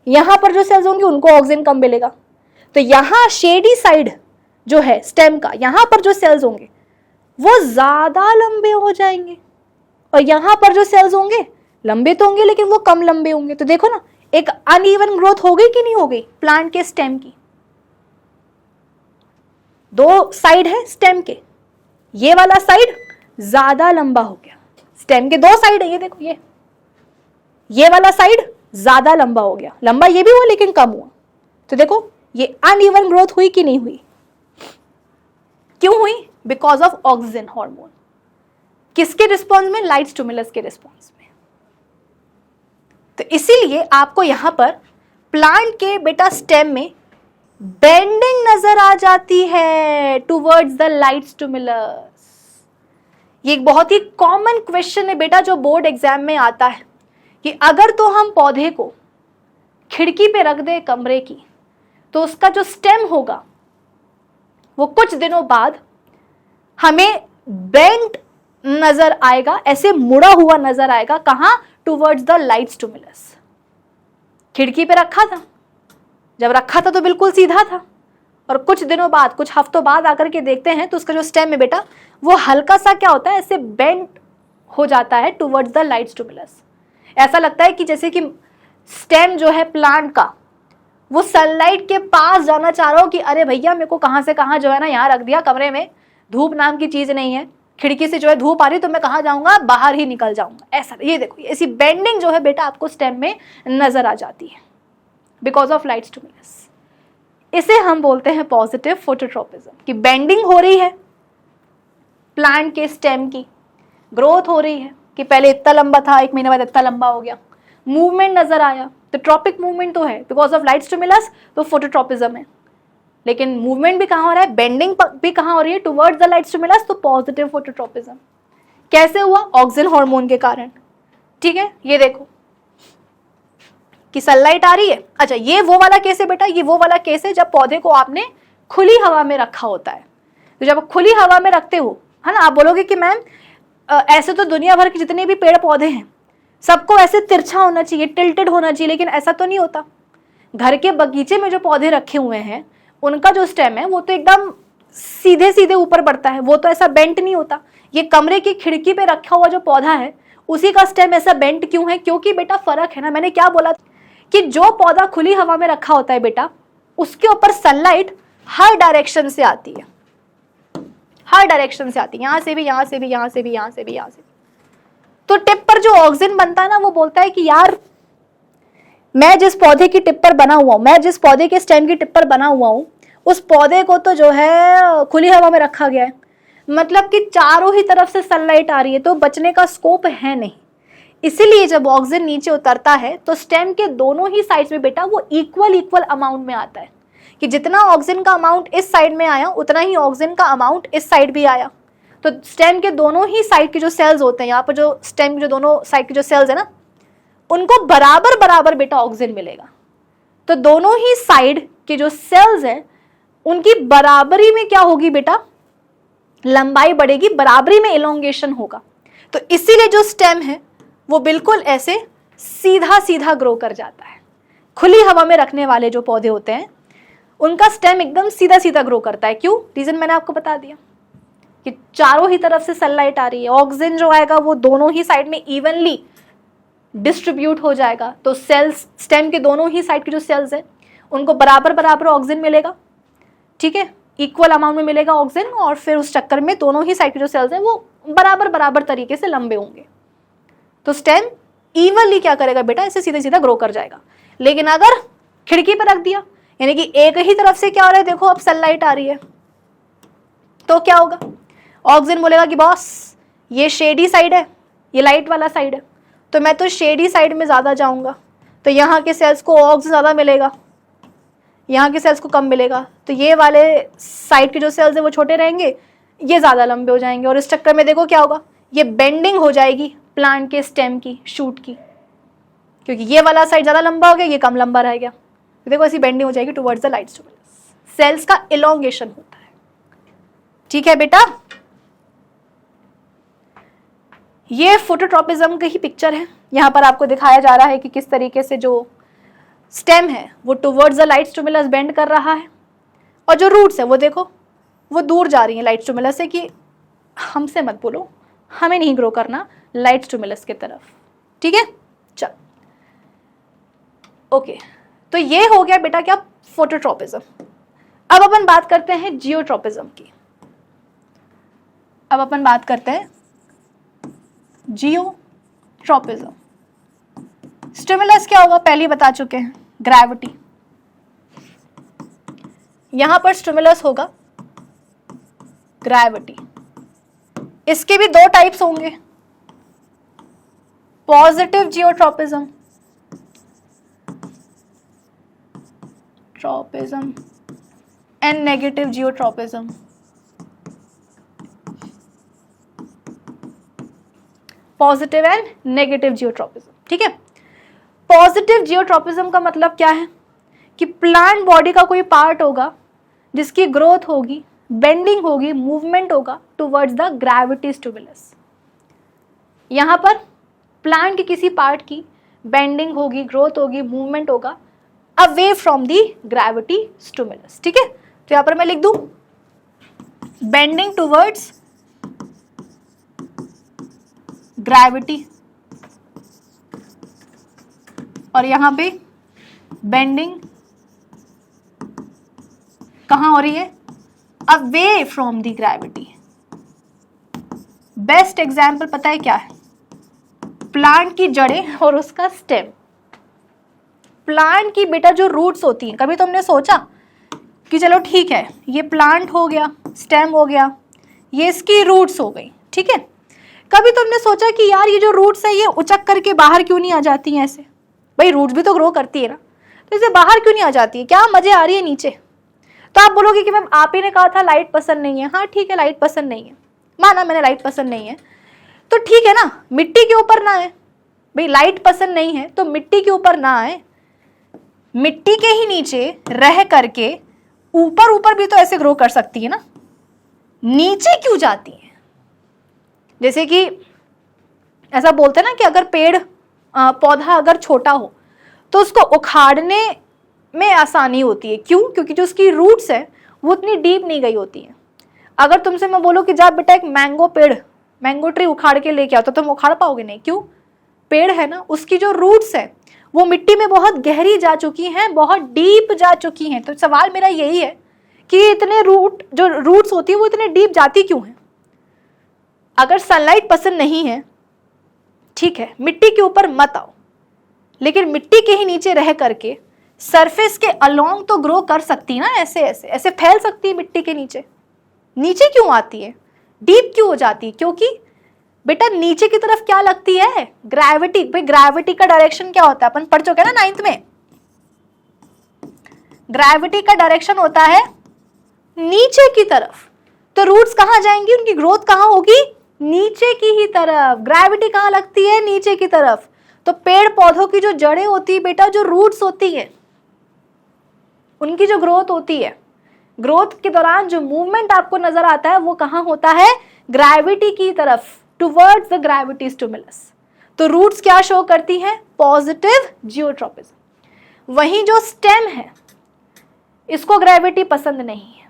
यहां पर जो सेल्स होंगे उनको ऑक्सीजन कम मिलेगा। तो यहां शेडी साइड जो है स्टेम का, यहां पर जो सेल्स होंगे वो ज्यादा लंबे हो जाएंगे, और यहां पर जो सेल्स होंगे लंबे तो होंगे लेकिन वो कम लंबे होंगे। तो देखो ना, एक अनइवन ग्रोथ हो गई कि नहीं हो गई प्लांट के स्टेम की। दो साइड है स्टेम के, ये वाला साइड ज्यादा लंबा हो गया, स्टेम के दो साइड है, ये देखो, ये वाला साइड ज्यादा लंबा हो गया, लंबा ये भी हुआ लेकिन कम हुआ। तो देखो ये अनइवन ग्रोथ हुई कि नहीं हुई? क्यों हुई? Because of oxygen hormone. किसके रिस्पॉन्स में? लाइट स्टिमुलस के रिस्पॉन्स में। तो इसीलिए आपको यहां पर प्लांट के बेटा स्टेम में बेंडिंग नजर आ जाती है टुवर्ड्स द लाइट स्टिमुलस। ये एक बहुत ही कॉमन क्वेश्चन है बेटा जो बोर्ड एग्जाम में आता है कि अगर तो हम पौधे को खिड़की पे रख दे कमरे की, तो उसका जो स्टेम होगा वो कुछ दिनों बाद हमें बेंड नजर आएगा, ऐसे मुड़ा हुआ नजर आएगा। कहां? Towards the light stimulus. खिड़की पे रखा था, जब रखा था तो बिल्कुल सीधा था, और कुछ दिनों बाद, कुछ हफ्तों बाद आकर के देखते हैं तो उसका जो स्टेम है बेटा वो हल्का सा क्या होता है, ऐसे बेंड हो जाता है टुवर्ड्स द लाइट स्टिमुलस। ऐसा लगता है कि जैसे कि स्टेम जो है प्लांट का वो सनलाइट के पास जाना चाह रहा हो कि अरे भैया मेरे को कहां से कहां जो है ना यहाँ रख दिया कमरे में, धूप नाम की चीज नहीं है, खिड़की से जो है धूप आ रही तो मैं कहां जाऊंगा, बाहर ही निकल जाऊंगा। ऐसा, ये देखो, ऐसी बेंडिंग जो है बेटा आपको स्टेम में नजर आ जाती है बिकॉज ऑफ लाइट स्टिमुलस। इसे हम बोलते हैं पॉजिटिव फोटोट्रोपिज्म, कि बेंडिंग हो रही है प्लांट के स्टेम की, ग्रोथ हो रही है कि पहले इतना लंबा था, एक महीने बाद इतना लंबा हो गया, मूवमेंट नजर आया, तो ट्रॉपिक मूवमेंट तो है बिकॉज ऑफ लाइट स्टिमुलस, तो फोटोट्रोपिज्म है। लेकिन मूवमेंट भी कहां हो रहा है, बेंडिंग भी कहां हो रही है, टुवर्ड्स द लाइट स्टिमुलस, तो पॉजिटिव फोटोट्रोपिज्म। कैसे हुआ? ऑक्सीजन हार्मोन के कारण। ठीक है, ये देखो कि सनलाइट आ रही है। अच्छा, ये वो वाला केस है बेटा, ये वो वाला केस है जब पौधे को आपने खुली हवा में रखा होता है। तो जब खुली हवा में रखते हो, है ना, आप बोलोगे कि मैम ऐसे तो दुनिया भर के जितने भी पेड़ पौधे हैं सबको ऐसे तिरछा होना चाहिए, टिल्टेड होना चाहिए, लेकिन ऐसा तो नहीं होता। घर के बगीचे में जो पौधे रखे हुए हैं उनका जो स्टेम है वो तो एकदम सीधे सीधे ऊपर बढ़ता है, वो तो ऐसा बेंट नहीं होता। ये कमरे की खिड़की पे रखा हुआ जो पौधा है उसी का स्टेम ऐसा बेंट क्यों है? क्योंकि बेटा फर्क है ना, मैंने क्या बोला कि जो पौधा खुली हवा में रखा होता है बेटा उसके ऊपर सनलाइट हर डायरेक्शन से आती है, हर डायरेक्शन से आती है, यहां से भी, यहां से भी, यहां से भी, यहां से भी, यहां से भी। तो टिप पर जो ऑक्सीजन बनता है ना वो बोलता है कि यार मैं जिस पौधे की टिप पर बना हुआ हूं, मैं जिस पौधे के स्टेम की टिप पर बना हुआ हूं, उस पौधे को तो जो है खुली हवा में रखा गया है, मतलब कि चारों ही तरफ से सनलाइट आ रही है, तो बचने का स्कोप है नहीं। इसीलिए जब ऑक्सीजन नीचे उतरता है तो स्टेम के दोनों ही साइड्स में बेटा वो इक्वल अमाउंट में आता है, कि जितना ऑक्सीजन का अमाउंट इस साइड में आया उतना ही ऑक्सीजन का अमाउंट इस साइड भी आया। तो स्टेम के दोनों ही साइड के जो सेल्स होते हैं, यहाँ पर जो स्टेम के जो दोनों साइड के जो सेल्स है ना उनको बराबर बराबर बेटा ऑक्सीजन मिलेगा। तो दोनों ही साइड के जो सेल्स हैं उनकी बराबरी में क्या होगी बेटा, लंबाई बढ़ेगी, बराबरी में इलोंगेशन होगा। तो इसीलिए जो स्टेम है वो बिल्कुल ऐसे सीधा सीधा ग्रो कर जाता है। खुली हवा में रखने वाले जो पौधे होते हैं उनका स्टेम एकदम सीधा सीधा ग्रो करता है। क्यों? रीजन मैंने आपको बता दिया कि चारों ही तरफ से सनलाइट आ रही है, ऑक्सीजन जो आएगा वो दोनों ही साइड में इवनली डिस्ट्रीब्यूट हो जाएगा। तो सेल्स, स्टेम के दोनों ही साइड के जो सेल्स हैं उनको बराबर बराबर ऑक्सीजन मिलेगा, ठीक है, इक्वल अमाउंट में मिलेगा ऑक्सीजन, और फिर उस चक्कर में दोनों ही साइड के जो सेल्स हैं वो बराबर बराबर तरीके से लंबे होंगे। तो स्टेम इवनली क्या करेगा बेटा, ऐसे सीधा सीधा ग्रो कर जाएगा। लेकिन अगर खिड़की पर रख दिया, यानी कि एक ही तरफ से क्या हो रहा है, देखो अब सनलाइट आ रही है, तो क्या होगा, ऑक्सीजन बोलेगा कि बॉस ये शेडी साइड है, ये लाइट वाला साइड है, तो मैं तो शेडी साइड में ज़्यादा जाऊंगा, तो यहाँ के सेल्स को ऑक्सीजन ज़्यादा मिलेगा, यहाँ के सेल्स को कम मिलेगा। तो ये वाले साइड के जो सेल्स है वो छोटे रहेंगे, ये ज़्यादा लंबे हो जाएंगे, और इस चक्कर में देखो क्या होगा, ये बेंडिंग हो जाएगी प्लांट के स्टेम की, शूट की, क्योंकि ये वाला साइड ज़्यादा लंबा हो गया, ये कम लंबा रह गया। तो देखो ऐसी बेंडिंग हो जाएगी towards the light stimulus, cells का इलोंगेशन होता है। ठीक है बेटा, ये फोटोट्रॉपिज्म की ही पिक्चर है। यहाँ पर आपको दिखाया जा रहा है कि किस तरीके से जो स्टेम है वो towards the light stimulus bend कर रहा है, और जो रूट्स है वो देखो वो दूर जा रही है लाइट स्टिमुलस से कि हमसे मत बोलो, हमें नहीं ग्रो करना लाइट स्टिमुलस की तरफ। ठीक है, चल ओके, तो ये हो गया बेटा क्या, फोटोट्रॉपिज्म। अब अपन बात करते हैं जियोट्रॉपिज्म की। अब अपन बात करते हैं जियोट्रॉपिज्म। स्टिमुलस क्या होगा पहले ही बता चुके हैं, ग्रेविटी। यहां पर स्टिमुलस होगा ग्रेविटी। इसके भी दो टाइप्स होंगे, positive geotropism and negative geotropism. Positive and negative geotropism. ठीक है, पॉजिटिव जियोट्रॉपिज्म का मतलब क्या है कि प्लांट बॉडी का कोई पार्ट होगा जिसकी ग्रोथ होगी, बेंडिंग होगी, मूवमेंट होगा टुवर्ड्स द ग्रेविटी स्टिमुलस। यहां पर प्लांट के किसी पार्ट की बेंडिंग होगी, ग्रोथ होगी, मूवमेंट होगा away from the gravity stimulus. ठीक है, तो यहां पर मैं लिख दूं बेंडिंग टुवर्ड्स ग्रेविटी, और यहां पे बेंडिंग कहां हो रही है, away from the gravity. Best example पता है क्या है, प्लांट की जड़ें और उसका स्टेम। प्लांट की बेटा जो रूट्स होती हैं, कभी तुमने सोचा कि चलो ठीक है ये प्लांट हो गया, स्टेम हो गया, ये इसकी रूट्स हो गई। ठीक है, कभी तुमने सोचा कि यार ये जो रूट्स है ये उचक करके बाहर क्यों नहीं आ जाती हैं ऐसे, भाई रूट्स भी तो ग्रो करती है ना, तो इसे बाहर क्यों नहीं आ जाती है, क्या मजे आ रही है नीचे। तो आप बोलोगे कि मैम आप ही ने कहा था लाइट पसंद नहीं है। हाँ ठीक है, लाइट पसंद नहीं है, माना मैंने लाइट पसंद नहीं है, तो ठीक है ना, मिट्टी के ऊपर ना आए भाई, लाइट पसंद नहीं है तो मिट्टी के ऊपर ना आए, मिट्टी के ही नीचे रह करके ऊपर ऊपर भी तो ऐसे ग्रो कर सकती है ना, नीचे क्यों जाती है। जैसे कि ऐसा बोलते हैं ना कि अगर पेड़ पौधा अगर छोटा हो तो उसको उखाड़ने में आसानी होती है, क्यों, क्योंकि जो उसकी रूट्स है वो उतनी डीप नहीं गई होती है। अगर तुमसे मैं बोलूं कि जा बेटा एक मैंगो ट्री उखाड़ के लेके आओ, तो तुम उखाड़ पाओगे नहीं, क्यों, पेड़ है ना, उसकी जो रूट्स है वो मिट्टी में बहुत गहरी जा चुकी हैं, बहुत डीप जा चुकी हैं। तो सवाल मेरा यही है कि इतने जो रूट्स होती है वो इतने डीप जाती क्यों है। अगर सनलाइट पसंद नहीं है, ठीक है, मिट्टी के ऊपर मत आओ, लेकिन मिट्टी के ही नीचे रह करके सरफेस के अलोंग तो ग्रो कर सकती ना, ऐसे ऐसे ऐसे फैल सकती है मिट्टी के नीचे। नीचे क्यों आती है, डीप क्यों हो जाती है, क्योंकि बेटा नीचे की तरफ क्या लगती है, ग्रेविटी। भाई ग्रेविटी का डायरेक्शन क्या होता है, अपन पढ़ चुके हैं ना 9th में, ग्रेविटी का डायरेक्शन होता है नीचे की तरफ। तो रूट्स कहां जाएंगी, उनकी ग्रोथ कहां होगी, नीचे की ही तरफ। ग्रेविटी कहां लगती है, नीचे की तरफ। तो पेड़ पौधों की जो जड़ें होती है बेटा, जो रूट्स होती है, उनकी जो ग्रोथ होती है, ग्रोथ के दौरान जो मूवमेंट आपको नजर आता है वो कहां होता है, ग्रेविटी की तरफ, टुवर्ड्स द ग्रेविटी स्टिमुलस। तो रूट्स क्या शो करती हैं, पॉजिटिव जियोट्रॉपिज्म। वहीं जो स्टेम है इसको ग्रेविटी पसंद नहीं है,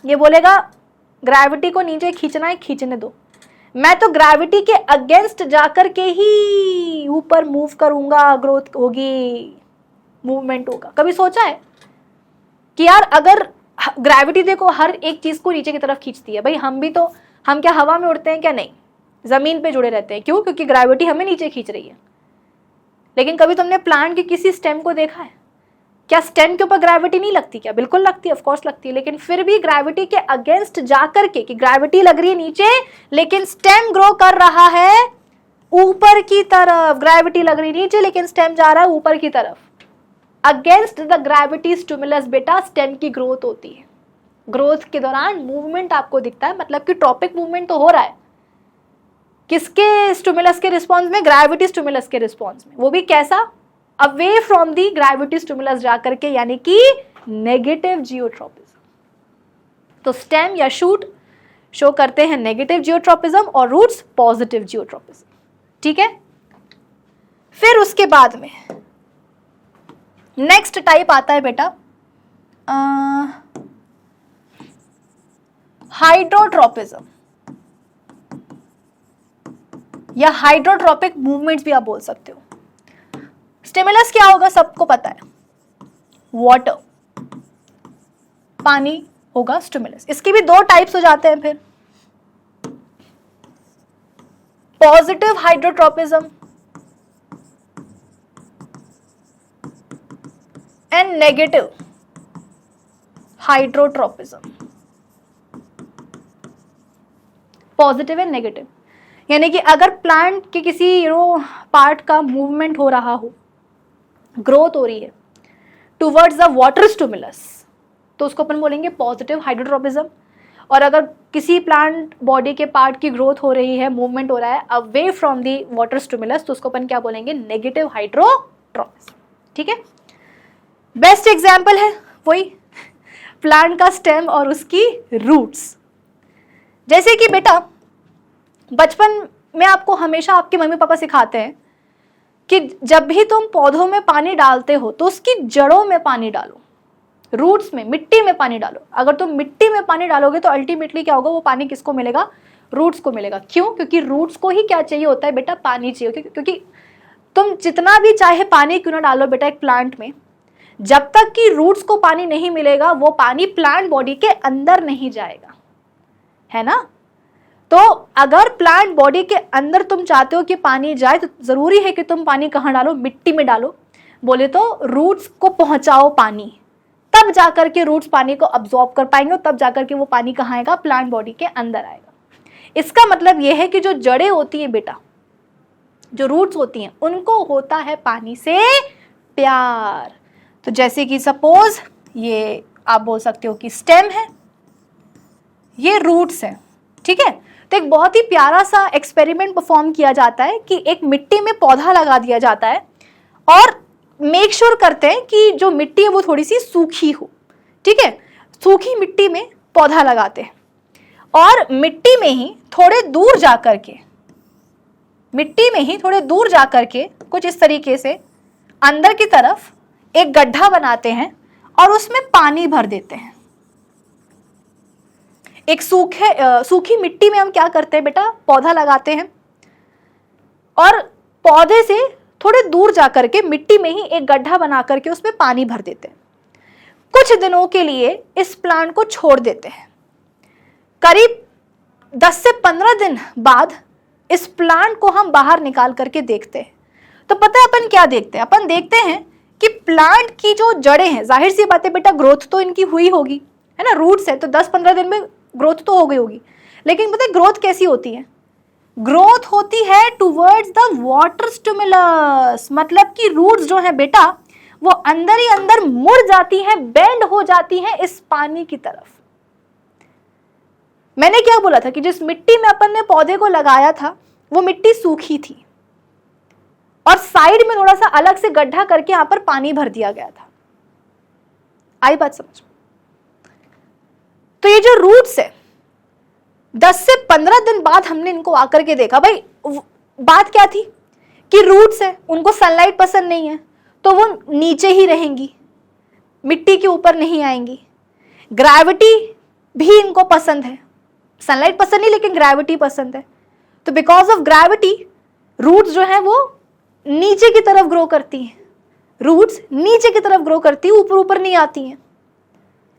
ये बोलेगा ग्रेविटी को नीचे खींचना है, खींचने दो, मैं तो ग्रेविटी के अगेंस्ट जाकर के ही ऊपर मूव करूंगा, ग्रोथ होगी, मूवमेंट होगा। कभी सोचा है कि यार अगर ग्रेविटी देखो हर एक चीज को नीचे की तरफ खींचती है, भाई हम क्या हवा में उड़ते हैं क्या, नहीं, जमीन पे जुड़े रहते हैं, क्यों, क्योंकि ग्रेविटी हमें नीचे खींच रही है। लेकिन कभी तुमने प्लांट के किसी स्टेम को देखा है, क्या स्टेम के ऊपर ग्रेविटी नहीं लगती क्या, बिल्कुल लगती है, ऑफ कोर्स लगती है, लेकिन फिर भी ग्रेविटी के अगेंस्ट जाकर के, कि ग्रेविटी लग रही है नीचे लेकिन स्टेम ग्रो कर रहा है ऊपर की तरफ, ग्रेविटी लग रही है नीचे लेकिन स्टेम जा रहा है ऊपर की तरफ। अगेंस्ट द ग्रेविटी स्टिमुलस बेटा स्टेम की ग्रोथ होती है। ग्रोथ के दौरान मूवमेंट आपको दिखता है, मतलब कि ट्रॉपिक मूवमेंट तो हो रहा है, किसके स्टिमुलस के रिस्पॉन्स में, ग्रेविटी स्टिमुलस के रिस्पॉन्स में, वो भी कैसा, away from the gravity stimulus जाकर के, यानी कि नेगेटिव जियोट्रॉपिज्म। तो स्टेम या शूट शो करते हैं नेगेटिव जियोट्रॉपिज्म और रूट्स पॉजिटिव जियोट्रॉपिज्म। ठीक है, फिर उसके बाद में नेक्स्ट टाइप आता है बेटा हाइड्रोट्रोपिज्म या हाइड्रोट्रोपिक मूवमेंट्स भी आप बोल सकते हो। स्टिमुलस क्या होगा, सबको पता है, वाटर, पानी होगा स्टिमुलस। इसके भी दो टाइप्स हो जाते हैं फिर, positive hydrotropism and negative hydrotropism. Positive and negative, यानी कि अगर प्लांट के किसी पार्ट का मूवमेंट हो रहा हो, ग्रोथ हो रही है टुवर्ड्स द वाटर स्टिमुलस, तो उसको अपन बोलेंगे पॉजिटिव हाइड्रोट्रोपिज्म। और अगर किसी प्लांट बॉडी के पार्ट की ग्रोथ हो रही है, मूवमेंट हो रहा है away from the water stimulus, तो उसको अपन क्या बोलेंगे, नेगेटिव हाइड्रोट्रोपिज्म। ठीक है, बेस्ट एग्जाम्पल है वही प्लांट का स्टेम और उसकी रूट्स। जैसे कि बेटा बचपन में आपको हमेशा आपके मम्मी पापा सिखाते हैं कि जब भी तुम पौधों में पानी डालते हो तो उसकी जड़ों में पानी डालो, रूट्स में, मिट्टी में पानी डालो। अगर तुम मिट्टी में पानी डालोगे तो अल्टीमेटली क्या होगा, वो पानी किसको मिलेगा, रूट्स को मिलेगा। क्यों? क्योंकि रूट्स को ही क्या चाहिए होता है बेटा, पानी चाहिए। क्योंकि तुम जितना भी चाहे पानी क्यों ना डालो बेटा एक प्लांट में, जब तक कि रूट्स को पानी नहीं मिलेगा वो पानी प्लांट बॉडी के अंदर नहीं जाएगा, है ना। तो अगर प्लांट बॉडी के अंदर तुम चाहते हो कि पानी जाए तो जरूरी है कि तुम पानी कहाँ डालो, मिट्टी में डालो। बोले तो रूट्स को पहुंचाओ पानी, तब जाकर के रूट्स पानी को अब्सॉर्ब कर पाएंगे और तब जाकर के वो पानी कहाँ आएगा, प्लांट बॉडी के अंदर आएगा। इसका मतलब ये है कि जो जड़ें होती हैं बेटा, जो रूट्स होती हैं, उनको होता है पानी से प्यार। तो जैसे कि सपोज ये आप बोल सकते हो कि स्टेम है, ये रूट्स है। ठीक है, तो एक बहुत ही प्यारा सा एक्सपेरिमेंट परफॉर्म किया जाता है कि एक मिट्टी में पौधा लगा दिया जाता है और मेक श्योर करते हैं कि जो मिट्टी है वो थोड़ी सी सूखी हो। ठीक है, सूखी मिट्टी में पौधा लगाते हैं और मिट्टी में ही थोड़े दूर जाकर के कुछ इस तरीके से अंदर की तरफ एक गड्ढा बनाते हैं और उसमें पानी भर देते हैं। एक सूखी मिट्टी में हम क्या करते हैं बेटा, पौधा लगाते हैं और पौधे से थोड़े दूर जाकर के मिट्टी में ही एक गड्ढा बना करके उसमें पानी भर देते हैं। कुछ दिनों के लिए इस प्लांट को छोड़ देते हैं। करीब 10 से 15 दिन बाद इस प्लांट को हम बाहर निकाल करके देखते हैं, तो पता है अपन क्या देखते हैं, अपन देखते हैं कि प्लांट की जो जड़ें हैं, जाहिर सी बात है बेटा ग्रोथ तो इनकी हुई होगी, है ना, रूट्स है तो 10-15 दिन में ग्रोथ तो हो गई होगी। लेकिन पता है ग्रोथ कैसी होती है, ग्रोथ होती है टुवर्ड्स द वाटर स्टिमुलस। मतलब कि रूट्स जो है बेटा वो अंदर ही अंदर मुड़ जाती हैं, बेंड हो जाती हैं इस पानी की तरफ। मैंने क्या बोला था कि जिस मिट्टी में अपन ने पौधे को लगाया था वो मिट्टी सूखी थी और साइड में थोड़ा सा अलग से गड्ढा करके यहां पर पानी भर दिया गया था। आई बात समझ? तो ये जो रूट्स है 10 से 15 दिन बाद हमने इनको आकर के देखा। भाई बात क्या थी कि रूट्स है, उनको सनलाइट पसंद नहीं है तो वो नीचे ही रहेंगी, मिट्टी के ऊपर नहीं आएंगी। ग्रेविटी भी इनको पसंद है, सनलाइट पसंद नहीं लेकिन ग्रेविटी पसंद है। तो बिकॉज ऑफ ग्रेविटी रूट्स जो है वो नीचे की तरफ ग्रो करती हैं, रूट्स नीचे की तरफ ग्रो करती है, ऊपर ऊपर नहीं आती हैं।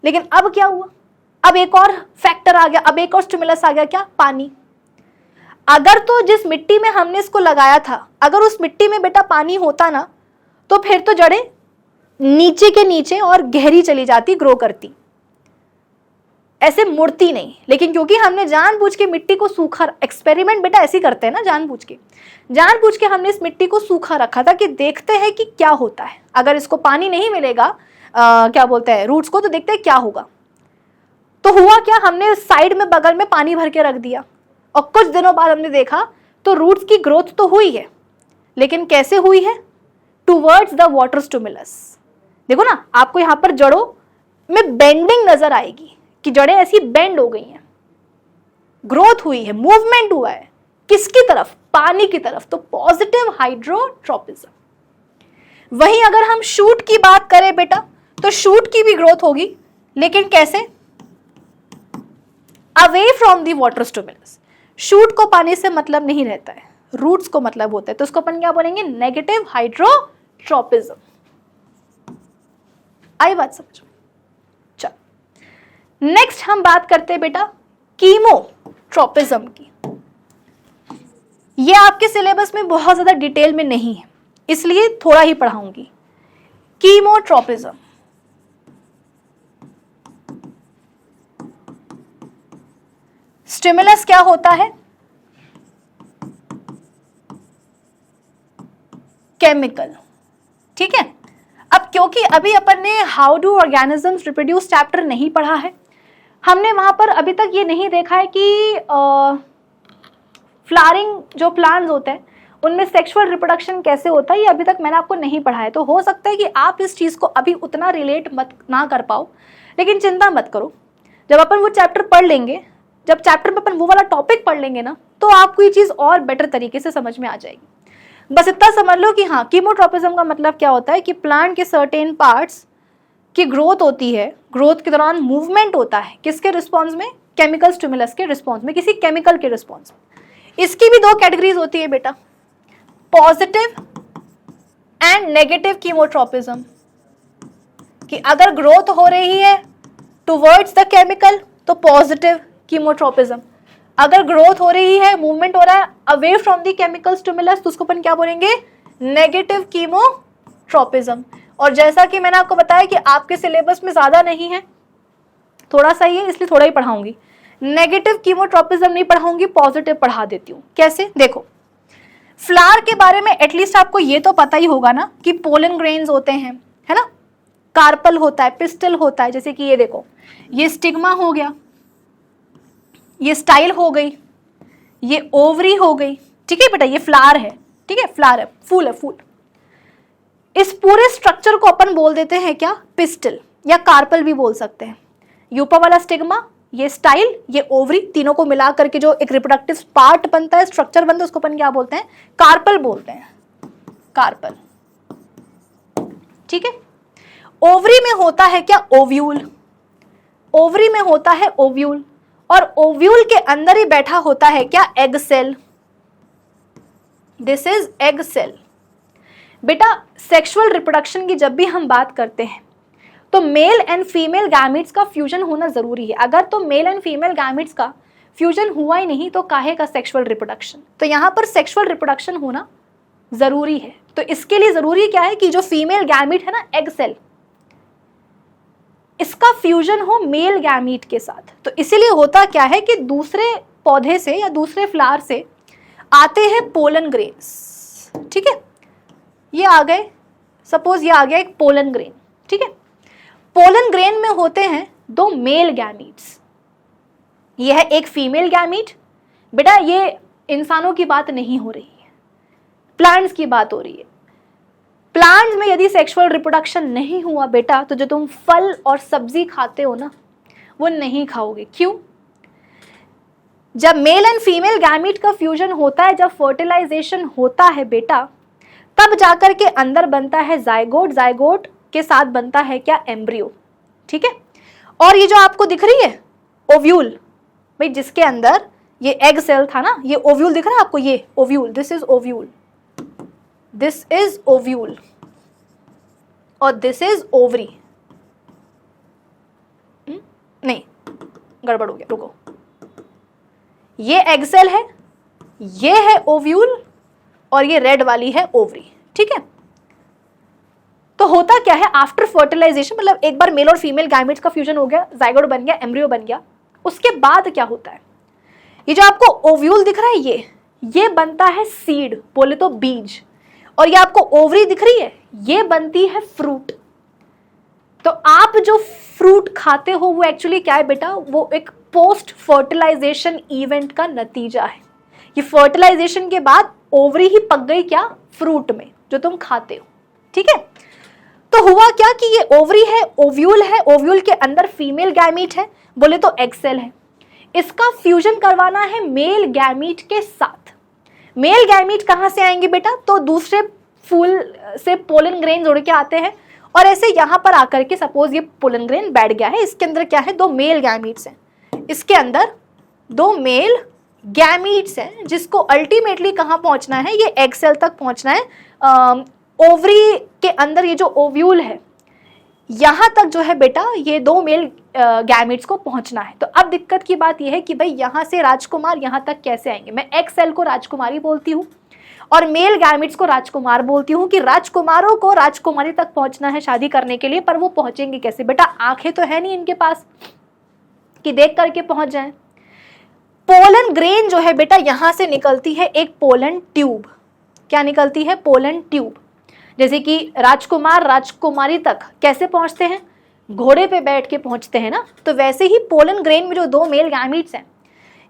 लेकिन अब क्या हुआ, अब एक और फैक्टर आ गया, अब एक और स्टिमुलस आ गया, क्या, पानी। अगर तो जिस मिट्टी में हमने इसको लगाया था अगर उस मिट्टी में बेटा पानी होता ना तो फिर तो जड़ें नीचे के नीचे और गहरी चली जाती, ग्रो करती, ऐसे मुड़ती नहीं। लेकिन क्योंकि हमने जानबूझ के मिट्टी को सूखा, एक्सपेरिमेंट बेटा ऐसे करते हैं ना, जानबूझ के हमने इस मिट्टी को सूखा रखा था कि देखते हैं कि क्या होता है। अगर इसको पानी नहीं मिलेगा क्या बोलते हैं रूट्स को, तो देखते हैं क्या होगा। तो हुआ क्या, हमने साइड में बगल में पानी भर के रख दिया और कुछ दिनों बाद हमने देखा तो रूट्स की ग्रोथ तो हुई है, लेकिन कैसे हुई है, टुवर्ड्स द वाटर स्टिमुलस। देखो ना, आपको यहाँ पर जड़ों में बेंडिंग नजर आएगी। कि जड़ें ऐसी बेंड हो गई हैं, ग्रोथ हुई है, मूवमेंट हुआ है, किसकी तरफ? पानी की तरफ, तो पॉजिटिव हाइड्रोट्रोपिज्म। वहीं अगर हम शूट की बात करें बेटा, तो शूट की भी ग्रोथ होगी, लेकिन कैसे? Away from the water stimulus. Shoot को पानी से मतलब नहीं रहता है, रूट्स को मतलब होता है, तो उसको अपन क्या बोलेंगे? Negative hydrotropism. आई बात समझ में? चल, नेक्स्ट हम बात करते हैं बेटा कीमोट्रोपिज्म की। ये आपके सिलेबस में बहुत ज्यादा डिटेल में नहीं है, इसलिए थोड़ा ही पढ़ाऊंगी। कीमोट्रोपिज्म स्टिमुलस क्या होता है? केमिकल। ठीक है, अब क्योंकि अभी अपन ने how do organisms reproduce chapter नहीं पढ़ा है, हमने वहां पर अभी तक ये नहीं देखा है कि फ्लावरिंग जो प्लांट्स होते हैं उनमें सेक्सुअल रिप्रोडक्शन कैसे होता है, ये अभी तक मैंने आपको नहीं पढ़ा है। तो हो सकता है कि आप इस चीज को अभी उतना रिलेट मत ना कर पाओ, लेकिन चिंता मत करो, जब अपन वो चैप्टर पढ़ लेंगे, जब चैप्टर में अपन वो वाला टॉपिक पढ़ लेंगे ना, तो आपको ये चीज और बेटर तरीके से समझ में आ जाएगी। बस इतना समझ लो कि हाँ, कीमोट्रोपिज्म का मतलब क्या होता है कि प्लांट के सर्टेन पार्ट्स की ग्रोथ होती है, ग्रोथ के दौरान मूवमेंट होता है, किसके रिस्पॉन्स में? केमिकल स्टिमुलस के रिस्पॉन्स में, किसी केमिकल के रिस्पॉन्स में। इसकी भी दो कैटेगरीज होती है बेटा, पॉजिटिव एंड नेगेटिव कीमोट्रोपिज्म, कि अगर ग्रोथ हो रही है टुवर्ड्स द केमिकल तो पॉजिटिव कीमोट्रोपिज्म, अगर ग्रोथ हो रही है, मूवमेंट हो रहा है away from the chemical stimulus, तो उसको अपन क्या बोलेंगे? Negative chemotropism. और जैसा कि मैंने आपको बताया कि आपके सिलेबस में ज्यादा नहीं है, थोड़ा सा ही है, इसलिए थोड़ा ही पढ़ाऊंगी। नेगेटिव कीमोट्रोपिज्म नहीं पढ़ाऊंगी, पॉजिटिव पढ़ा देती हूँ। कैसे? देखो, फ्लावर के बारे में एटलीस्ट आपको ये तो पता ही होगा ना कि पोलन ग्रेन्स होते हैं, है ना, कार्पल होता है, पिस्टल होता है। जैसे कि ये देखो, ये स्टिग्मा हो गया, ये स्टाइल हो गई, ये ओवरी हो गई। ठीक है बेटा, ये फ्लावर है, ठीक है, फ्लावर है, फूल है, फूल। इस पूरे स्ट्रक्चर को अपन बोल देते हैं क्या? पिस्टल या कार्पल भी बोल सकते हैं। यूपर वाला स्टिग्मा, ये स्टाइल, ये ओवरी, तीनों को मिला करके जो एक रिप्रोडक्टिव पार्ट बनता है, स्ट्रक्चर बनता है, उसको अपन क्या बोलते हैं? कार्पल बोलते हैं, कार्पल। ठीक है, ओवरी में होता है क्या? ओव्यूल। ओवरी में होता है ओव्यूल, और ओव्यूल के अंदर ही बैठा होता है क्या? Egg cell. This is egg cell. बेटा, सेक्सुअल रिप्रोडक्शन की जब भी हम बात करते हैं तो मेल एंड फीमेल गैमेट्स का फ्यूजन होना जरूरी है। अगर तो मेल एंड फीमेल गैमेट्स का फ्यूजन हुआ ही नहीं तो काहे का सेक्सुअल रिप्रोडक्शन? तो यहां पर सेक्सुअल रिप्रोडक्शन होना जरूरी है। तो इसके लिए जरूरी क्या है कि जो फीमेल गैमेट है ना, एग सेल, इसका फ्यूजन हो मेल गैमीट के साथ। तो इसीलिए होता क्या है कि दूसरे पौधे से या दूसरे फ्लावर से आते हैं पोलन ग्रेन्स। ठीक है, ये आ गए, सपोज ये आ गया एक पोलन ग्रेन। ठीक है, पोलन ग्रेन में होते हैं दो मेल गैमीट्स, ये है एक फीमेल गैमीट। बेटा, ये इंसानों की बात नहीं हो रही है, प्लांट्स की बात हो रही है। प्लांट्स में यदि सेक्सुअल रिप्रोडक्शन नहीं हुआ बेटा, तो जो तुम फल और सब्जी खाते हो ना, वो नहीं खाओगे। क्यों? जब मेल एंड फीमेल गैमीट का फ्यूजन होता है, जब फर्टिलाइजेशन होता है बेटा, तब जाकर के अंदर बनता है जाइगोट, जाइगोट के साथ बनता है क्या? एम्ब्रियो। ठीक है, और ये जो आपको दिख रही है ओव्यूल, भाई जिसके अंदर ये एग सेल था ना, ये ओव्यूल दिख रहा है आपको, ये ovule, this is ovule, this is ovule, और दिस इज ओवरी। नहीं, गड़बड़ हो गया, रुको। ये एग सेल है, ये है ओव्यूल, और ये रेड वाली है ओवरी। ठीक है, तो होता क्या है, आफ्टर फर्टिलाइजेशन, मतलब एक बार मेल और फीमेल गैमेट्स का फ्यूजन हो गया, जाइगोट बन गया, एम्ब्रियो बन गया, उसके बाद क्या होता है? ये जो आपको ओव्यूल दिख रहा है, ये बनता है सीड, बोले तो बीज, और ये आपको ओवरी दिख रही है, ये बनती है फ्रूट। तो आप जो फ्रूट खाते हो वो एक्चुअली क्या है बेटा? वो एक पोस्ट फर्टिलाइजेशन इवेंट का नतीजा है। ये फर्टिलाइजेशन के बाद ओवरी ही पक गई क्या? फ्रूट में, जो तुम खाते हो। ठीक है, तो हुआ क्या कि ये ओवरी है, ओव्यूल है, ओव्यूल के अंदर फीमेल गैमीट है, बोले तो एग सेल है। इसका फ्यूजन करवाना है मेल गैमीट के साथ। मेल गैमीट कहां से आएंगे बेटा? तो दूसरे फूल से पोलन ग्रेन जुड़ के आते हैं और ऐसे यहां पर आकर के सपोज ये पोलन ग्रेन बैठ गया है, इसके अंदर क्या है? 2 मेल गैमीट्स हैं, इसके अंदर 2 मेल गैमीट्स हैं, जिसको अल्टीमेटली कहां पहुंचना है? ये एग सेल तक पहुंचना है। ओवरी के अंदर ये जो ओव्यूल है यहां तक जो है बेटा ये 2 मेल गैमेट्स को पहुंचना है। तो अब दिक्कत की बात यह है कि भाई यहां से राजकुमार यहां तक कैसे आएंगे? मैं एग सेल को राजकुमारी बोलती हूँ और मेल गैमेट्स को राजकुमार बोलती हूँ कि राजकुमारों को राजकुमारी तक पहुंचना है शादी करने के लिए, पर वो पहुंचेंगे कैसे? बेटा आंखें तो है नहीं इनके पास कि देख करके पहुंच जाए। पोलन ग्रेन जो है बेटा यहां से निकलती है एक पोलन ट्यूब। क्या निकलती है? Pollen tube. जैसे कि राजकुमार राजकुमारी तक कैसे पहुंचते हैं? घोड़े पे बैठ के पहुंचते हैं ना, तो वैसे ही पोलन ग्रेन में जो 2 मेल गैमीट्स हैं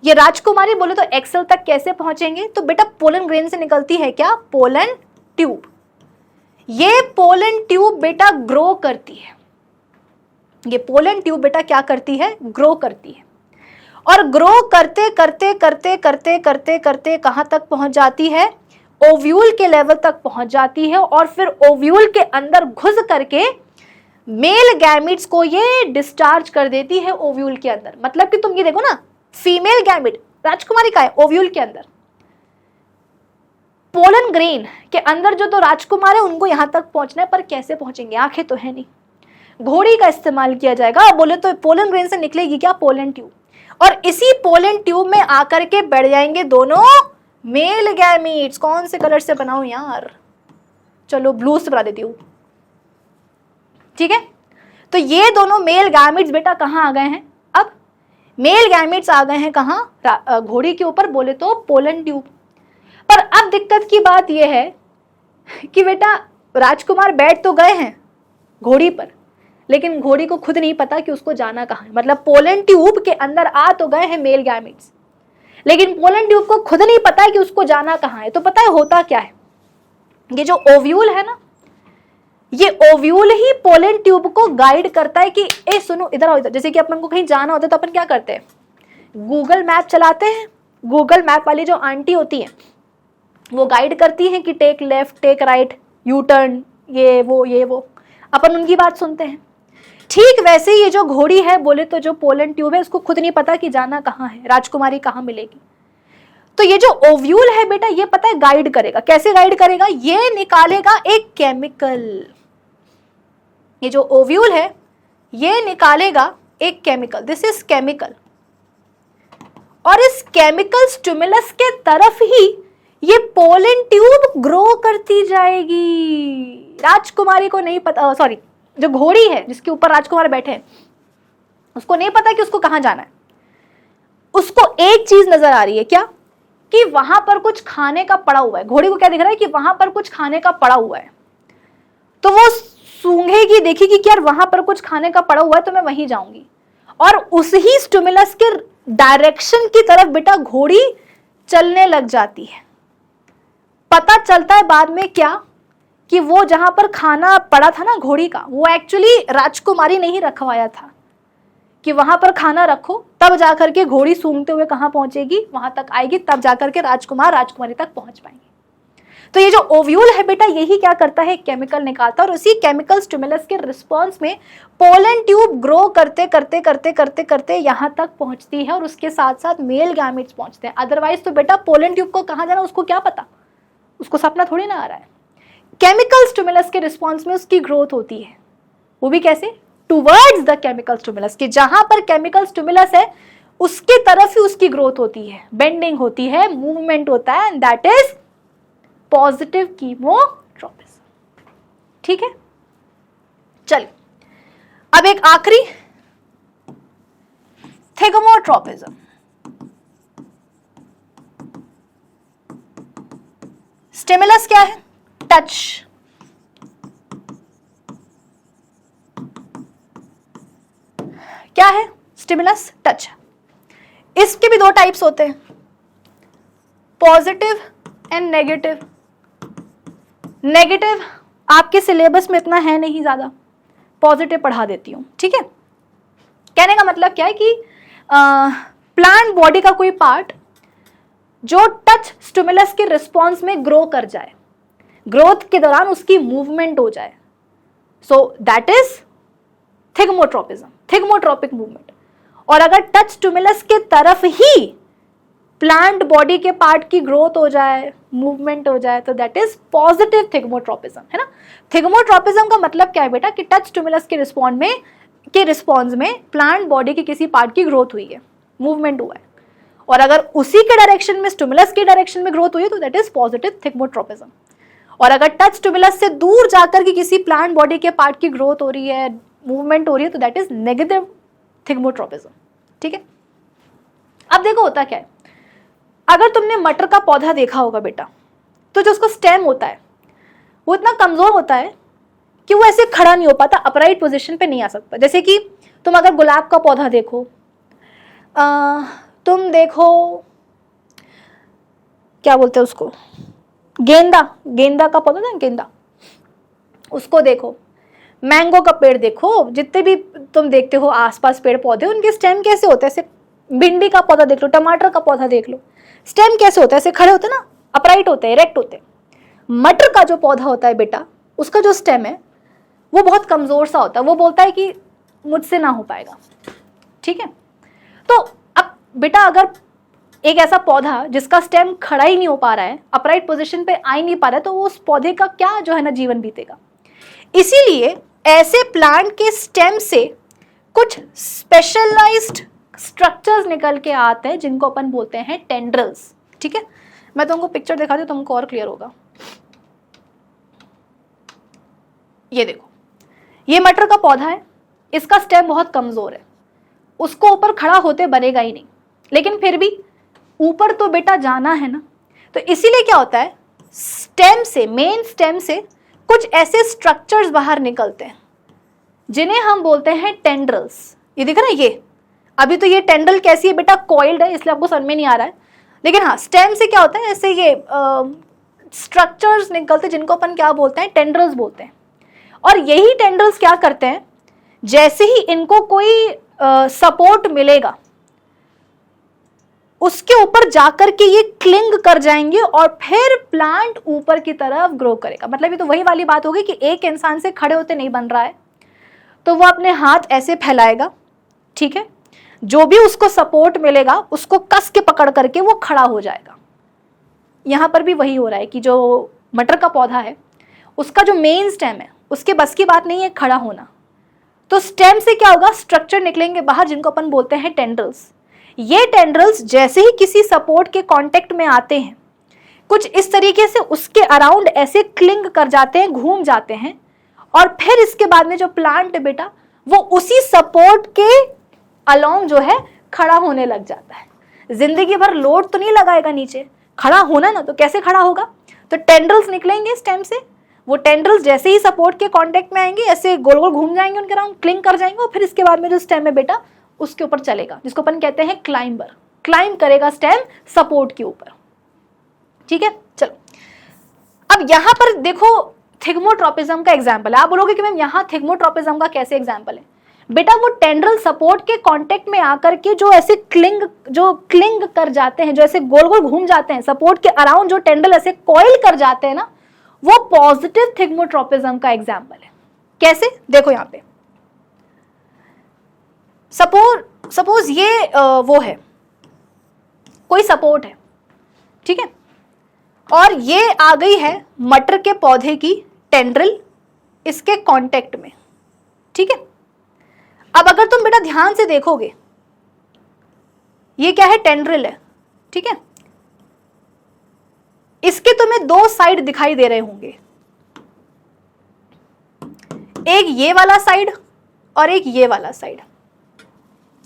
ये राजकुमारी बोले तो एग सेल तक कैसे पहुंचेंगे? तो बेटा पोलन ग्रेन से निकलती है क्या? Pollen tube. ये पोलन ट्यूब बेटा ग्रो करती है, ये पोलन ट्यूब बेटा क्या करती है? ग्रो करती है। और ग्रो करते करते करते करते करते करते कहां तक पहुंच जाती है? ओव्यूल के लेवल तक पहुंच जाती है और फिर ओव्यूल के अंदर घुस करके मेल गैमिट्स को ये डिस्चार्ज कर देती है ओव्यूल के अंदर। मतलब कि तुम ये देखो ना, फीमेल गैमिट राजकुमारी का है ओव्यूल के अंदर, पोलन ग्रेन के अंदर जो तो राजकुमार है उनको यहां तक पहुंचना है, पर कैसे पहुंचेंगे? आंखें तो है नहीं, घोड़ी का इस्तेमाल किया जाएगा। बोले तो पोलन ग्रेन से निकलेगी क्या? Pollen tube. और इसी पोलन ट्यूब में आकर के बैठ जाएंगे दोनों मेल गैमीट्स। कौन से कलर से बनाऊं यार? चलो ब्लू से बना देती हूं, ठीक है। तो ये दोनों मेल गैमीट्स बेटा कहां आ गए हैं? अब मेल गैमीट्स आ गए हैं कहां? घोड़ी के ऊपर, बोले तो पोलन ट्यूब। पर अब दिक्कत की बात यह है कि बेटा राजकुमार बैठ तो गए हैं घोड़ी पर, लेकिन घोड़ी को खुद नहीं पता कि उसको जाना कहां है। मतलब पोलन ट्यूब के अंदर आ तो गए हैं मेल गैमीट्स, लेकिन पोलन ट्यूब को खुद नहीं पता है कि उसको जाना कहां है। तो पता है होता क्या है? ये जो ओव्यूल है ना, ये ओव्यूल ही पोलन ट्यूब को गाइड करता है कि ए सुनो इधर आओ इधर। जैसे कि अपन को कहीं जाना होता है तो अपन क्या करते हैं? गूगल मैप चलाते हैं। गूगल मैप वाली जो आंटी होती है वो गाइड करती है कि take left, take right, U turn, ये वो अपन उनकी बात सुनते हैं। ठीक वैसे ये जो घोड़ी है, बोले तो जो पोलन ट्यूब है, उसको खुद नहीं पता कि जाना कहाँ है, राजकुमारी कहाँ मिलेगी। तो ये जो ओव्यूल है बेटा ये पता है गाइड करेगा। कैसे गाइड करेगा? ये निकालेगा एक केमिकल। ये जो ओव्यूल है ये निकालेगा एक केमिकल, दिस इज केमिकल। और इस केमिकल स्टिमुलस के तरफ ही ये पोलन ट्यूब ग्रो करती जाएगी। राजकुमारी को नहीं पता, सॉरी जो घोड़ी है जिसके ऊपर राजकुमार बैठे हैं उसको नहीं पता कि उसको कहां जाना है। उसको एक चीज नजर आ रही है, क्या? कि वहां पर कुछ खाने का पड़ा हुआ है। घोड़ी को क्या दिख रहा है? कि वहां पर कुछ खाने का पड़ा हुआ है। तो वो सूंघेगी, देखेगी कि यार वहां पर कुछ खाने का पड़ा हुआ है तो मैं वहीं जाऊंगी, और उस ही स्टिमुलस के डायरेक्शन की तरफ बेटा घोड़ी चलने लग जाती है। पता चलता है बाद में क्या कि वो जहां पर खाना पड़ा था ना घोड़ी का, वो एक्चुअली राजकुमारी ने ही रखवाया था कि वहां पर खाना रखो, तब जाकर के घोड़ी सूंघते हुए कहां पहुंचेगी? वहां तक आएगी, तब जाकर के राजकुमार राजकुमारी तक पहुंच पाएंगे। तो ये जो ओव्यूल है बेटा यही क्या करता है? केमिकल निकालता है, और उसी केमिकल स्टिमुलस के रिस्पॉन्स में पोलन ट्यूब ग्रो करते करते करते करते करते यहां तक पहुंचती है, और उसके साथ साथ मेल गैमेट्स पहुंचते हैं। अदरवाइज तो बेटा पोलन ट्यूब को कहां जाना उसको क्या पता, उसको सपना थोड़ी ना आ रहा है। केमिकल स्टिमुलस के रिस्पॉन्स में उसकी ग्रोथ होती है, वो भी कैसे? टुवर्ड्स द केमिकल स्टिमुलस, कि जहां पर केमिकल स्टिमुलस है उसके तरफ ही उसकी ग्रोथ होती है, बेंडिंग होती है, मूवमेंट होता है, and that is positive chemotropism. ठीक है, चलिए अब एक आखिरी, थिगोमोट्रोपिज्म। स्टिमुलस क्या है? टच। क्या है? Stimulus touch. इसके भी 2 टाइप्स होते हैं, पॉजिटिव एंड नेगेटिव। नेगेटिव आपके सिलेबस में इतना है नहीं ज़्यादा, पॉजिटिव पढ़ा देती हूँ, ठीक है। कहने का मतलब क्या है कि प्लांट बॉडी का कोई पार्ट जो टच स्टिमुलस के रिस्पॉन्स में ग्रो कर जाए, ग्रोथ के दौरान उसकी मूवमेंट हो जाए, सो दैट इज थिगमोट्रोपिज्म, थिगमोट्रोपिक मूवमेंट। और अगर टच स्टिमुलस के तरफ ही प्लांट बॉडी के पार्ट की ग्रोथ हो जाए, मूवमेंट हो जाए, तो दैट इज पॉजिटिव थिगमोट्रोपिज्म, है ना। थिगमोट्रोपिज्म का मतलब क्या है बेटा कि टच स्टिमुलस के रिस्पॉन्स में प्लांट बॉडी के किसी पार्ट की ग्रोथ हुई है, मूवमेंट हुआ है, और अगर उसी के डायरेक्शन में, स्टिमुलस के डायरेक्शन में ग्रोथ हुई है, तो दैट इज पॉजिटिव थिगमोट्रोपिज्म। और अगर टच स्टिमुलस से दूर जाकर के किसी प्लांट बॉडी के पार्ट की ग्रोथ हो रही है, मूवमेंट हो रही है, तो दैट इज नेगेटिव थिगमोट्रोपिज्म, ठीक है। अब देखो होता क्या है, अगर तुमने मटर का पौधा देखा होगा बेटा, तो जो उसका स्टेम होता है वो इतना कमजोर होता है कि वो ऐसे खड़ा नहीं हो पाता, अपराइट पोजीशन पे नहीं आ सकता। जैसे कि तुम अगर गुलाब का पौधा देखो, तुम देखो क्या बोलते हैं उसको, गेंदा का पौधा ना, गेंदा, उसको देखो, मैंगो का पेड़ देखो, जितने भी तुम देखते हो आसपास पेड़ पौधे, उनके स्टेम कैसे होते हैं, ऐसे। भिंडी का पौधा देख लो, टमाटर का पौधा देख लो, स्टेम कैसे होता है, ऐसे खड़े होते हैं ना, अपराइट होते हैं, इरेक्ट होते हैं। मटर का जो पौधा होता है बेटा, उसका जो स्टेम है वो बहुत कमजोर सा होता है, वो बोलता है कि मुझसे ना हो पाएगा, ठीक है। तो अब बेटा अगर एक ऐसा पौधा जिसका स्टेम खड़ा ही नहीं हो पा रहा है, अपराइट पोजीशन पे आ ही नहीं पा रहा है, तो उस पौधे का क्या जो है ना जीवन बीतेगा। इसीलिए ऐसे प्लांट के स्टेम से कुछ स्पेशलाइज्ड स्ट्रक्चर्स निकल के आते हैं जिनको अपन बोलते हैं टेंड्रल्स, ठीक है। मैं तुमको पिक्चर दिखाती हूँ, तुमको और क्लियर होगा। ये देखो, ये मटर का पौधा है, इसका स्टेम बहुत कमजोर है, उसको ऊपर खड़ा होते बनेगा ही नहीं, लेकिन फिर भी ऊपर तो बेटा जाना है ना। तो इसीलिए क्या होता है, स्टेम से, मेन स्टेम से कुछ ऐसे स्ट्रक्चर्स बाहर निकलते हैं जिन्हें हम बोलते हैं टेंड्रल्स। ये देखो ना, ये अभी तो ये टेंड्रल कैसी है बेटा, कॉइल्ड है, इसलिए आपको समझ में नहीं आ रहा है, लेकिन हाँ स्टेम से क्या होता है, ऐसे ये स्ट्रक्चर्स निकलते हैं जिनको अपन क्या बोलते हैं, टेंड्रल्स बोलते हैं। और यही टेंड्रल्स क्या करते हैं, जैसे ही इनको कोई सपोर्ट मिलेगा, उसके ऊपर जाकर के ये क्लिंग कर जाएंगे और फिर प्लांट ऊपर की तरफ ग्रो करेगा। मतलब ये तो वही वाली बात होगी कि एक इंसान से खड़े होते नहीं बन रहा है, तो वो अपने हाथ ऐसे फैलाएगा, ठीक है, जो भी उसको सपोर्ट मिलेगा उसको कस के पकड़ करके वो खड़ा हो जाएगा। यहां पर भी वही हो रहा है कि जो मटर का पौधा है, उसका जो मेन स्टेम है, उसके बस की बात नहीं है खड़ा होना, तो स्टेम से क्या होगा, स्ट्रक्चर निकलेंगे बाहर जिनको अपन बोलते हैं टेंड्रल्स। ये टेंड्रल्स जैसे ही किसी सपोर्ट के कांटेक्ट में आते हैं, कुछ इस तरीके से उसके अराउंड ऐसे क्लिंग कर जाते हैं, घूम जाते हैं, और फिर इसके बाद में जो प्लांट है बेटा, वो उसी सपोर्ट के अलोंग जो है खड़ा होने लग जाता है। जिंदगी भर लोड तो नहीं लगाएगा नीचे, खड़ा होना ना, तो कैसे खड़ा होगा, तो टेंड्रल्स निकलेंगे स्टेम से, वो टेंड्रल्स जैसे ही सपोर्ट के कांटेक्ट में आएंगे, ऐसे गोल गोल घूम जाएंगे, उनके अराउंड क्लिंग कर जाएंगे, और फिर इसके बाद में जो स्टेम है बेटा उसके ऊपर चलेगा, जिसको अपन कहते हैं क्लाइंबर। क्लाइंब करेगा स्टेम सपोर्ट के ऊपर, ठीक है। चलो अब यहां पर देखो थिगमोट्रोपिज्म का एग्जाम्पल है। आप बोलोगे कि मैम यहाँ थिगमोट्रोपिज्म का कैसे एग्जाम्पल है, बेटा वो टेंड्रल सपोर्ट के कांटेक्ट में आकर के जो ऐसे क्लिंग कर जाते हैं, जो ऐसे गोल गोल घूम जाते हैं, सपोर्ट के अराउंड जो टेंड्रल ऐसे कॉइल कर जाते हैं ना, वो पॉजिटिव थिगमोट्रोपिज्म का एग्जाम्पल है। कैसे, देखो यहाँ पे सपोज ये वो है, कोई सपोर्ट है, ठीक है, और ये आ गई है मटर के पौधे की टेंड्रल इसके कांटेक्ट में, ठीक है। अब अगर तुम बेटा ध्यान से देखोगे, ये क्या है, टेंड्रल है, ठीक है, इसके तुम्हें दो साइड दिखाई दे रहे होंगे, एक ये वाला साइड और एक ये वाला साइड।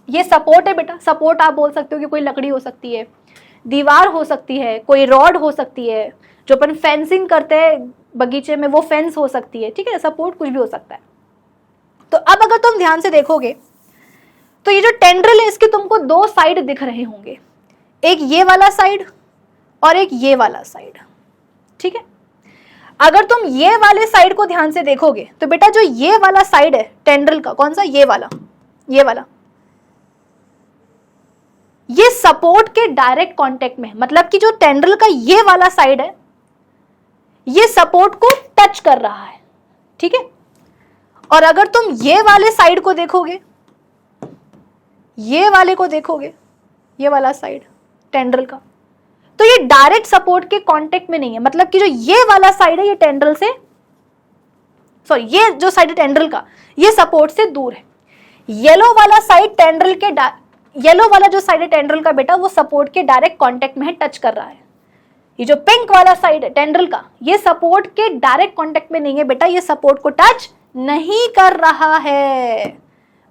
ये सपोर्ट है बेटा, सपोर्ट आप बोल सकते हो कि कोई लकड़ी हो सकती है, दीवार हो सकती है, कोई रॉड हो सकती है, जो अपन फेंसिंग करते हैं बगीचे में वो फेंस हो सकती है, ठीक है, सपोर्ट कुछ भी हो सकता है। तो अब अगर तुम ध्यान से देखोगे तो ये जो टेंड्रल है इसके तुमको दो साइड दिख रहे होंगे, एक ये वाला साइड और एक ये वाला साइड, ठीक है। अगर तुम ये वाले साइड को ध्यान से देखोगे तो बेटा जो ये वाला साइड है टेंड्रिल का, कौन सा, ये वाला, ये सपोर्ट के डायरेक्ट कांटेक्ट में है। मतलब कि जो टेंड्रिल का ये वाला साइड है ये सपोर्ट को टच कर रहा है, ठीक है। और अगर तुम ये वाले साइड को देखोगे, ये वाले को देखोगे, ये वाला साइड टेंड्रिल का, तो ये डायरेक्ट सपोर्ट के कांटेक्ट में नहीं है। मतलब कि जो ये वाला साइड है ये टेंड्रिल से, सॉरी ये जो साइड है टेंड्रिल का ये सपोर्ट से दूर है। येलो वाला साइड टेंड्रिल के, येलो वाला जो साइड है टेंड्रिल का बेटा वो सपोर्ट के डायरेक्ट कांटेक्ट में है, टच कर रहा है। ये जो पिंक वाला साइड है टेंड्रिल का ये सपोर्ट के डायरेक्ट कांटेक्ट में नहीं है बेटा, ये सपोर्ट को टच नहीं कर रहा है।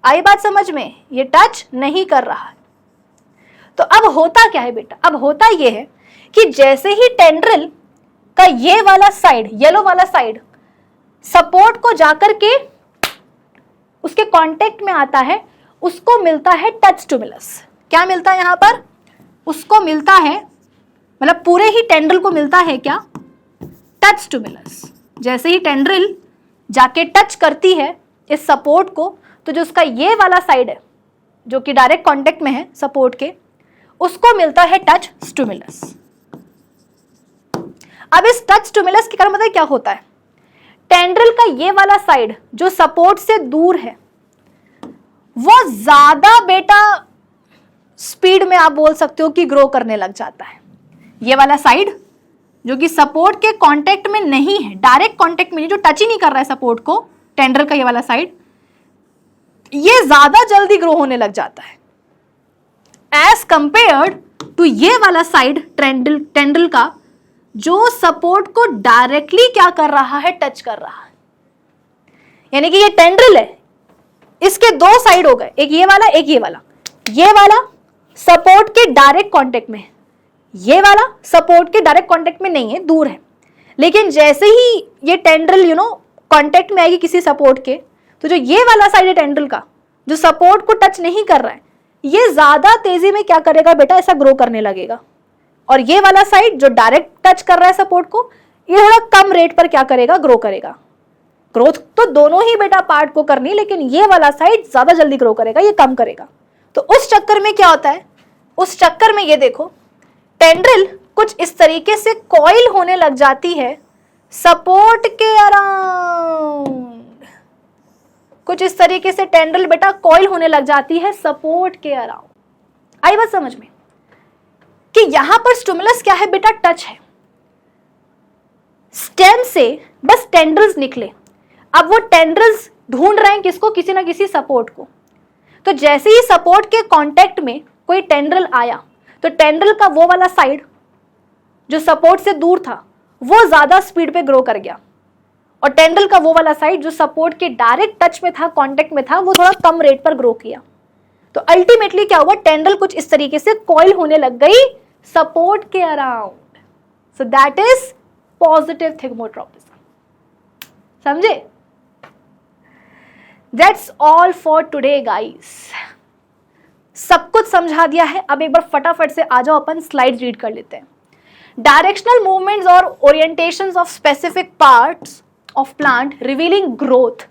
आई बात समझ में, ये टच नहीं कर रहा है। तो अब होता क्या है बेटा, अब होता ये है कि जैसे ही टेंड्रिल का ये वाला साइड, येलो वाला साइड सपोर्ट को जाकर के उसके कांटेक्ट में आता है, उसको मिलता है टच स्टिमुलस। क्या मिलता है यहां पर, उसको मिलता है, मतलब पूरे ही टेंड्रिल को मिलता है क्या, टच स्टिमुलस। जैसे ही टेंड्रिल जाके टच करती है इस सपोर्ट को, तो जो उसका ये वाला साइड है जो कि डायरेक्ट कांटेक्ट में है सपोर्ट के, उसको मिलता है टच स्टिमुलस। अब इस टच स्टिमुलस के कारण मतलब क्या होता है, टेंड्रिल का ये वाला साइड जो सपोर्ट से दूर है वो ज्यादा बेटा स्पीड में आप बोल सकते हो कि ग्रो करने लग जाता है। ये वाला साइड जो कि सपोर्ट के कांटेक्ट में नहीं है, डायरेक्ट कांटेक्ट में नहीं, जो टच ही नहीं कर रहा है सपोर्ट को, टेंड्रिल का ये वाला साइड, ये ज्यादा जल्दी ग्रो होने लग जाता है एज कंपेयर्ड टू ये वाला साइड टेंड्रिल का जो सपोर्ट को डायरेक्टली क्या कर रहा है, टच कर रहा है। यानी कि ये टेंड्रिल है, इसके दो साइड हो गए, एक ये वाला एक ये वाला। ये वाला सपोर्ट के डायरेक्ट कांटेक्ट में है, ये वाला सपोर्ट के डायरेक्ट कांटेक्ट में नहीं है, दूर है। लेकिन जैसे ही ये टेंड्रिल कांटेक्ट में आएगी किसी सपोर्ट के, तो जो ये वाला साइड है टेंड्रिल का जो सपोर्ट को टच नहीं कर रहा है, ये ज्यादा तेजी में क्या करेगा बेटा, ऐसा ग्रो करने लगेगा। और ये वाला साइड जो डायरेक्ट टच कर रहा है सपोर्ट को, ये थोड़ा कम रेट पर क्या करेगा, ग्रो करेगा। ग्रोथ तो दोनों ही बेटा पार्ट को करनी, लेकिन ये वाला साइड ज्यादा जल्दी ग्रो करेगा, ये कम करेगा। तो उस चक्कर में क्या होता है, उस चक्कर में ये देखो टेंड्रिल कुछ इस तरीके से कॉइल होने लग जाती है सपोर्ट के अराउंड। कुछ इस तरीके से टेंड्रिल बेटा कॉइल होने लग जाती है सपोर्ट के अराउंड। आई बात समझ में कि यहां पर स्टिमुलस क्या है बेटा, टच है। स्टेम से बस टेंड्रिल्स निकले, अब वो टेंड्रिल्स ढूंढ रहे हैं किसको, किसी ना किसी सपोर्ट को। तो जैसे ही सपोर्ट के कांटेक्ट में कोई टेंड्रिल आया, तो टेंड्रिल का वो वाला साइड जो सपोर्ट से दूर था वो ज्यादा स्पीड पे ग्रो कर गया, और टेंड्रिल का वो वाला साइड जो सपोर्ट के डायरेक्ट टच में था, कांटेक्ट में था, वो थोड़ा कम रेट पर ग्रो किया। तो अल्टीमेटली क्या हुआ, टेंड्रिल कुछ इस तरीके से कॉइल होने लग गई सपोर्ट के around. So that is positive thigmotropism. समझे? That's all for today guys. सब कुछ समझा दिया है। अब एक बार फटाफट से आ जाओ, अपन स्लाइड रीड कर लेते हैं। डायरेक्शनल मूवमेंट्स और orientations of specific parts of plant revealing growth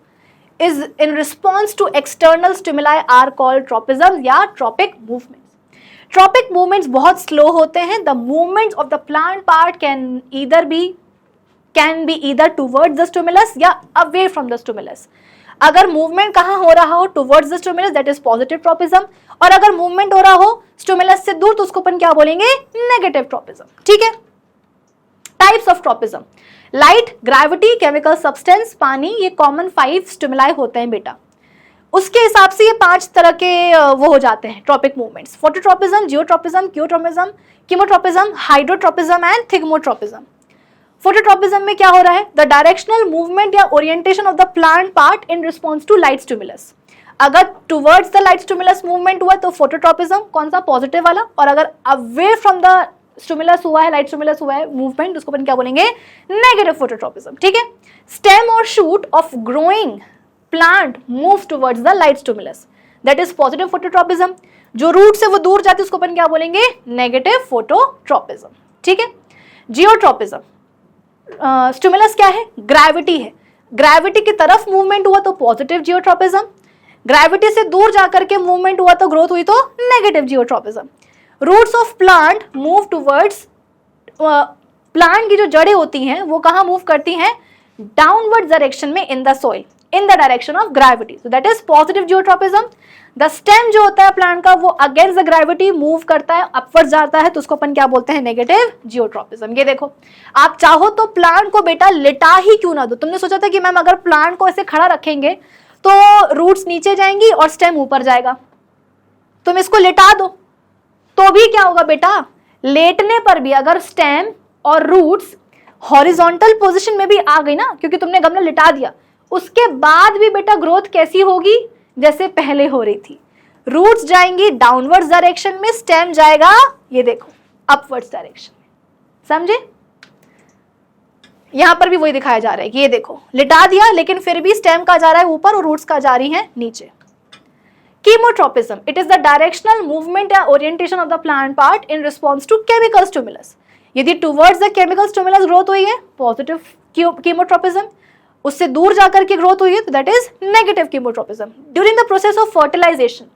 is in response to external stimuli are called tropisms या tropic movements. Tropic movements बहुत slow होते हैं. The movements of the plant part can be either towards the stimulus या away from the stimulus. अगर movement कहाँ हो रहा हो, towards the stimulus, that is positive tropism, और अगर movement हो रहा हो stimulus से दूर, तो उसको अपन क्या बोलेंगे, negative tropism. ठीक है? Types of tropism. Light, gravity, chemical substance, पानी, ये कॉमन 5 स्टिमुलाई होते हैं बेटा। उसके हिसाब से ये 5 तरह के वो हो जाते हैं ट्रॉपिक मूवमेंट्स: फोटोट्रोपिज्म, जियोट्रोपिज्म, क्योट्रोपिज्म, chemotropism, hydrotropism and thigmotropism. Phototropism में क्या हो रहा है, द डायरेक्शनल मूवमेंट या orientation of the plant part in response to light stimulus. अगर towards the light stimulus movement हुआ तो फोटोट्रोपिज्म, कौन सा, पॉजिटिव वाला, और अगर अवे फ्रॉम द स्टिमुलस हुआ है, लाइट स्टिमुलस हुआ है मूवमेंट, उसको अपन क्या बोलेंगे, नेगेटिव फोटोट्रोपिज्म। ठीक है? स्टेम और shoot of growing plant moves towards the light stimulus, that is positive phototropism. जो रूट से वो दूर जाती है उसको अपन क्या बोलेंगे, नेगेटिव फोटोट्रोपिज्म। ठीक है? जियोट्रोपिज्म, स्टिमुलस क्या है? ग्रेविटी है। ग्रेविटी की तरफ मूवमेंट हुआ तो पॉजिटिव जियोट्रॉपिज्म, ग्रेविटी से दूर जाकर के मूवमेंट हुआ तो ग्रोथ हुई तो negative geotropism. Roots of plant move towards, plant की जो जड़ें होती हैं वो कहाँ मूव करती हैं? डाउनवर्ड डायरेक्शन में in the soil, in the direction of gravity, so that is positive geotropism. The stem जो होता है प्लांट का वो अगेंस्ट द ग्रेविटी मूव करता है, अपवर्ड जाता है, तो उसको अपन क्या बोलते हैं? Negative geotropism. ये देखो, आप चाहो तो प्लांट को बेटा लिटा ही क्यों ना दो। तुमने सोचा था कि मैम अगर प्लांट को ऐसे खड़ा रखेंगे तो रूट्स नीचे जाएंगी और स्टेम ऊपर जाएगा, तुम इसको लिटा दो तो भी क्या होगा बेटा? लेटने पर भी अगर स्टेम और रूट्स हॉरिजॉन्टल पोजीशन में भी आ गई ना, क्योंकि तुमने गमला लिटा दिया, उसके बाद भी बेटा ग्रोथ कैसी होगी? जैसे पहले हो रही थी। रूट्स जाएंगी डाउनवर्ड्स डायरेक्शन में, स्टेम जाएगा ये देखो अपवर्ड्स डायरेक्शन में। समझे? यहां पर भी वही दिखाया जा रहा है कि ये देखो लिटा दिया लेकिन फिर भी स्टेम का जा रहा है ऊपर और रूट्स का जा रही है नीचे। Chemotrophism, it is the directional movement या orientation of the plant part in response to chemical stimulus. यदि towards the chemical stimulus growth हुई है positive chemotrophism, उससे दूर जाकर के growth हुई है तो that is negative chemotrophism. During the process of fertilization,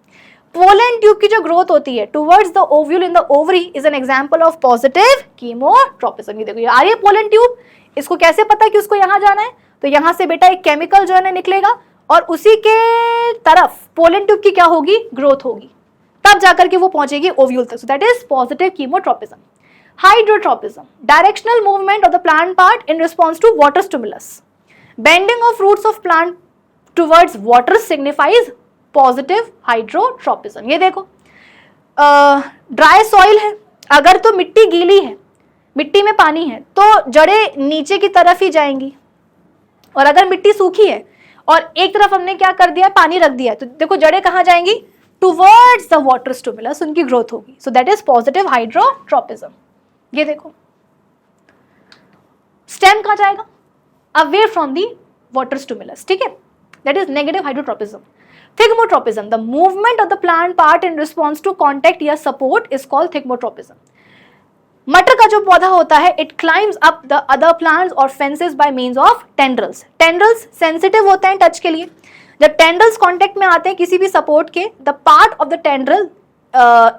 pollen tube की जो growth होती है towards the ovule in the ovary is an example of positive chemotrophism. ये देखो ये आ रही है pollen tube, इसको कैसे पता कि उसको यहाँ जाना है? तो यहाँ से बेटा एक केमिकल जो है ना निकलेगा और उसी के तरफ पोलन ट्यूब की क्या होगी? ग्रोथ होगी, तब जाकर के वो पहुंचेगी ओव्यूल तक। So that is positive chemotropism. Hydrotropism, directional movement of the plant part in response to water stimulus. Bending of roots of plant towards water signifies positive hydrotropism. ये देखो ड्राई सॉइल है, अगर तो मिट्टी गीली है, मिट्टी में पानी है तो जड़ें नीचे की तरफ ही जाएंगी, और अगर मिट्टी सूखी है और एक तरफ हमने क्या कर दिया? पानी रख दिया, तो देखो जड़ें कहां जाएंगी? टुवर्ड्स द वाटर स्टिमुलस, उनकी ग्रोथ होगी। So that is positive hydrotropism. ये देखो स्टेम कहां जाएगा? Away from the water stimulus, ठीक है, that is negative hydrotropism. Thigmotropism, the movement of the plant part in response to contact या सपोर्ट इज कॉल्ड थिग्मोट्रोपिज्म। मटर का जो पौधा होता है it climbs up the other plants और fences by means of tendrils. Tendrils sensitive होते हैं टच के लिए, जब टेंड्रल्स कांटेक्ट में आते हैं किसी भी सपोर्ट के, the part of the tendril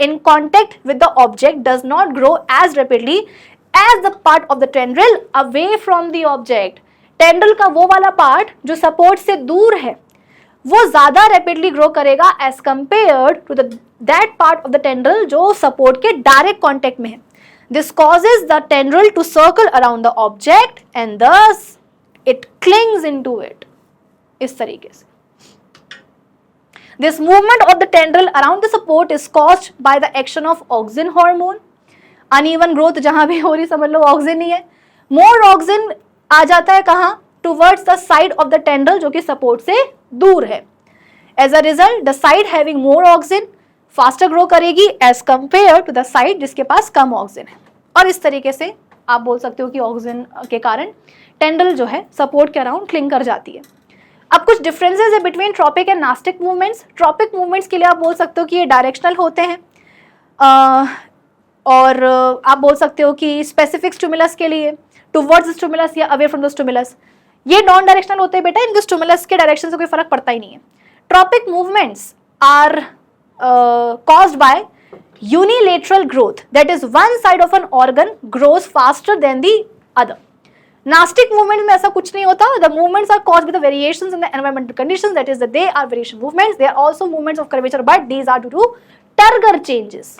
in contact with the object does not grow as rapidly as the part of the tendril away from the object. Tendril का वो वाला पार्ट जो सपोर्ट से दूर है वो ज्यादा रैपिडली ग्रो करेगा as compared to that part of the tendril जो सपोर्ट के डायरेक्ट कांटेक्ट में है। This causes the tendril to circle around the object and thus it clings into it. इस तरीके से This movement of the tendril around the support is caused by the action of auxin hormone. Uneven growth जहां भी हो रही समझ लो auxin ही है। More auxin आ जाता है कहाँ? Towards the side of the tendril जो कि support से दूर है। As a result, the side having more auxin faster grow करेगी as compare to the side जिसके पास कम ऑक्सिन है। और इस तरीके से आप बोल सकते हो कि ऑक्सिन के कारण टेंड्रल जो है सपोर्ट के अराउंड क्लिंग कर जाती है। अब कुछ डिफरेंसेस है between tropic and nastic movements. Tropic movements के लिए आप बोल सकते हो कि ये डायरेक्शनल होते हैं, और आप बोल सकते हो कि स्पेसिफिक स्टिमुलस के लिए टुवर्ड्स स्टिमुलस या अवे फ्रॉम द स्टिमुलस, ये नॉन डायरेक्शनल होते हैं बेटा, इनके स्टिमुलस के डायरेक्शन से कोई फर्क पड़ता ही नहीं है। Tropic movements are caused by unilateral growth, that is one side of an organ grows faster than the other. Nastic movement में ऐसा कुछ नहीं होता. The movements are caused by the variations in the environmental conditions, that is that they are variation movements. They are also movements of curvature, but these are due to turgor changes.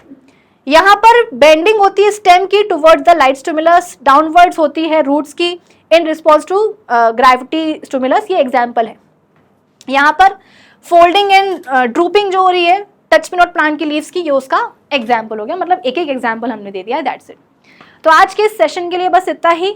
यहाँ पर बेंडिंग होती है स्टेम की towards the light stimulus, downwards होती है रूट्स की in response to gravity stimulus, ये एग्जाम्पल है। यहाँ पर फोल्डिंग एंड ड्रूपिंग जो हो रही है टच मी नॉट प्लांट की लीव्स की, ये उसका एग्जाम्पल हो गया, मतलब एक एक एग्जाम्पल हमने दे दिया है, दैट्स इट। तो आज के इस सेशन के लिए बस इतना ही।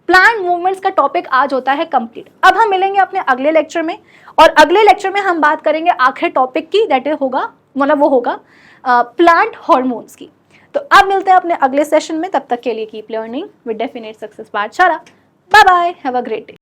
प्लांट मूवमेंट्स का टॉपिक आज होता है कंप्लीट। अब हम मिलेंगे अपने अगले लेक्चर में, और अगले लेक्चर में हम बात करेंगे आखिरी टॉपिक की, दैट होगा मतलब वो होगा प्लांट हार्मोन्स की। तो अब मिलते हैं अपने अगले सेशन में, तब तक के लिए keep learning with definite success Pathshala. Bye bye, have a great day.